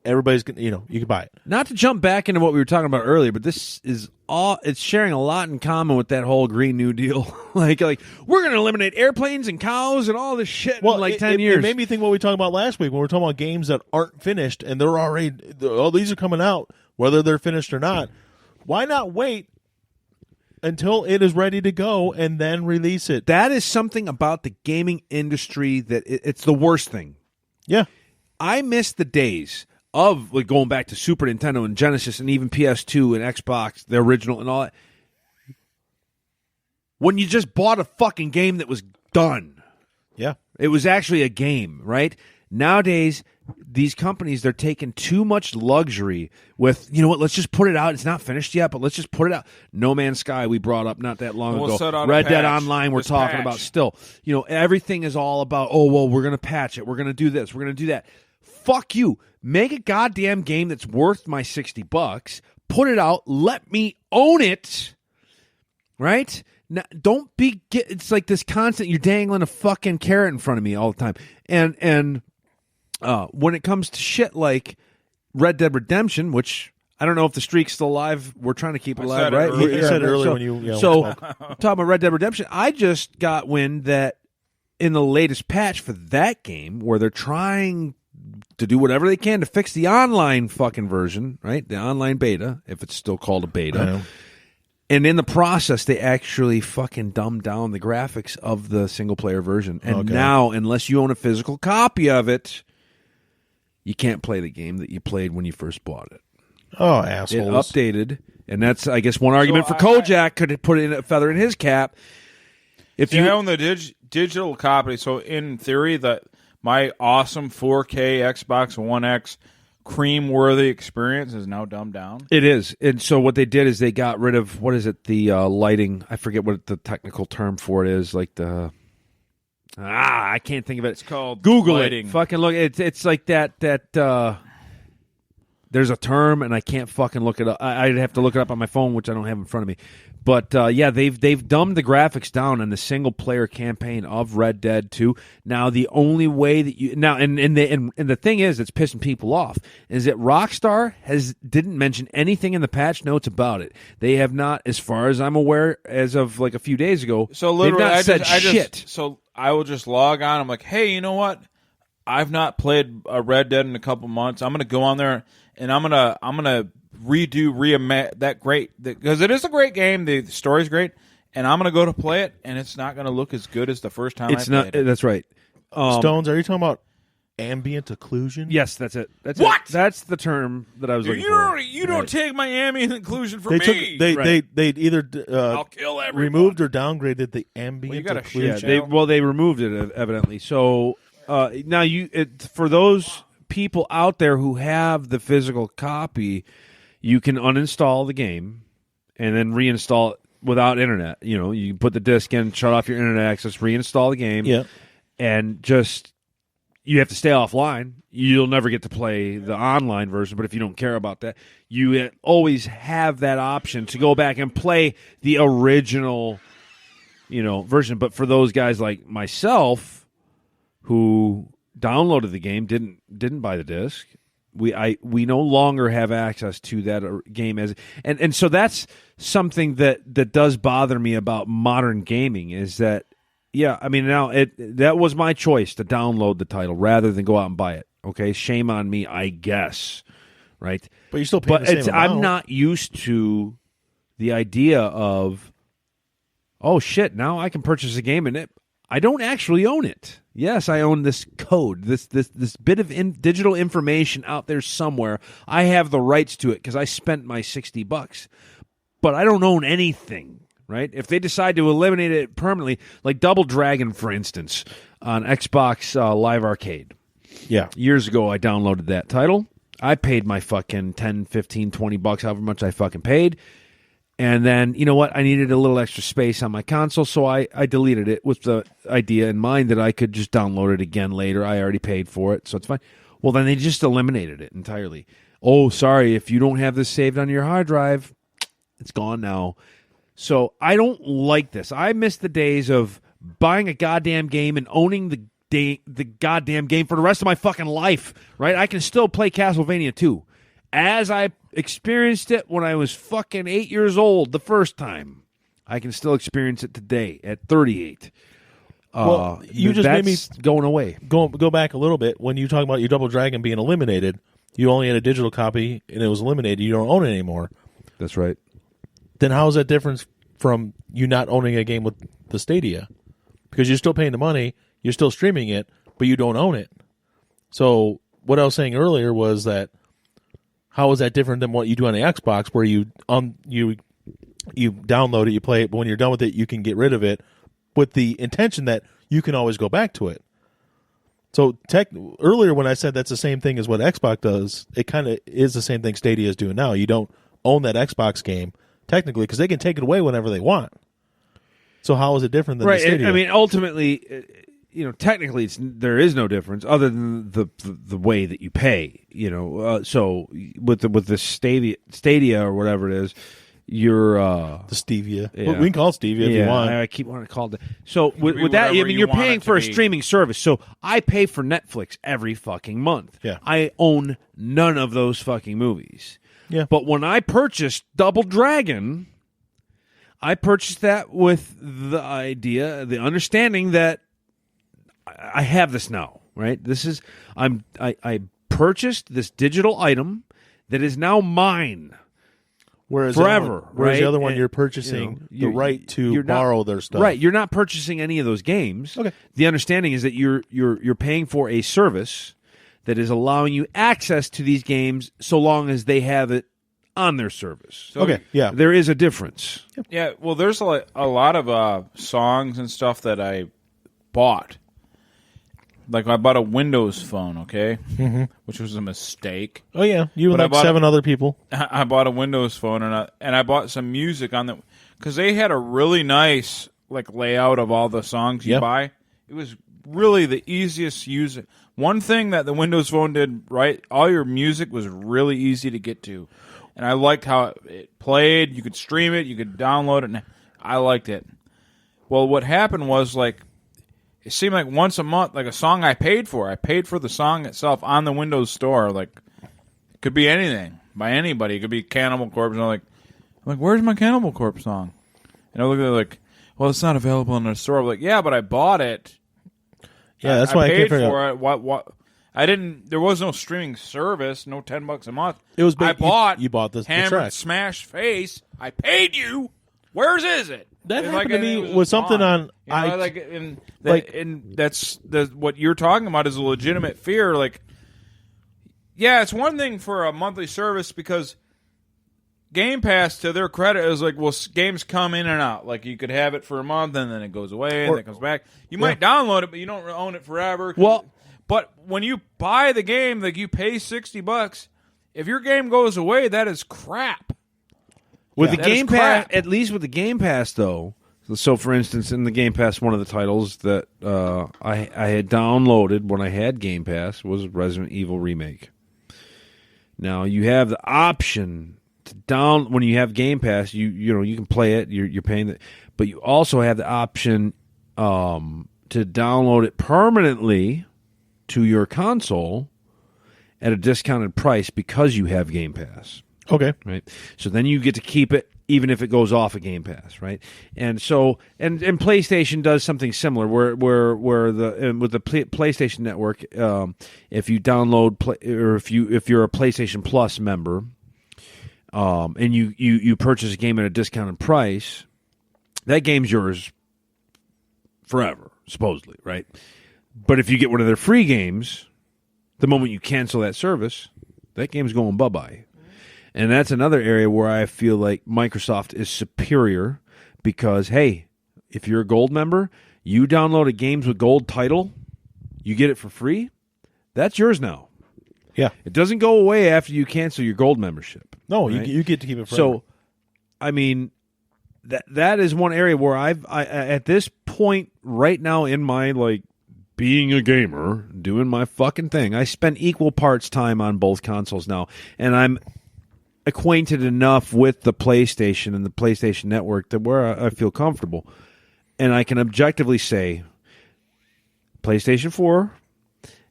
Speaker 2: Everybody's going to, you can buy it.
Speaker 4: Not to jump back into what we were talking about earlier, but this is it's sharing a lot in common with that whole Green New Deal. like we're going to eliminate airplanes and cows and all this shit in 10 years.
Speaker 2: It made me think what we talked about last week when we were talking about games that aren't finished and they're already, these are coming out, whether they're finished or not. Why not wait until it is ready to go and then release it?
Speaker 4: That is something about the gaming industry that it's the worst thing.
Speaker 2: Yeah.
Speaker 4: I miss the days of going back to Super Nintendo and Genesis and even PS2 and Xbox, the original and all that. When you just bought a fucking game that was done.
Speaker 2: Yeah.
Speaker 4: It was actually a game, right? Nowadays, these companies, they're taking too much luxury with, let's just put it out. It's not finished yet, but let's just put it out. No Man's Sky, we brought up not that long ago. Red Dead Online, we're talking about still. Everything is all about, we're going to patch it. We're going to do this. We're going to do that. Fuck you. Make a goddamn game that's worth my $60. Put it out. Let me own it. Right? Now, don't be. It's like this constant. You're dangling a fucking carrot in front of me all the time. And when it comes to shit like Red Dead Redemption, which I don't know if the streak's still alive. We're trying to keep it alive, right?
Speaker 2: You said it earlier when you.
Speaker 4: So talking about Red Dead Redemption, I just got wind that in the latest patch for that game, where they're trying to do whatever they can to fix the online fucking version, right? The online beta, if it's still called a beta. And in the process, they actually fucking dumbed down the graphics of the single-player version. And now, unless you own a physical copy of it, you can't play the game that you played when you first bought it.
Speaker 2: Oh, assholes.
Speaker 4: It updated, and that's, I guess, one argument for Kojak could put in a feather in his cap.
Speaker 3: If you own the digital copy, so in theory, my awesome 4K Xbox One X cream-worthy experience is now dumbed down.
Speaker 4: It is. And so what they did is they got rid of, what is it, the lighting. I forget what the technical term for it is. Like the... I can't think of it.
Speaker 3: It's called
Speaker 4: Google
Speaker 3: lighting.
Speaker 4: It. Fucking look. It's like that there's a term, and I can't fucking look it up. I'd have to look it up on my phone, which I don't have in front of me. But they've dumbed the graphics down in the single player campaign of Red Dead 2. Now the only way that you and the thing is that's pissing people off is that Rockstar didn't mention anything in the patch notes about it. They have not, as far as I'm aware, as of like a few days ago.
Speaker 3: So literally,
Speaker 4: they've not said shit.
Speaker 3: So I will just log on. I'm like, hey, you know what? I've not played a Red Dead in a couple months. I'm gonna go on there and I'm gonna reimagine that great, because it is a great game. The story's great, and I'm gonna go to play it, and it's not gonna look as good as the first time.
Speaker 4: It's not. That's right.
Speaker 2: Stones, are you talking about ambient occlusion?
Speaker 4: Yes, that's it. That's
Speaker 3: what?
Speaker 4: That's the term that I was looking for.
Speaker 3: You don't take my ambient occlusion from me.
Speaker 2: They either
Speaker 3: I'll kill everyone.
Speaker 2: removed or downgraded the ambient occlusion.
Speaker 4: They removed it evidently. So Now, for those people out there who have the physical copy, you can uninstall the game and then reinstall it without internet. You put the disc in, shut off your internet access, reinstall the game, and just you have to stay offline. You'll never get to play the online version, but if you don't care about that, you always have that option to go back and play the original, version. But for those guys like myself who downloaded the game, didn't buy the disc, we no longer have access to that game and so that's something that does bother me about modern gaming is that now that was my choice to download the title rather than go out and buy it. Okay, shame on me, I guess. Right,
Speaker 2: but you're still paying the same amount.
Speaker 4: I'm not used to the idea of, oh shit, now I can purchase a game and I don't actually own it. Yes, I own this code, this bit of digital information out there somewhere. I have the rights to it because I spent my $60, but I don't own anything. Right? If they decide to eliminate it permanently, like Double Dragon, for instance, on Xbox Live Arcade.
Speaker 2: Yeah.
Speaker 4: Years ago, I downloaded that title. I paid my fucking $10, $15, $20, however much I fucking paid. And then, you know what? I needed a little extra space on my console, so I deleted it with the idea in mind that I could just download it again later. I already paid for it, so it's fine. Well, then they just eliminated it entirely. Oh, sorry, if you don't have this saved on your hard drive, it's gone now. So I don't like this. I miss the days of buying a goddamn game and owning the goddamn game for the rest of my fucking life, right? I can still play Castlevania 2 as I experienced it when I was fucking 8 years old the first time. I can still experience it today at 38.
Speaker 2: Well, you just made me
Speaker 4: going away.
Speaker 2: Go back a little bit. When you talk about your Double Dragon being eliminated, you only had a digital copy and it was eliminated. You don't own it anymore.
Speaker 4: That's right.
Speaker 2: Then how is that different from you not owning a game with the Stadia? Because you're still paying the money, you're still streaming it, but you don't own it. So what I was saying earlier was that how is that different than what you do on the Xbox, where you download it, you play it, but when you're done with it, you can get rid of it with the intention that you can always go back to it. So earlier when I said that's the same thing as what Xbox does, it kind of is the same thing Stadia is doing now. You don't own that Xbox game technically because they can take it away whenever they want. So how is it different than the Stadia?
Speaker 4: I mean, ultimately, technically, there is no difference other than the way that you pay. So with the Stadia or whatever it is, you're
Speaker 2: the Stevia.
Speaker 4: Yeah.
Speaker 2: Well, we can call it Stevia if you want.
Speaker 4: I keep wanting to call it. So with that, you're paying for a streaming service. So I pay for Netflix every fucking month.
Speaker 2: Yeah.
Speaker 4: I own none of those fucking movies.
Speaker 2: Yeah.
Speaker 4: But when I purchased Double Dragon, I purchased that with the understanding that I have this now, right? I purchased this digital item that is now mine.
Speaker 2: Whereas
Speaker 4: forever.
Speaker 2: Whereas
Speaker 4: right?
Speaker 2: the other one, you're purchasing the right to borrow their stuff.
Speaker 4: Right. You're not purchasing any of those games.
Speaker 2: Okay.
Speaker 4: The understanding is that you're paying for a service that is allowing you access to these games so long as they have it on their service.
Speaker 3: So
Speaker 2: okay. Yeah.
Speaker 4: There is a difference.
Speaker 3: Yeah. Well, there's a lot of songs and stuff that I bought. Like I bought a Windows phone, okay, which was a mistake.
Speaker 2: Oh yeah, you and like 7 other people.
Speaker 3: I bought a Windows phone and I bought some music on the because they had a really nice like layout of all the songs you buy. It was really the easiest to use. One thing that the Windows phone did right, all your music was really easy to get to, and I liked how it played. You could stream it, you could download it, and I liked it. Well, what happened was like. It seemed like once a month, like a song I paid for. I paid for the song itself on the Windows Store. Like, it could be anything by anybody. It could be Cannibal Corpse. And I'm like, where's my Cannibal Corpse song? And I look at it like, well, it's not available in the store. I'm like, yeah, but I bought it.
Speaker 2: Yeah, that's why I
Speaker 3: paid for it. What? I didn't. There was no streaming service. No $10 a month.
Speaker 2: It was.
Speaker 3: I bought.
Speaker 2: You bought the
Speaker 3: Hammered
Speaker 2: track.
Speaker 3: Smash Face. I paid you. Where's is it?
Speaker 2: That
Speaker 3: it's
Speaker 2: happened
Speaker 3: like,
Speaker 2: to me
Speaker 3: it
Speaker 2: with something
Speaker 3: gone.
Speaker 2: on.
Speaker 3: And that's what you're talking about is a legitimate fear. Like, yeah, it's one thing for a monthly service because Game Pass, to their credit, is like, well, games come in and out. Like, you could have it for a month and then it goes away and then it comes back. You might download it, but you don't own it forever.
Speaker 4: Well,
Speaker 3: But when you buy the game, like you pay $60, if your game goes away, that is crap.
Speaker 4: With the
Speaker 3: That is
Speaker 4: Game Pass,
Speaker 3: crap.
Speaker 4: at least with the Game Pass, though. So, for instance, in the Game Pass, one of the titles that I had downloaded when I had Game Pass was Resident Evil Remake. Now, you have the option to when you have Game Pass, you can play it. You're paying it, but you also have the option to download it permanently to your console at a discounted price because you have Game Pass.
Speaker 2: Okay.
Speaker 4: Right. So then you get to keep it even if it goes off of Game Pass, right? And so and PlayStation does something similar where with the PlayStation Network, if you download or if you're a PlayStation Plus member, and you purchase a game at a discounted price, that game's yours forever, supposedly, right? But if you get one of their free games, the moment you cancel that service, that game's going bye-bye. And that's another area where I feel like Microsoft is superior because, hey, if you're a Gold member, you download a Games with Gold title, you get it for free, that's yours now.
Speaker 2: Yeah.
Speaker 4: It doesn't go away after you cancel your Gold membership.
Speaker 2: No,
Speaker 4: right?
Speaker 2: you get to keep it forever.
Speaker 4: So, I mean, that is one area where I at this point right now in my, like, being a gamer, doing my fucking thing, I spend equal parts time on both consoles now, and I'm acquainted enough with the PlayStation and the PlayStation Network that where I feel comfortable. And I can objectively say PlayStation 4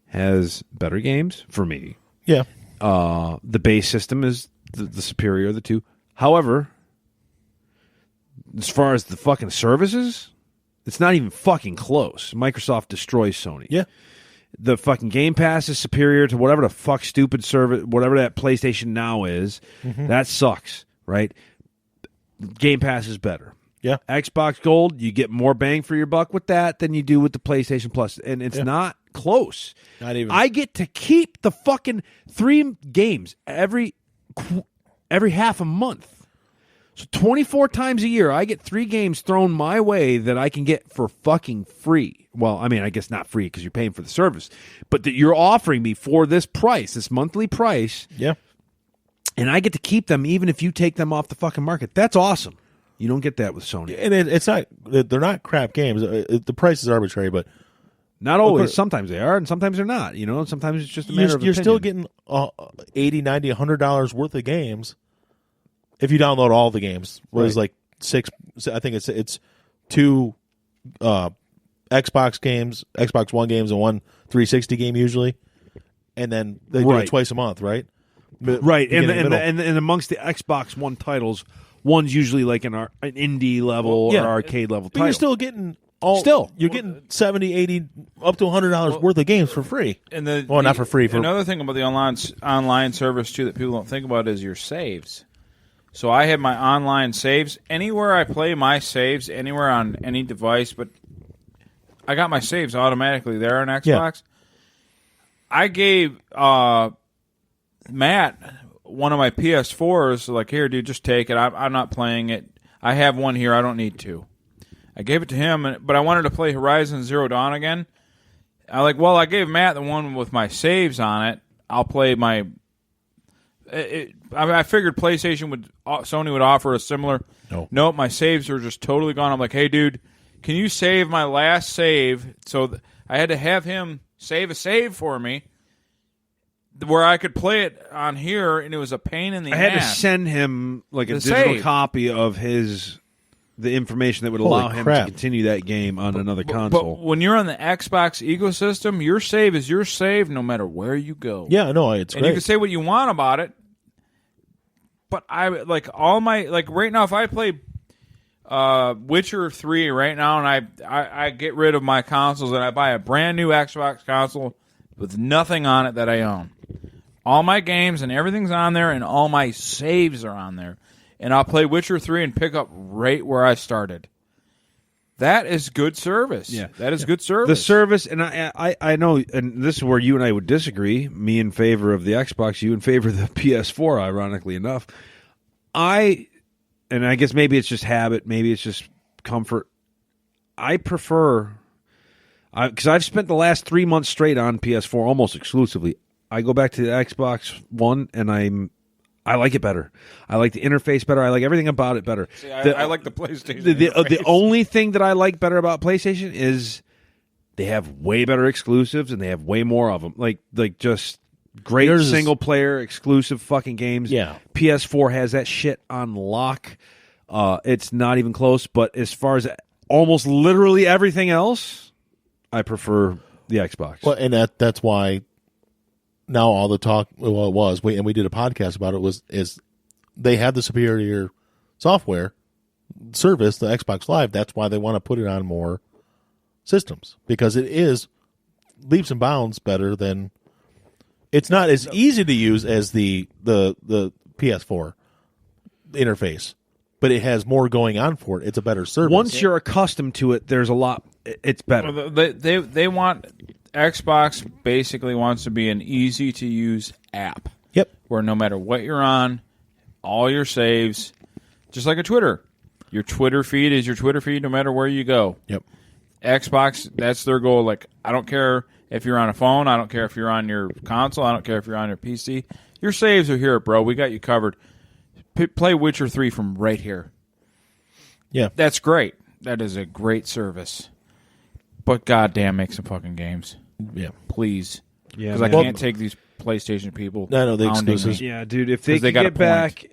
Speaker 4: has better games for me.
Speaker 2: yeah.
Speaker 4: The base system is the superior of the two. However, as far as the fucking services, it's not even fucking close. Microsoft destroys Sony.
Speaker 2: Yeah.
Speaker 4: The fucking Game Pass is superior to whatever the fuck stupid service, whatever that PlayStation Now is.
Speaker 2: Mm-hmm.
Speaker 4: That sucks, right? Game Pass is better.
Speaker 2: Yeah.
Speaker 4: Xbox Gold, you get more bang for your buck with that than you do with the PlayStation Plus, and it's not close.
Speaker 2: Not even.
Speaker 4: I get to keep the fucking 3 games every half a month. So 24 times a year, I get 3 games thrown my way that I can get for fucking free. Well, I mean, I guess not free because you're paying for the service, but that you're offering me for this price, this monthly price,
Speaker 2: Yeah.
Speaker 4: and I get to keep them even if you take them off the fucking market. That's awesome. You don't get that with Sony.
Speaker 2: And it's not, they're not crap games. The price is arbitrary, but
Speaker 4: Not always. Sometimes they are, and sometimes they're not. You know, sometimes it's just a matter of
Speaker 2: you're still
Speaker 4: opinion.
Speaker 2: getting $80, $90, $100 worth of games if you download all the games. Whereas like 6, I think it's 2 Xbox games, Xbox One games, and 1 360 game usually, and then they do it twice a month, right?
Speaker 4: Right,
Speaker 2: Beginning
Speaker 4: and amongst the Xbox One titles, one's usually like an indie level or arcade level
Speaker 2: But
Speaker 4: title.
Speaker 2: you're still getting you're getting $70, $80, up to $100 worth of games for free.
Speaker 3: And
Speaker 2: not for free.
Speaker 3: Another thing about the online service too that people don't think about is your saves. So I have my online saves anywhere I play my saves anywhere on any device, but I got my saves automatically there on Xbox.
Speaker 2: Yeah.
Speaker 3: I gave Matt one of my PS4s. Like, here, dude, just take it. I'm not playing it. I have one here. I don't need to. I gave it to him, but I wanted to play Horizon Zero Dawn again. I gave Matt the one with my saves on it. I'll play my. I figured Sony would offer a similar. Nope, my saves are just totally gone. I'm like, hey, dude, can you save my last save? So I had to have him save a save for me where I could play it on here, and it was a pain in the ass.
Speaker 4: I had to send him like a digital
Speaker 3: save.
Speaker 4: copy of the information that would allow him to continue that game on another console.
Speaker 3: But when you're on the Xbox ecosystem, your save is your save no matter where you go.
Speaker 2: Yeah, no, it's
Speaker 3: and
Speaker 2: great.
Speaker 3: you can say what you want about it. But I right now, if I play Witcher 3 right now, and I get rid of my consoles and I buy a brand new Xbox console with nothing on it that I own, all my games and everything's on there, and all my saves are on there, and I'll play Witcher 3 and pick up right where I started. That is good service.
Speaker 4: Yeah,
Speaker 3: that is good service.
Speaker 4: The service, and I know, and this is where you and I would disagree. Me in favor of the Xbox, you in favor of the PS4. Ironically enough, and I guess maybe it's just habit, maybe it's just comfort. I prefer Because I've spent the last 3 months straight on PS4 almost exclusively. I go back to the Xbox One, and I like it better. I like the interface better. I like everything about it better.
Speaker 3: See, I like the PlayStation.
Speaker 4: The only thing that I like better about PlayStation is they have way better exclusives, and they have way more of them. Like just great single player exclusive fucking games.
Speaker 2: Yeah.
Speaker 4: PS4 has that shit on lock. It's not even close. But as far as almost literally everything else, I prefer the Xbox.
Speaker 2: Well, and that's why now all the talk, well, it was, we did a podcast about it, is they had the superior software service, the Xbox Live. That's why they want to put it on more systems, because it is leaps and bounds better than. It's not as easy to use as the PS4 interface, but it has more going on for it. It's a better service.
Speaker 4: Once you're accustomed to it, there's a lot. It's better.
Speaker 3: Well, they want Xbox basically wants to be an easy to use app.
Speaker 2: Yep.
Speaker 3: Where no matter what you're on, all your saves, just like a Twitter. Your Twitter feed is your Twitter feed no matter where you go.
Speaker 2: Yep.
Speaker 3: Xbox, that's their goal. Like, I don't care if you're on a phone. I don't care if you're on your console. I don't care if you're on your PC. Your saves are here, bro. We got you covered. Play Witcher 3 from right here.
Speaker 2: Yeah.
Speaker 3: That's great. That is a great service. But goddamn, make some fucking games.
Speaker 2: Yeah.
Speaker 3: Please.
Speaker 4: Yeah,
Speaker 3: Because I
Speaker 4: man.
Speaker 3: can't take these PlayStation people.
Speaker 2: No, the
Speaker 3: hounding
Speaker 2: exclusives.
Speaker 3: me.
Speaker 4: Yeah, dude. If they
Speaker 3: they
Speaker 4: can
Speaker 3: got a
Speaker 4: get back,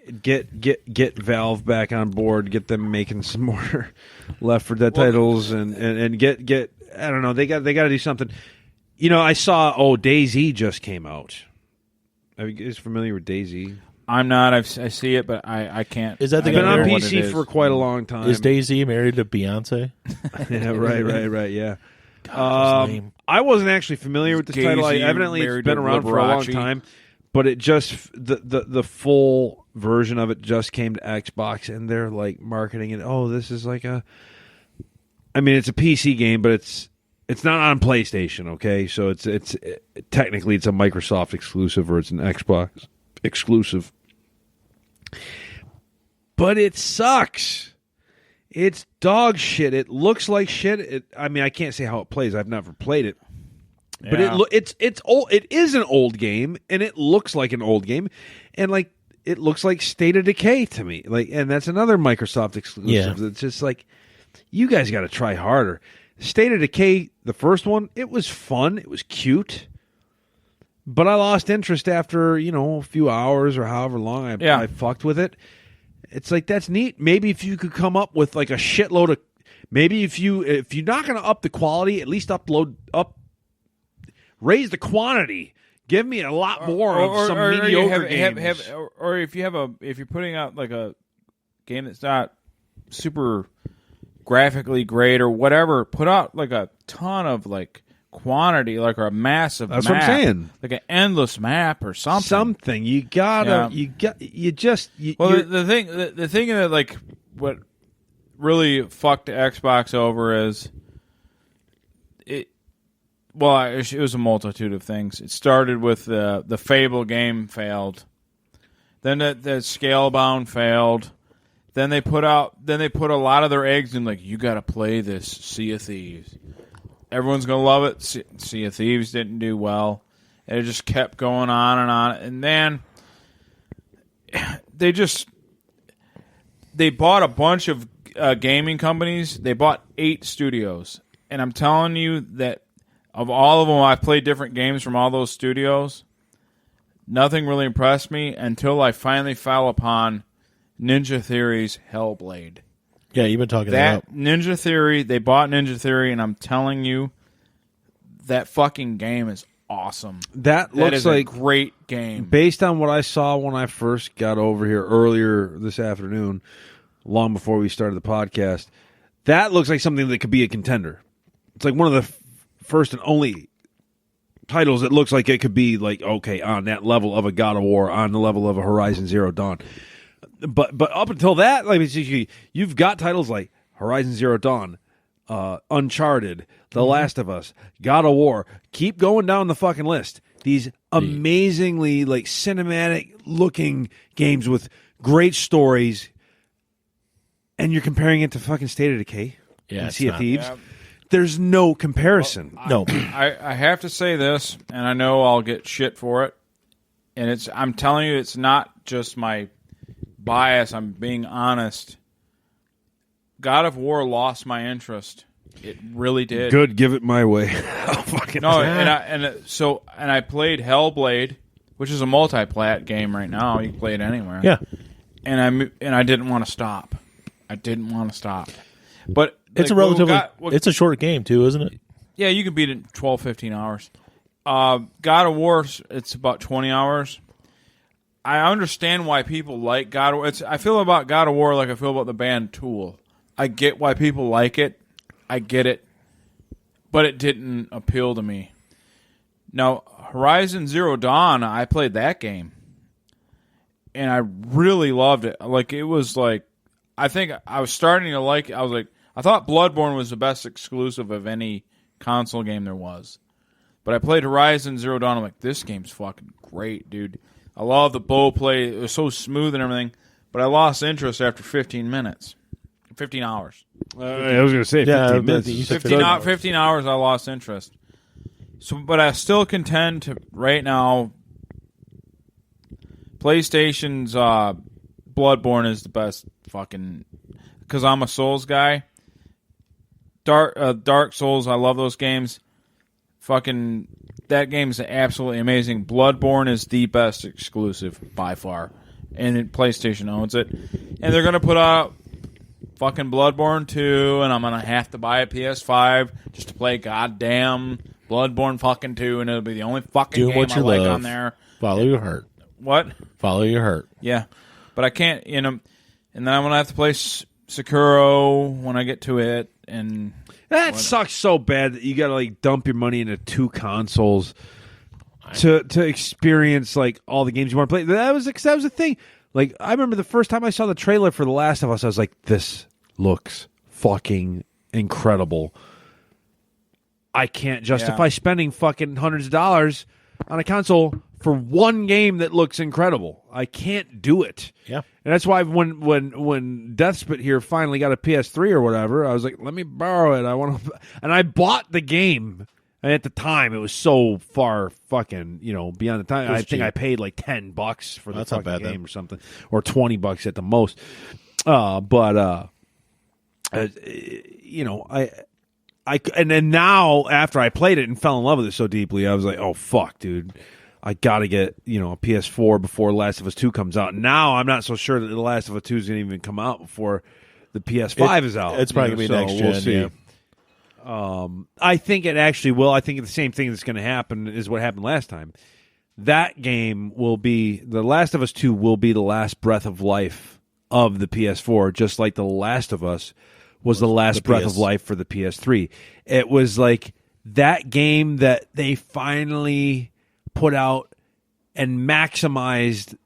Speaker 4: get Valve back on board, get them making some more Left 4 Dead titles, and get I don't know. They got to do something. You know, I saw DayZ just came out. Are you guys familiar with DayZ?
Speaker 3: I'm not. I see it, but I can't.
Speaker 2: Is that the
Speaker 3: I
Speaker 2: guy
Speaker 4: Been
Speaker 3: don't
Speaker 4: on
Speaker 3: know what it
Speaker 4: PC
Speaker 3: is.
Speaker 4: for quite a long time.
Speaker 2: Is DayZ married to Beyonce?
Speaker 4: Yeah, right. Yeah.
Speaker 2: God, his name.
Speaker 4: I wasn't actually familiar with this title.
Speaker 3: Gay-Z
Speaker 4: Evidently, it's
Speaker 3: married
Speaker 4: been
Speaker 3: to
Speaker 4: around for a long
Speaker 3: Liberace.
Speaker 4: time, but it just the full version of it just came to Xbox, and they're like marketing it. Oh, this is like a. I mean, it's a PC game, but it's not on PlayStation. Okay, so it's technically it's a Microsoft exclusive or it's an Xbox exclusive, but it sucks. It's dog shit. It looks like shit. I mean, I can't say how it plays. I've never played it. But
Speaker 3: Yeah.
Speaker 4: it's old. It is an old game, and it looks like an old game, and like it looks like State of Decay to me. Like, and that's another Microsoft exclusive.
Speaker 2: Yeah.
Speaker 4: It's just like you guys got to try harder. State of Decay, the first one, it was fun. It was cute, but I lost interest after a few hours or however long I fucked with it. It's like, that's neat. Maybe if you could come up with like a shitload of, maybe if you're not going to up the quality, at least raise the quantity. Give me a lot more of some mediocre games.
Speaker 3: Or if you're putting out like a game that's not super graphically great or whatever, put out like a ton of like quantity, like a massive
Speaker 4: That's
Speaker 3: map,
Speaker 4: what I'm saying.
Speaker 3: like an endless map or something.
Speaker 4: Something you gotta,
Speaker 3: The thing that like what really fucked Xbox over is it. Well, it was a multitude of things. It started with the Fable game failed, then the Scalebound failed. Then they put a lot of their eggs in like, you got to play this Sea of Thieves. Everyone's gonna love it. Sea of Thieves didn't do well, and it just kept going on, and then they bought a bunch of gaming companies. They bought 8 studios, and I'm telling you that of all of them, I've played different games from all those studios. Nothing really impressed me until I finally fell upon Ninja Theory's Hellblade.
Speaker 2: Yeah, you've been talking that up.
Speaker 3: Ninja Theory, they bought Ninja Theory, and I'm telling you, that fucking game is awesome.
Speaker 4: That looks
Speaker 3: is
Speaker 4: like
Speaker 3: a great game.
Speaker 4: Based on what I saw when I first got over here earlier this afternoon, long before we started the podcast, that looks like something that could be a contender. It's like one of the first and only titles that looks like it could be like, okay, on that level of a God of War, on the level of a Horizon Zero Dawn. But up until that, like, you've got titles like Horizon Zero Dawn, Uncharted, The Last of Us, God of War. Keep going down the fucking list. These amazingly like cinematic looking games with great stories, and you're comparing it to fucking State of Decay and Sea of Thieves.
Speaker 3: Yeah.
Speaker 4: there's no comparison.
Speaker 2: No.
Speaker 3: I have to say this, and I know I'll get shit for it. And I'm telling you, it's not just my bias. I'm being honest. God of War lost my interest. It really did.
Speaker 4: Good, give it my way. I'll fucking
Speaker 3: No, and I played Hellblade, which is a multi-plat game right now. You can play it anywhere.
Speaker 2: Yeah.
Speaker 3: And I didn't want to stop. I didn't want to stop. But
Speaker 2: It's a relatively it's a short game too, isn't it?
Speaker 3: Yeah, you can beat it in 12, 15 hours. God of War, it's about 20 hours. I understand why people like God of War. I feel about God of War like I feel about the band Tool. I get why people like it. I get it. But it didn't appeal to me. Now, Horizon Zero Dawn, I played that game. And I really loved it. Like, it was like, I think I was starting to like it. I thought Bloodborne was the best exclusive of any console game there was. But I played Horizon Zero Dawn. I'm like, this game's fucking great, dude. I love the bow play. It was so smooth and everything. But I lost interest after 15 minutes. 15 hours.
Speaker 4: I was going to say 15 minutes.
Speaker 3: 15 hours I lost interest. So, but I still contend to, right now, PlayStation's Bloodborne is the best fucking... Because I'm a Souls guy. Dark Souls, I love those games. Fucking, that game is absolutely amazing. Bloodborne is the best exclusive by far, and PlayStation owns it. And they're gonna put out fucking Bloodborne 2, and I'm gonna have to buy a PS5 just to play goddamn Bloodborne fucking 2, and it'll be the only fucking game I like on there.
Speaker 2: Follow your heart.
Speaker 3: What?
Speaker 2: Follow your heart.
Speaker 3: Yeah, but I can't, and then I'm gonna have to play Sekiro when I get to it, and
Speaker 4: that sucks so bad that you got to like dump your money into two consoles to experience like all the games you want to play. That was the thing. Like, I remember the first time I saw the trailer for The Last of Us, I was like, "This looks fucking incredible." I can't justify spending fucking hundreds of dollars on a console for one game that looks incredible. I can't do it.
Speaker 2: Yeah.
Speaker 4: And that's why when Deathspit here finally got a PS3 or whatever, I was like, let me borrow it. I want to, and I bought the game. And at the time, it was so far fucking, beyond the time. I think I paid like $10 for the fucking game or something, or $20 at the most. And then now after I played it and fell in love with it so deeply, I was like, oh fuck, dude. I got to get, a PS4 before Last of Us 2 comes out. Now I'm not so sure that The Last of Us 2 is going to even come out before the PS5 is out.
Speaker 2: It's probably going to be next gen.
Speaker 4: We'll see. Yeah. I think it actually will. I think the same thing that's going to happen is what happened last time. That game will be, The Last of Us 2 will be the last breath of life of the PS4, just like The Last of Us was the last breath of life for the PS3. It was like that game that they finally put out and maximized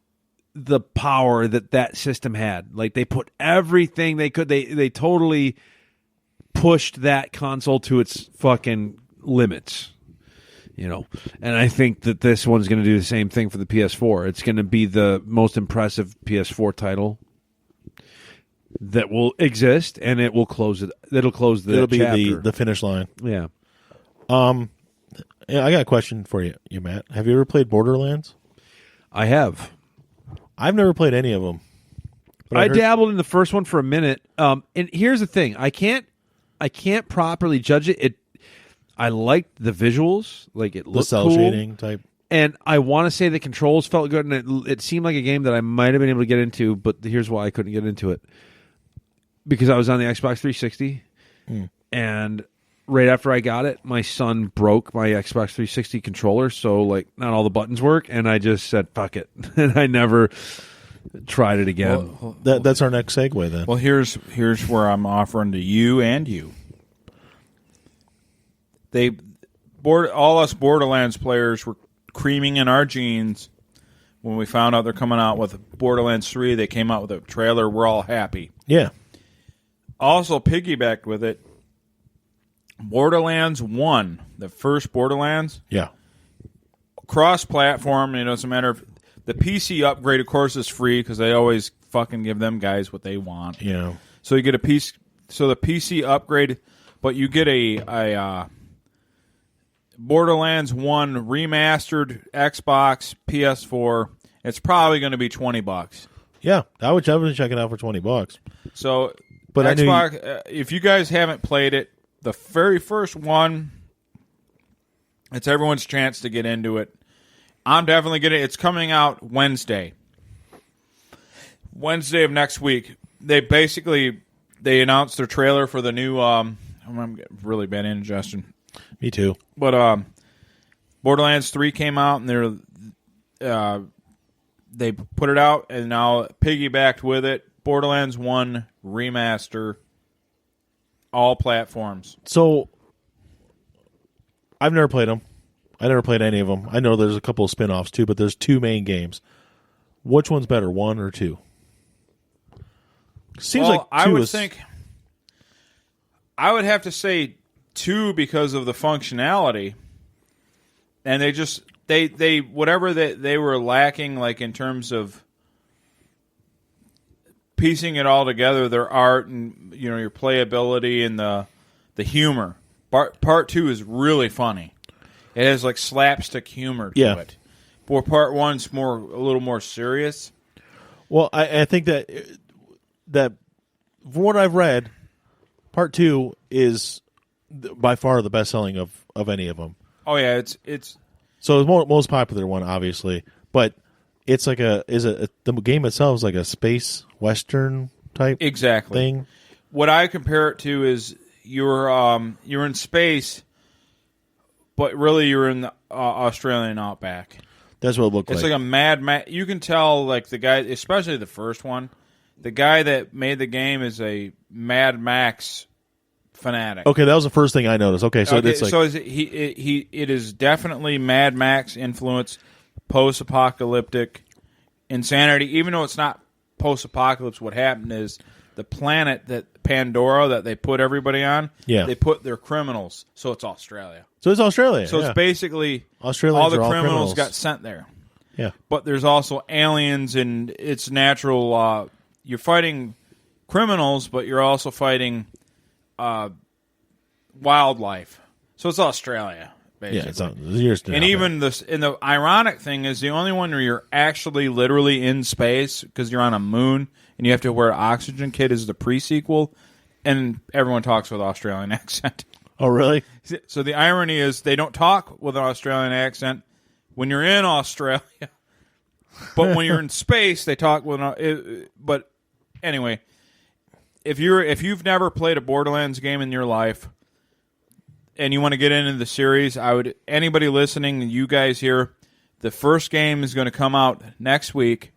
Speaker 4: the power that system had. Like, they put everything they could. They totally pushed that console to its fucking limits. And I think that this one's going to do the same thing for the PS4. It's going to be the most impressive PS4 title that will exist, and it will close it. It'll close the
Speaker 2: It'll
Speaker 4: chapter.
Speaker 2: be the finish line.
Speaker 4: Yeah.
Speaker 2: Yeah, I got a question for you, Matt. Have you ever played Borderlands?
Speaker 4: I have.
Speaker 2: I've never played any of them.
Speaker 4: I dabbled in the first one for a minute. And here's the thing: I can't properly judge it. I liked the visuals, like it looked
Speaker 2: the cell
Speaker 4: cool,
Speaker 2: shading type,
Speaker 4: and I want to say the controls felt good, and it seemed like a game that I might have been able to get into. But here's why I couldn't get into it: because I was on the Xbox 360, and right after I got it, my son broke my Xbox 360 controller, so like not all the buttons work, and I just said fuck it, and I never tried it again.
Speaker 2: Well, that's our next segue then.
Speaker 3: Well, here's where I'm offering to you and you. All us Borderlands players were creaming in our jeans when we found out they're coming out with Borderlands 3. They came out with a trailer. We're all happy.
Speaker 2: Yeah.
Speaker 3: Also piggybacked with it, Borderlands 1, the first Borderlands.
Speaker 2: Yeah.
Speaker 3: Cross-platform, it doesn't matter if the PC upgrade, of course, is free because they always fucking give them guys what they want.
Speaker 2: Yeah.
Speaker 3: So you get a piece. So the PC upgrade, but you get a Borderlands 1 remastered Xbox, PS4. It's probably going to be $20.
Speaker 2: Yeah, I would definitely check it out for $20.
Speaker 3: So,
Speaker 2: But
Speaker 3: Xbox, if you guys haven't played it, the very first one, it's everyone's chance to get into it. I'm definitely getting it. It's coming out Wednesday of next week. They announced their trailer for the new. I'm getting really bad indigestion.
Speaker 2: Me too.
Speaker 3: But Borderlands 3 came out, and they put it out, and now piggybacked with it. Borderlands 1 remaster, all platforms.
Speaker 2: So, I've never played them. I never played any of them. I know there's a couple of spin-offs too, but there's 2 main games. Which one's better, 1 or 2? Seems like 2
Speaker 3: I would think. I would have to say 2 because of the functionality, and they whatever they were lacking, like in terms of piecing it all together, their art and your playability and the humor. Part 2 is really funny. It has like slapstick humor to it. But part 1's a little more serious.
Speaker 2: Well, I think that from what I've read, part 2 is by far the best selling of any of them.
Speaker 3: Oh yeah, it's
Speaker 2: so the most popular one, obviously, but it's like the game itself is like a space western type thing.
Speaker 3: What I compare it to is you're in space, but really you're in the Australian outback.
Speaker 2: That's what it looked like.
Speaker 3: It's like a Mad Max. You can tell, like the guy, especially the first one, the guy that made the game is a Mad Max fanatic.
Speaker 2: Okay, that was the first thing I noticed. Okay, so it's like
Speaker 3: it is definitely Mad Max influence, post-apocalyptic insanity. Even though it's not post-apocalypse, what happened is the planet that Pandora that they put everybody on, they put their criminals. So it's Australia.
Speaker 2: So it's Australia.
Speaker 3: So it's basically
Speaker 2: Australians
Speaker 3: all the
Speaker 2: are
Speaker 3: criminals got sent there.
Speaker 2: Yeah,
Speaker 3: but there's also aliens, and it's natural. You're fighting criminals, but you're also fighting wildlife. So it's Australia, basically. And even the ironic thing is the only one where you're actually literally in space because you're on a moon and you have to wear an oxygen kit is the pre-sequel, and everyone talks with an Australian accent.
Speaker 2: Oh, really?
Speaker 3: So the irony is they don't talk with an Australian accent when you're in Australia, but when you're in space, they talk with but anyway, if you've never played a Borderlands game in your life and you want to get into the series, anybody listening, you guys here, the first game is going to come out next week.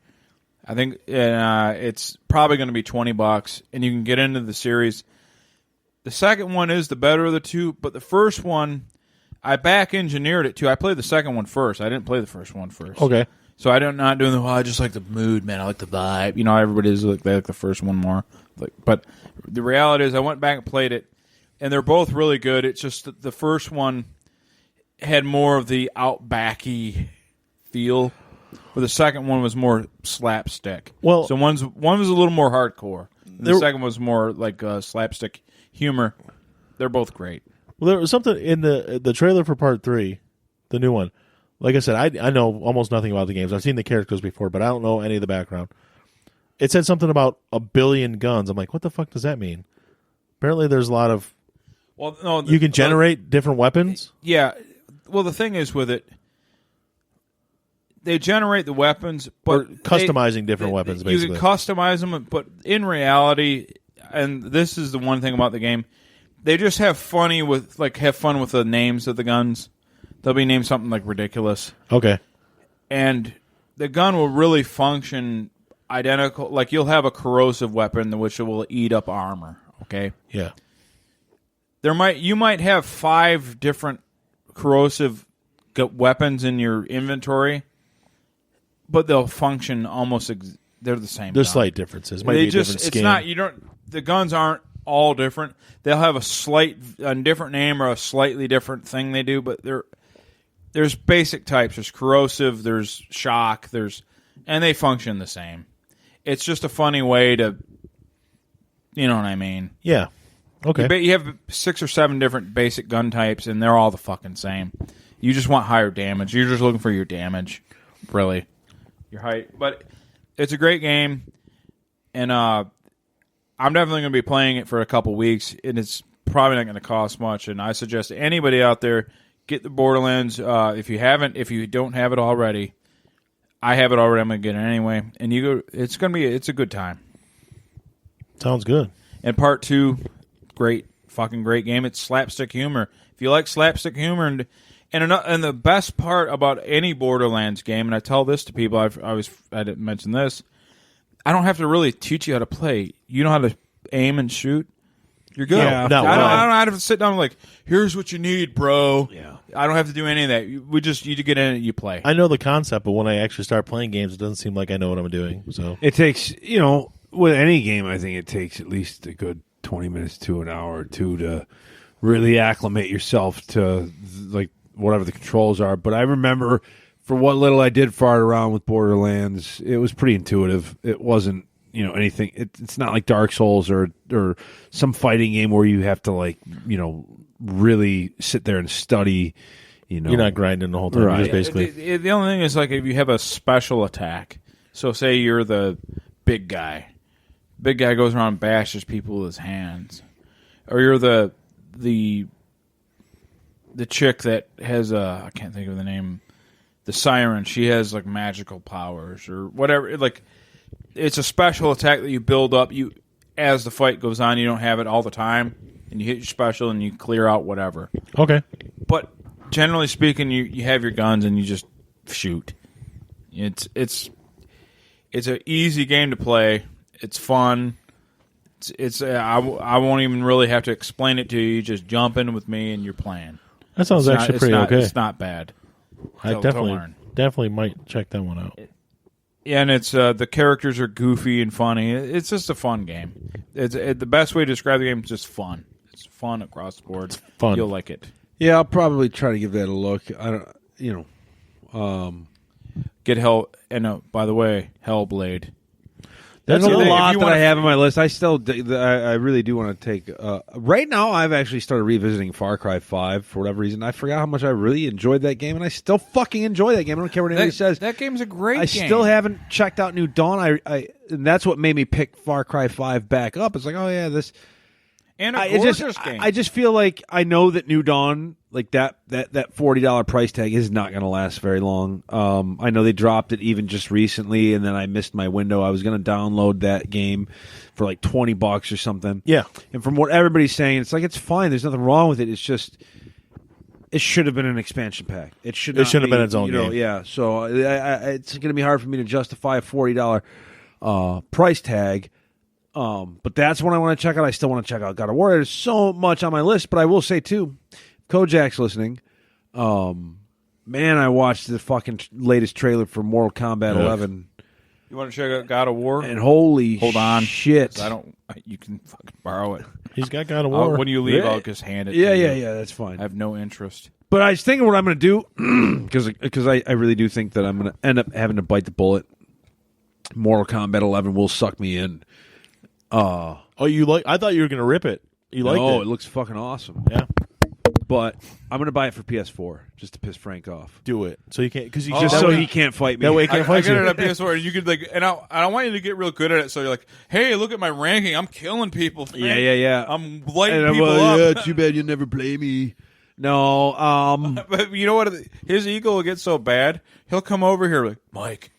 Speaker 3: I think it's probably going to be $20, and you can get into the series. The second one is the better of the 2, but the first one, I back engineered it too. I played the second one first. I didn't play the first one first.
Speaker 2: Okay.
Speaker 3: So I'm not doing I just like the mood, man. I like the vibe. Everybody's they like the first one more. But the reality is I went back and played it, and they're both really good. It's just that the first one had more of the outbacky feel, where the second one was more slapstick.
Speaker 2: Well,
Speaker 3: so one was a little more hardcore. And the second was more like slapstick humor. They're both great.
Speaker 2: Well, there was something in the trailer for part 3, the new one. Like I said, I know almost nothing about the games. I've seen the characters before, but I don't know any of the background. It said something about 1 billion guns. I'm like, what the fuck does that mean? Apparently there's a lot of...
Speaker 3: Well, no,
Speaker 2: you can generate different weapons?
Speaker 3: Yeah. Well, the thing is with it, they generate the weapons, but...
Speaker 2: Or customizing different weapons, basically.
Speaker 3: You can customize them, but in reality, and this is the one thing about the game, they just have fun with the names of the guns. They'll be named something like ridiculous.
Speaker 2: Okay.
Speaker 3: And the gun will really function identical. Like you'll have a corrosive weapon which will eat up armor. Okay.
Speaker 2: Yeah.
Speaker 3: You might have 5 different corrosive weapons in your inventory, but they'll function almost. They're the same.
Speaker 2: There's slight differences. Might be a different skin.
Speaker 3: It's not. You don't. The guns aren't all different. They'll have a different name or a slightly different thing they do, but there's basic types. There's corrosive, there's shock, and they function the same. It's just a funny way to, you know what I mean?
Speaker 2: Yeah. Okay.
Speaker 3: You have 6 or 7 different basic gun types, and they're all the fucking same. You just want higher damage. You're just looking for your damage, really, your height. But it's a great game, and I'm definitely going to be playing it for a couple weeks, and it's probably not going to cost much. And I suggest anybody out there get the Borderlands. If you don't have it already, I have it already. I'm going to get it anyway, and it's a good time.
Speaker 2: Sounds good.
Speaker 3: And part 2, fucking great game. It's slapstick humor. If you like slapstick humor, and the best part about any Borderlands game, and I tell this to people, I didn't mention this. I don't have to really teach you how to play. You know how to aim and shoot. You're good.
Speaker 2: Yeah,
Speaker 3: I don't have to sit down and like, here's what you need, bro.
Speaker 4: Yeah.
Speaker 3: I don't have to do any of that. You get in it, you play.
Speaker 2: I know the concept, but when I actually start playing games, it doesn't seem like I know what I'm doing. So
Speaker 4: It takes, with any game, I think it takes at least a good 20 minutes to an hour or two to really acclimate yourself to like whatever the controls are. But I remember for what little I did fart around with Borderlands, it was pretty intuitive. It wasn't, anything. It's not like Dark Souls or some fighting game where you have to really sit there and study. You're
Speaker 2: not grinding the whole time.
Speaker 4: Right.
Speaker 2: Just basically.
Speaker 3: The only thing is like if you have a special attack. So say you're the big guy. Big guy goes around and bashes people with his hands. Or you're the chick that has I can't think of the name, the siren. She has like magical powers or whatever. Like it's a special attack that you build up. You as the fight goes on, you don't have it all the time, and you hit your special and you clear out whatever.
Speaker 2: Okay.
Speaker 3: But generally speaking, you have your guns and you just shoot. It's an easy game to play. It's fun. I won't even really have to explain it to you. You just jump in with me and you're playing.
Speaker 2: That sounds actually pretty okay.
Speaker 3: It's not bad.
Speaker 2: I
Speaker 3: to learn.
Speaker 2: definitely might check that one out.
Speaker 3: Yeah, and it's the characters are goofy and funny. It's just a fun game. The best way to describe the game is just fun. It's fun across the board. It's
Speaker 2: fun.
Speaker 3: You'll like it.
Speaker 4: Yeah, I'll probably try to give that a look. I don't,
Speaker 3: Get Hell. And by the way, Hellblade.
Speaker 4: There's
Speaker 2: That's
Speaker 4: a
Speaker 2: the thing.
Speaker 4: lot
Speaker 3: If you
Speaker 4: that I
Speaker 3: wanna-
Speaker 4: have on my list. I really do want to take. Right now, I've actually started revisiting Far Cry 5 for whatever reason. I forgot how much I really enjoyed that game, and I still fucking enjoy that game. I don't care what anybody says.
Speaker 3: That game's a great
Speaker 4: I
Speaker 3: game.
Speaker 4: still haven't checked out New Dawn. And that's what made me pick Far Cry 5 back up. It's like, oh yeah, this.
Speaker 3: And a
Speaker 4: It's
Speaker 3: gorgeous
Speaker 4: just,
Speaker 3: game.
Speaker 4: I just feel like I know that New Dawn, like that $40 price tag is not going to last very long. I know they dropped it even just recently, and then I missed my window. I was going to download that game for like $20 or something.
Speaker 2: Yeah.
Speaker 4: And from what everybody's saying, it's like it's fine. There's nothing wrong with it. It's just it should have been an expansion pack. It should
Speaker 2: It should have been its own game.
Speaker 4: Yeah. So it's going to be hard for me to justify a $40 price tag. But that's what I want to check out. I still want to check out God of War. There's so much on my list, but I will say too, Kojak's listening. Man, I watched the fucking latest trailer for Mortal Kombat 11,
Speaker 3: You want to check out God of War?
Speaker 4: and holy
Speaker 3: Hold on.
Speaker 4: shit!
Speaker 3: I don't. You can fucking borrow it.
Speaker 2: He's got God of War.
Speaker 3: When you leave,
Speaker 4: Yeah.
Speaker 3: I'll just hand it.
Speaker 4: Yeah,
Speaker 3: to you.
Speaker 4: yeah, that's fine.
Speaker 3: I have no interest.
Speaker 4: But I was thinking what I'm going to do because I really do think that I'm going to end up having to bite the bullet. Mortal Kombat 11 will suck me in.
Speaker 2: Oh, you like? I thought you were going to rip it. You liked
Speaker 4: Oh,
Speaker 2: it?
Speaker 4: it looks fucking awesome.
Speaker 2: Yeah.
Speaker 4: But I'm going to buy it for PS4 just to piss Frank off.
Speaker 2: Do it so you can't because you
Speaker 4: Just
Speaker 2: that
Speaker 4: so
Speaker 2: way-
Speaker 4: he can't fight me.
Speaker 2: that way he
Speaker 3: I
Speaker 2: can't fight
Speaker 3: got
Speaker 2: you.
Speaker 3: it on PS4, and you could like, and I want you to get real good at it. So you're like, hey, look at my ranking. I'm killing people.
Speaker 4: Yeah.
Speaker 3: I'm lighting
Speaker 4: And I'm
Speaker 3: people
Speaker 4: like,
Speaker 3: up.
Speaker 4: yeah, too bad you never play me. No,
Speaker 3: But you know what? His ego will get so bad, he'll come over here like, Mike,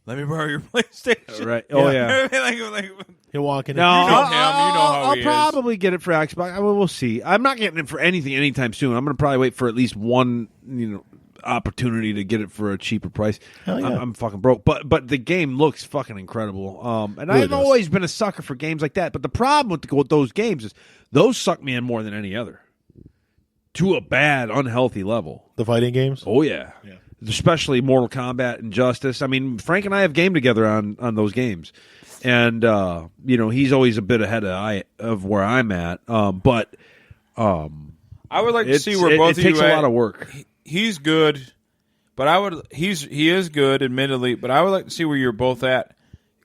Speaker 3: let me borrow your PlayStation.
Speaker 4: right. Oh, yeah.
Speaker 3: like,
Speaker 2: He'll walk in.
Speaker 4: No,
Speaker 2: and-
Speaker 3: know him, you know how
Speaker 4: I'll
Speaker 3: he is.
Speaker 4: probably get it for Xbox. We'll see. I'm not getting it for anything anytime soon. I'm going to probably wait for at least one, opportunity to get it for a cheaper price.
Speaker 2: Hell yeah.
Speaker 4: I'm fucking broke, but the game looks fucking incredible. And
Speaker 2: Really
Speaker 4: I've
Speaker 2: does.
Speaker 4: always been a sucker for games like that. But the problem with those games is those suck me in more than any other, to a bad, unhealthy level.
Speaker 2: the fighting games.
Speaker 4: Oh yeah.
Speaker 2: Yeah.
Speaker 4: Especially Mortal Kombat and Justice. I mean, Frank and I have gamed together on those games, and he's always a bit ahead of where I'm at. But
Speaker 3: I would like to see where both
Speaker 4: it
Speaker 3: of
Speaker 4: takes
Speaker 3: you
Speaker 4: a
Speaker 3: at.
Speaker 4: lot of work.
Speaker 3: He's good, but he is good, admittedly. But I would like to see where you're both at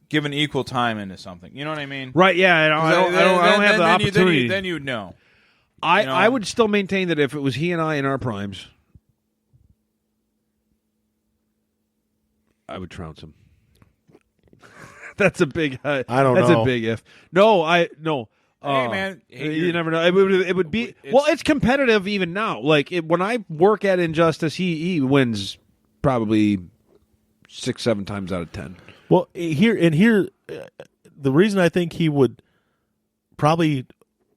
Speaker 3: given equal time into something. You know what I mean?
Speaker 4: Right? Yeah, I don't have the opportunity.
Speaker 3: Then you'd know.
Speaker 4: I would still maintain that if it was he and I in our primes, I would trounce him. That's a big.
Speaker 2: I don't know.
Speaker 4: That's a big if. No.
Speaker 3: Hey man,
Speaker 4: you never know. It would be. It's competitive even now. Like when I work at Injustice, he wins probably 6-7 times out of 10.
Speaker 2: Well, here, the reason I think he would probably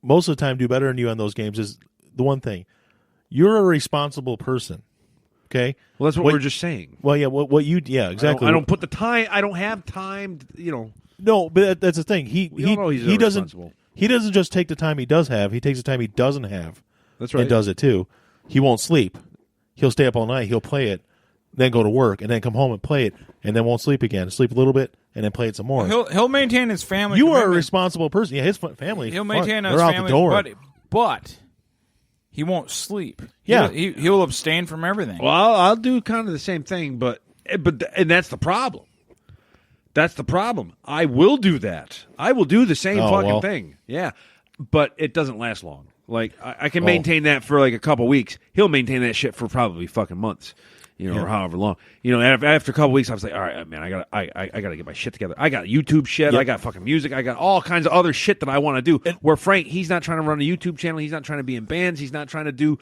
Speaker 2: most of the time do better than you on those games is the one thing: you're a responsible person. Okay.
Speaker 4: Well, that's what we were just saying.
Speaker 2: Well, yeah. What you? Yeah, exactly.
Speaker 4: I don't put the time. I don't have time.
Speaker 2: No, but that's the thing. He doesn't.
Speaker 4: Responsible.
Speaker 2: He doesn't just take the time he does have. He takes the time he doesn't have.
Speaker 4: That's right.
Speaker 2: And does it too. He won't sleep. He'll stay up all night. He'll play it, then go to work, and then come home and play it, and then won't sleep again. Sleep a little bit, and then play it some more.
Speaker 3: He'll maintain his family.
Speaker 2: You
Speaker 3: commitment.
Speaker 2: are a responsible person. Yeah, his family.
Speaker 3: He'll maintain
Speaker 2: they're
Speaker 3: his
Speaker 2: out
Speaker 3: family,
Speaker 2: the door.
Speaker 3: but he won't sleep.
Speaker 2: Yeah,
Speaker 3: he will abstain from everything.
Speaker 4: Well, I'll do kind of the same thing, but that's the problem. That's the problem. I will do that. I will do the same fucking thing. Yeah, but it doesn't last long. Like I can maintain that for like a couple weeks. He'll maintain that shit for probably fucking months, or however long. After a couple weeks, I was like, all right, man, I gotta get my shit together. I got YouTube shit.
Speaker 2: Yep.
Speaker 4: I got fucking music. I got all kinds of other shit that I want to do. Where Frank, he's not trying to run a YouTube channel. He's not trying to be in bands. He's not trying to do.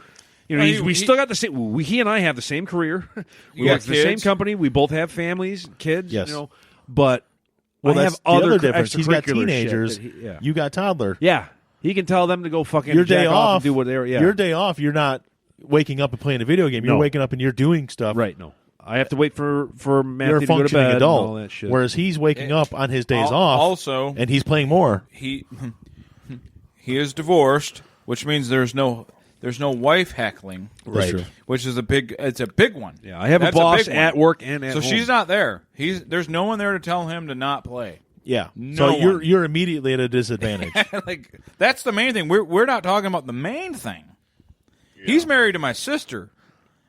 Speaker 4: We still got the same. He and I have the same career. We work for the same company. We both have families, kids.
Speaker 2: Yes.
Speaker 4: But
Speaker 2: well,
Speaker 4: I
Speaker 2: that's
Speaker 4: have other
Speaker 2: difference. He's got
Speaker 4: extracurricular
Speaker 2: teenagers.
Speaker 4: shit
Speaker 2: You got toddler.
Speaker 4: Yeah. He can tell them to go fucking
Speaker 2: Your day
Speaker 4: jack
Speaker 2: off,
Speaker 4: and do whatever. Yeah.
Speaker 2: Your day off, you're not waking up and playing a video game. You're waking up and you're doing stuff.
Speaker 4: Right. No. I have to wait for Matthew
Speaker 2: You're a
Speaker 4: to go to
Speaker 2: functioning
Speaker 4: bed
Speaker 2: adult.
Speaker 4: and all that shit.
Speaker 2: Whereas he's waking up on his days off.
Speaker 3: Also,
Speaker 2: and he's playing more.
Speaker 3: He is divorced, which means there's no wife heckling,
Speaker 2: Right?
Speaker 3: Which is a big one.
Speaker 4: Yeah, I have
Speaker 3: That's
Speaker 4: a boss
Speaker 3: big one.
Speaker 4: at work and at
Speaker 3: So
Speaker 4: home.
Speaker 3: she's not there. There's no one there to tell him to not play.
Speaker 2: Yeah.
Speaker 3: No
Speaker 2: so you're
Speaker 3: one.
Speaker 2: you're immediately at a disadvantage.
Speaker 3: Like that's the main thing. We're not talking about the main thing. Yeah. He's married to my sister,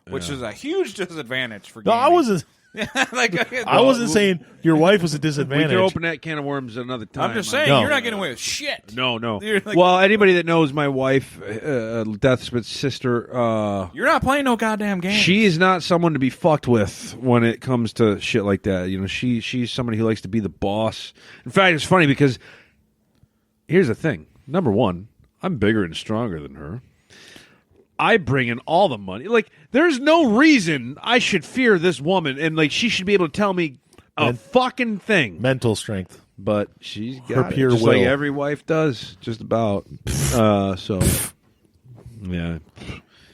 Speaker 3: which is a huge disadvantage for
Speaker 2: No,
Speaker 3: gaming.
Speaker 2: I wasn't. I wasn't saying your wife was a
Speaker 4: We
Speaker 2: disadvantage.
Speaker 4: can open that can of worms another time.
Speaker 3: I'm just saying
Speaker 2: No.
Speaker 3: you're not getting away with shit.
Speaker 4: No.
Speaker 3: You're like-
Speaker 4: Well, anybody that knows my wife, Deathspit's sister,
Speaker 3: You're not playing no goddamn game.
Speaker 4: she is not someone to be fucked with when it comes to shit like that. She's somebody who likes to be the boss. In fact, it's funny because here's the thing. Number one, I'm bigger and stronger than her. I bring in all the money. Like, there's no reason I should fear this woman, and like she should be able to tell me a fucking thing.
Speaker 2: Mental strength.
Speaker 4: But she's got
Speaker 2: Her pure
Speaker 4: it, just
Speaker 2: will.
Speaker 4: like every wife does, just about. So, yeah,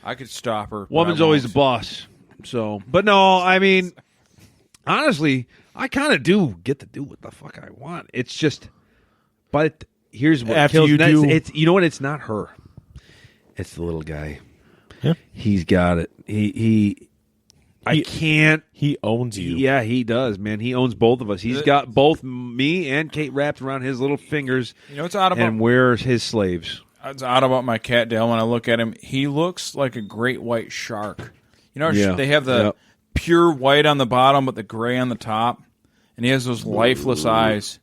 Speaker 3: I could stop her. but
Speaker 4: woman's
Speaker 3: I
Speaker 4: always the
Speaker 3: won't.
Speaker 4: boss. So, but no, I mean, honestly, I kind of do get to do what the fuck I want. It's just, but here's what
Speaker 2: After
Speaker 4: kills
Speaker 2: you
Speaker 4: me.
Speaker 2: do-
Speaker 4: It's you know what? It's not her. It's the little guy.
Speaker 2: Yeah.
Speaker 4: He's got it. I can't.
Speaker 2: He owns you.
Speaker 4: Yeah, he does, man. He owns both of us. He's got both me and Kate wrapped around his little fingers.
Speaker 3: You know what's odd about
Speaker 4: and we're his slaves.
Speaker 3: It's odd about my cat Dale. When I look at him, he looks like a great white shark.
Speaker 4: Yeah.
Speaker 3: They have the
Speaker 4: Yep.
Speaker 3: pure white on the bottom, but the gray on the top, and he has those lifeless eyes.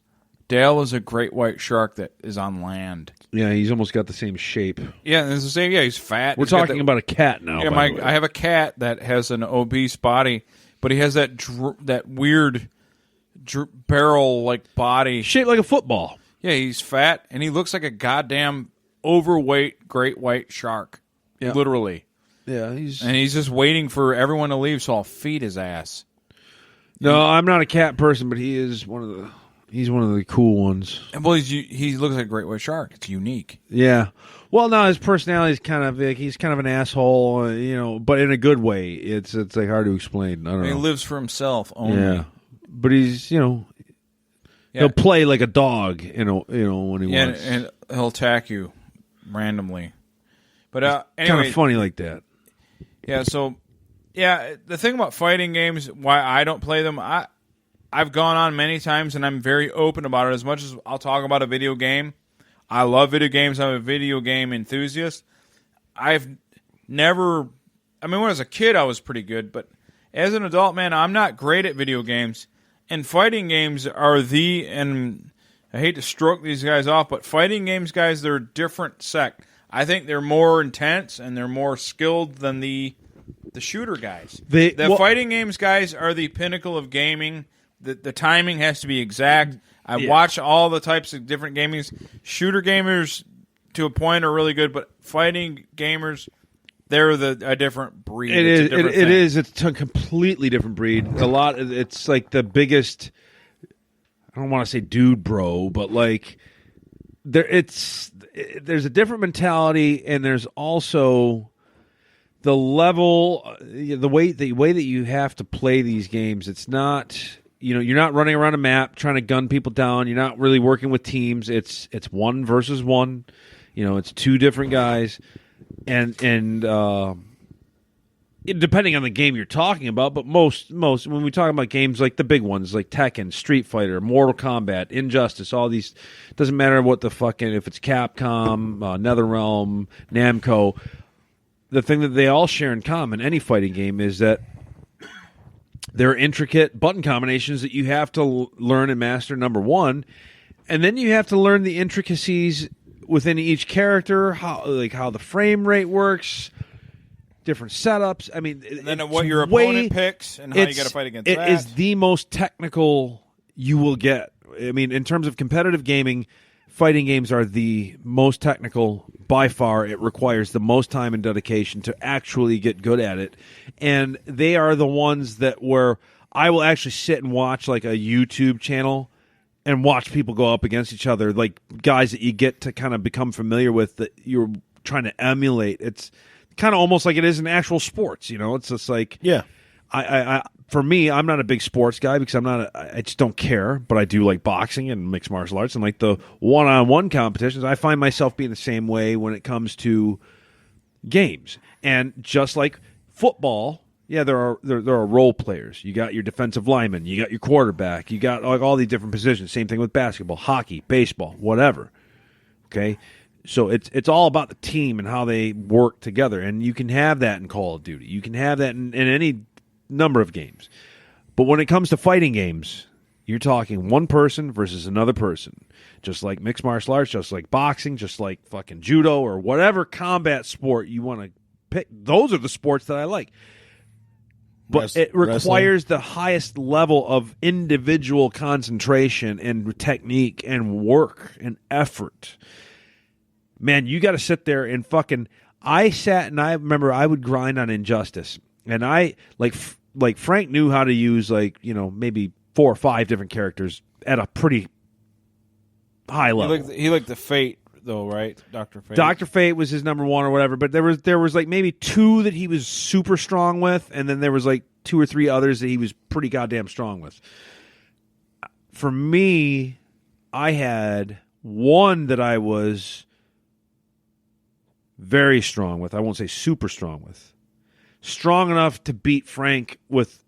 Speaker 3: Dale is a great white shark that is on land.
Speaker 4: Yeah, he's almost got the same shape.
Speaker 3: Yeah, it's the same. Yeah, he's fat.
Speaker 4: We're
Speaker 3: He's got
Speaker 4: talking
Speaker 3: that-
Speaker 4: about a cat now.
Speaker 3: Yeah,
Speaker 4: by the way.
Speaker 3: I have a cat that has an obese body, but he has that weird barrel like body.
Speaker 4: shaped like a football.
Speaker 3: Yeah, he's fat and he looks like a goddamn overweight great white shark.
Speaker 4: Yeah.
Speaker 3: Literally.
Speaker 4: Yeah,
Speaker 3: And he's just waiting for everyone to leave so I'll feed his ass.
Speaker 4: No, I'm not a cat person, but he is he's one of the cool ones.
Speaker 3: And well, he looks like a great white shark. It's unique.
Speaker 4: Yeah. Well, no, his personality is kind of like he's kind of an asshole, but in a good way. It's like hard to explain. I don't
Speaker 3: He
Speaker 4: know.
Speaker 3: lives for himself only.
Speaker 4: Yeah, but he's
Speaker 3: Yeah.
Speaker 4: he'll play like a dog. When he
Speaker 3: Yeah,
Speaker 4: wants.
Speaker 3: and he'll attack you randomly. But
Speaker 4: kind
Speaker 3: anyway,
Speaker 4: of funny like that.
Speaker 3: yeah. So, yeah, the thing about fighting games, why I don't play them, I've gone on many times, and I'm very open about it. As much as I'll talk about a video game, I love video games. I'm a video game enthusiast. I've never. I mean, when I was a kid, I was pretty good, but as an adult, man, I'm not great at video games. And fighting games are and I hate to stroke these guys off, but fighting games, guys, they're a different sect. I think they're more intense and they're more skilled than the shooter guys. The fighting games guys are the pinnacle of gaming. The timing has to be exact. I watch all the types of different gamings. Shooter gamers, to a point, are really good, but fighting gamers, they're a different breed.
Speaker 4: It is. It's a completely different breed. It's like the biggest. I don't want to say dude bro, but like there's a different mentality, and there's also the level, the way that you have to play these games. It's not, you're not running around a map trying to gun people down. You're not really working with teams. It's one versus one. It's two different guys, and depending on the game you're talking about, but most when we talk about games like the big ones like Tekken, Street Fighter, Mortal Kombat, Injustice, all these, doesn't matter what the fucking, if it's Capcom, NetherRealm, Namco, the thing that they all share in common, any fighting game, is that there are intricate button combinations that you have to learn and master, number one, and then you have to learn the intricacies within each character, how the frame rate works, different setups. I mean,
Speaker 3: and then what your opponent picks and how you got to fight against that.
Speaker 4: It is the most technical you will get. I mean, in terms of competitive gaming, fighting games are the most technical by far. It requires the most time and dedication to actually get good at it. And they are the ones where I will actually sit and watch like a YouTube channel and watch people go up against each other, like guys that you get to kind of become familiar with that you're trying to emulate. It's kind of almost like it is in actual sports, It's just like, I for me, I'm not a big sports guy because I just don't care, but I do like boxing and mixed martial arts and like the one-on-one competitions. I find myself being the same way when it comes to games. And just like football, there are role players. You got your defensive lineman, you got your quarterback, you got like all these different positions. Same thing with basketball, hockey, baseball, whatever. Okay? So it's all about the team and how they work together, and you can have that in Call of Duty. You can have that in any number of games. But when it comes to fighting games, you're talking one person versus another person. Just like mixed martial arts, just like boxing, just like fucking judo or whatever combat sport you want to pick. Those are the sports that I like. But it requires the highest level of individual concentration and technique and work and effort. Man, you got to sit there and fucking. I sat and I remember I would grind on Injustice, and I like Frank knew how to use maybe 4 or 5 different characters at a pretty high level.
Speaker 3: He liked the Fate though, right? Dr. Fate.
Speaker 4: Dr. Fate was his number 1 or whatever, but there was like maybe 2 that he was super strong with, and then there was like 2 or 3 others that he was pretty goddamn strong with. For me, I had one that I was very strong with. I won't say super strong with. Strong enough to beat Frank with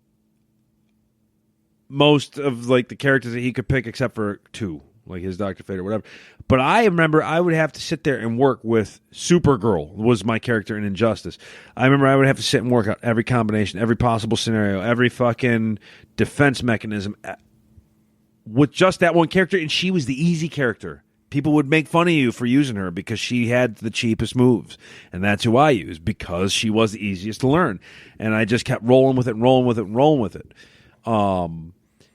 Speaker 4: most of like the characters that he could pick except for 2, like his Dr. Fate or whatever. But I remember I would have to sit there and work with Supergirl was my character in Injustice. I remember I would have to sit and work out every combination, every possible scenario, every fucking defense mechanism with just that one character, and she was the easy character. People would make fun of you for using her because she had the cheapest moves. And that's who I used because she was the easiest to learn. And I just kept rolling with it. And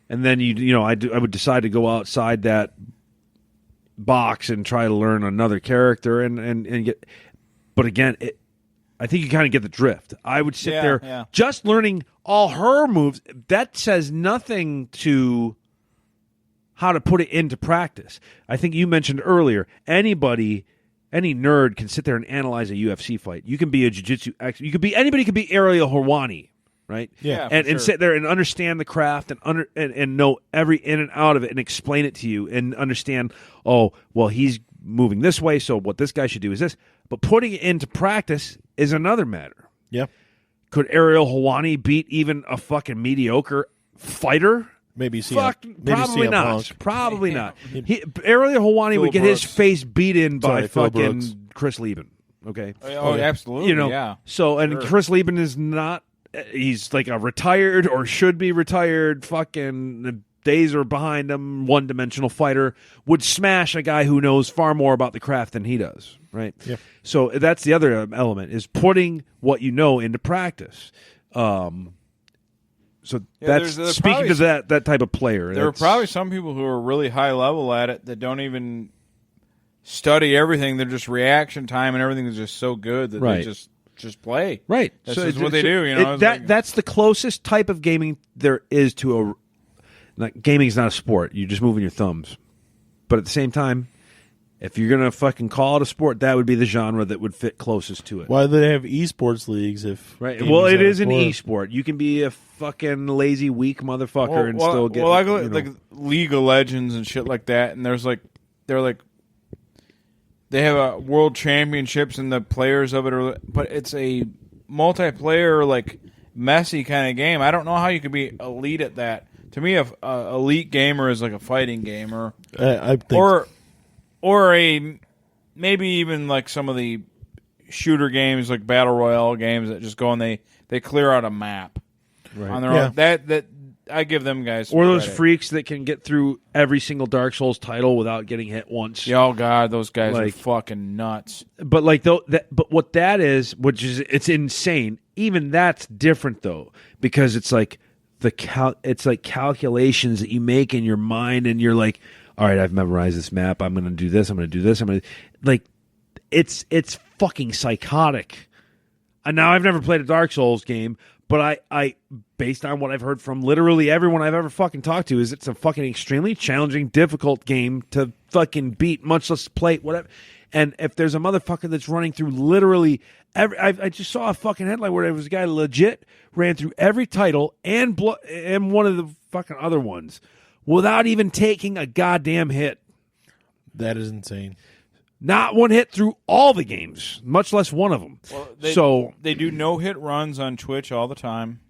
Speaker 4: then, I would decide to go outside that box and try to learn another character and get. But again, I think you kind of get the drift. I would sit there just learning all her moves. That says nothing to how to put it into practice. I think you mentioned earlier, any nerd can sit there and analyze a UFC fight. You can be a jiu-jitsu expert. Anybody could be Ariel Helwani, right?
Speaker 2: Yeah,
Speaker 4: and sit there and understand the craft and know every in and out of it and explain it to you and understand, oh, well, he's moving this way, so what this guy should do is this. But putting it into practice is another matter.
Speaker 2: Yeah.
Speaker 4: Could Ariel Helwani beat even a fucking mediocre fighter?
Speaker 2: Maybe
Speaker 4: probably not. Probably not. Ariel Helwani would get his face beat in by fucking Chris Lieben. Okay.
Speaker 3: Oh, absolutely. Yeah.
Speaker 4: So, and
Speaker 3: sure.
Speaker 4: Chris Lieben is not. He's like a retired or should be retired fucking days are behind him, one-dimensional fighter, would smash a guy who knows far more about the craft than he does, right?
Speaker 2: Yeah.
Speaker 4: So that's the other element, is putting what you know into practice. So that's
Speaker 3: there's
Speaker 4: speaking to that type of player.
Speaker 3: There are probably some people who are really high level at it that don't even study everything. They're just reaction time, and everything is just so good that they just play.
Speaker 4: Right.
Speaker 3: That's just what they do. You know,
Speaker 4: that's the closest type of gaming there is to gaming is not a sport. You're just moving your thumbs. But at the same time, if you're gonna fucking call it a sport, that would be the genre that would fit closest to it.
Speaker 2: Why do they have esports leagues if?
Speaker 4: Right. Well, it is an esport. You can be a fucking lazy, weak motherfucker and still get.
Speaker 3: Well, like League of Legends and shit like that, and they have world championships, and the players of it but it's a multiplayer, like messy kind of game. I don't know how you could be elite at that. To me, a elite gamer is like a fighting gamer,
Speaker 2: I think
Speaker 3: or a maybe even like some of the shooter games, like battle royale games that just go and they clear out a map on their own. That I give them guys,
Speaker 4: or those
Speaker 3: credit.
Speaker 4: freaks that can get through every single Dark Souls title without getting hit once.
Speaker 3: Yeah, oh god, those guys are fucking nuts.
Speaker 4: But but what that is, which is it's insane. Even that's different though, because it's like it's like calculations that you make in your mind, and you're like, all right, I've memorized this map. I'm going to do this. I'm going to do this. I'm going to like, it's fucking psychotic. And now I've never played a Dark Souls game, but I based on what I've heard from literally everyone I've ever fucking talked to, is it's a fucking extremely challenging, difficult game to fucking beat, much less play, whatever. And if there's a motherfucker that's running through literally I just saw a fucking headline where there was a guy legit ran through every title and one of the fucking other ones without even taking a goddamn hit.
Speaker 2: that is insane.
Speaker 4: Not one hit through all the games, much less one of them.
Speaker 3: Well, they do no hit runs on Twitch all the time.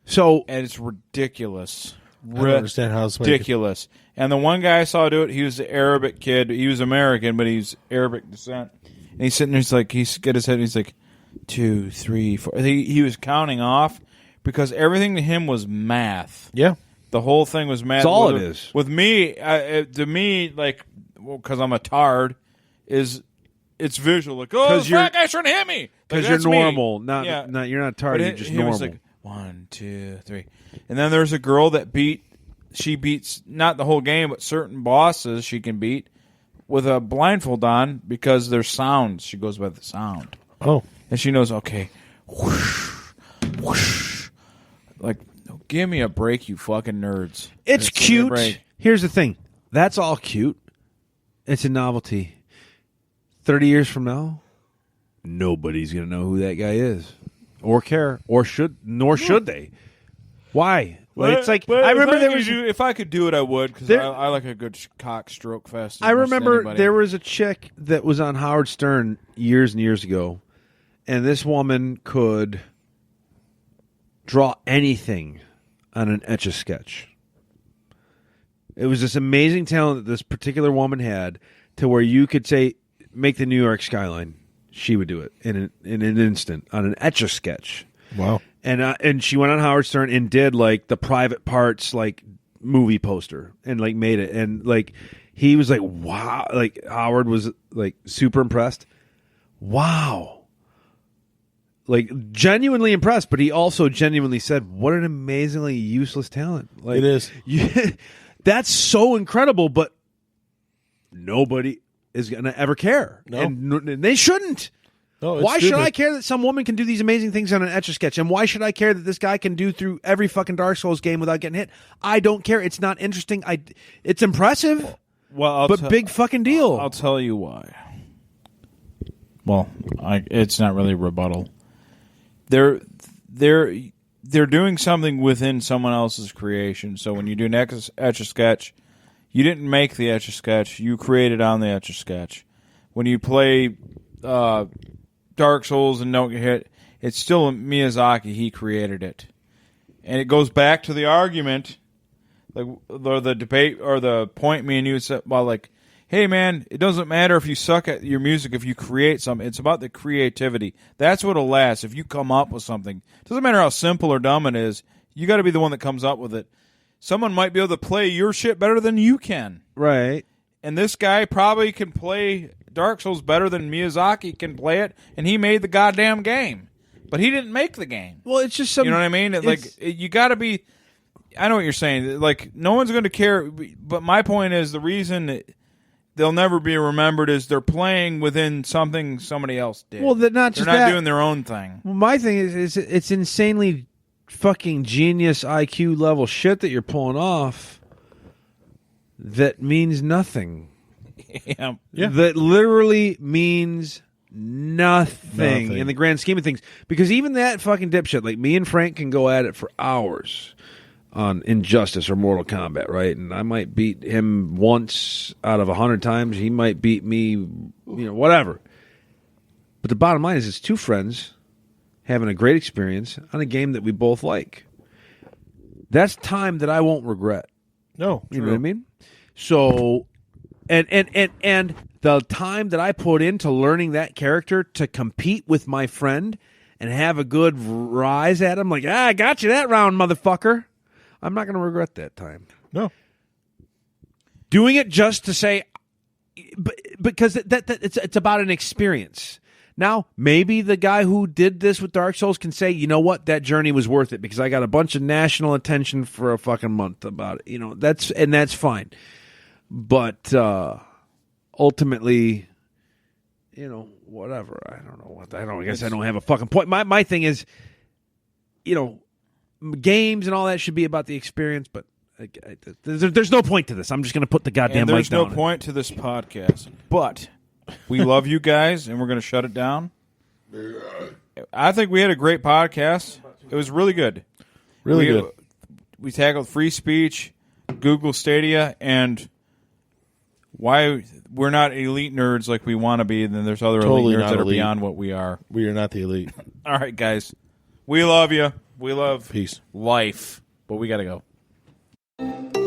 Speaker 4: So
Speaker 3: And it's ridiculous.
Speaker 2: I don't understand how it's
Speaker 3: ridiculous. And the one guy I saw do it, he was an Arabic kid. He was American, but he's Arabic descent. And he's sitting there, he's got his head, and he's like, 2, 3, 4. He was counting off because everything to him was math.
Speaker 2: Yeah.
Speaker 3: The whole thing was math.
Speaker 4: That's all it is.
Speaker 3: With me, to me, like, because I'm a tard, it's visual. Like, oh, the fat guy trying to hit me.
Speaker 4: Because
Speaker 3: Like,
Speaker 4: you're
Speaker 3: that's
Speaker 4: normal.
Speaker 3: me.
Speaker 4: You're not tardy, you're just
Speaker 3: he
Speaker 4: normal.
Speaker 3: was like, 1, 2, 3. And then there's a girl that she beats not the whole game, but certain bosses she can beat with a blindfold on because there's sounds. She goes by the sound.
Speaker 2: Oh.
Speaker 3: And she knows, okay, whoosh, whoosh. Like, give me a break, you fucking nerds.
Speaker 4: It's
Speaker 3: Give me a
Speaker 4: cute.
Speaker 3: break.
Speaker 4: Here's the thing. That's all cute. It's a novelty. 30 years from now, nobody's going to know who that guy is or care nor should they. Why? Well, it's like, I remember
Speaker 3: if I could do it, I would, because I like a good cock stroke fest.
Speaker 4: I remember there was a chick that was on Howard Stern years and years ago, and this woman could draw anything on an Etch-a-Sketch. It was this amazing talent that this particular woman had, to where you could say, make the New York skyline. She would do it in an instant on an Etch-a-Sketch.
Speaker 2: Wow.
Speaker 4: And she went on Howard Stern and did like the Private Parts like movie poster and like made it, and like he was like, wow, like Howard was like super impressed. Wow. Like genuinely impressed, but he also genuinely said, what an amazingly useless talent. Like,
Speaker 2: it is.
Speaker 4: That's so incredible, but nobody is going to ever care.
Speaker 2: No.
Speaker 4: And they shouldn't.
Speaker 2: No, it's
Speaker 4: why should
Speaker 2: stupid.
Speaker 4: I care that some woman can do these amazing things on an Etch-a-Sketch? And why should I care that this guy can do through every fucking Dark Souls game without getting hit? I don't care. It's not interesting. It's impressive, but big fucking deal.
Speaker 3: I'll tell you why. Well, it's not really a rebuttal. They're doing something within someone else's creation. So when you do an Etch-a-Sketch, you didn't make the Etch-a-Sketch. You created on the Etch-a-Sketch. When you play Dark Souls and don't get hit, it's still Miyazaki. He created it. And it goes back to the argument, like, or the debate, or the point me and you said about, like, hey, man, it doesn't matter if you suck at your music if you create something. It's about the creativity. That's what'll last. If you come up with something, it doesn't matter how simple or dumb it is. You got to be the one that comes up with it. someone might be able to play your shit better than you can.
Speaker 4: Right.
Speaker 3: And this guy probably can play Dark Souls better than Miyazaki can play it, and he made the goddamn game. But he didn't make the game.
Speaker 4: Well, it's just some.
Speaker 3: You know what I mean? You got to be. I know what you're saying. Like, no one's going to care. But my point is, the reason that they'll never be remembered is they're playing within something somebody else did.
Speaker 4: Well, they're not
Speaker 3: doing their own thing.
Speaker 4: Well, my thing is it's insanely fucking genius IQ level shit that you're pulling off that means nothing.
Speaker 3: Yeah.
Speaker 4: That literally means nothing in the grand scheme of things. Because even that fucking dipshit, like me and Frank can go at it for hours on Injustice or Mortal Kombat, right? And I might beat him once out of 100 times. He might beat me, whatever. But the bottom line is it's two friends having a great experience on a game that we both like. That's time that I won't regret.
Speaker 2: No,
Speaker 4: you know what I mean? So, and the time that I put into learning that character to compete with my friend and have a good rise at him, like, I got you that round, motherfucker. I'm not going to regret that time.
Speaker 2: No.
Speaker 4: Doing it just to say, because it's about an experience. Now, maybe the guy who did this with Dark Souls can say, you know what, that journey was worth it because I got a bunch of national attention for a fucking month about it. That's fine. But ultimately, whatever. I don't know what. I guess I don't have a fucking point. My thing is, games and all that should be about the experience, but there's no point to this. I'm just going to put the goddamn mic down.
Speaker 3: There's no point to this podcast. But we love you guys, and we're going to shut it down. I think we had a great podcast. It was really good.
Speaker 2: Really good.
Speaker 3: We tackled free speech, Google Stadia, and why we're not elite nerds like we want to be, and then there's other
Speaker 2: Totally
Speaker 3: elite nerds
Speaker 2: not
Speaker 3: that are
Speaker 2: elite.
Speaker 3: beyond what we are.
Speaker 2: We are not the elite.
Speaker 3: All right, guys. We love you. We love
Speaker 2: Peace.
Speaker 3: life, but we got to go.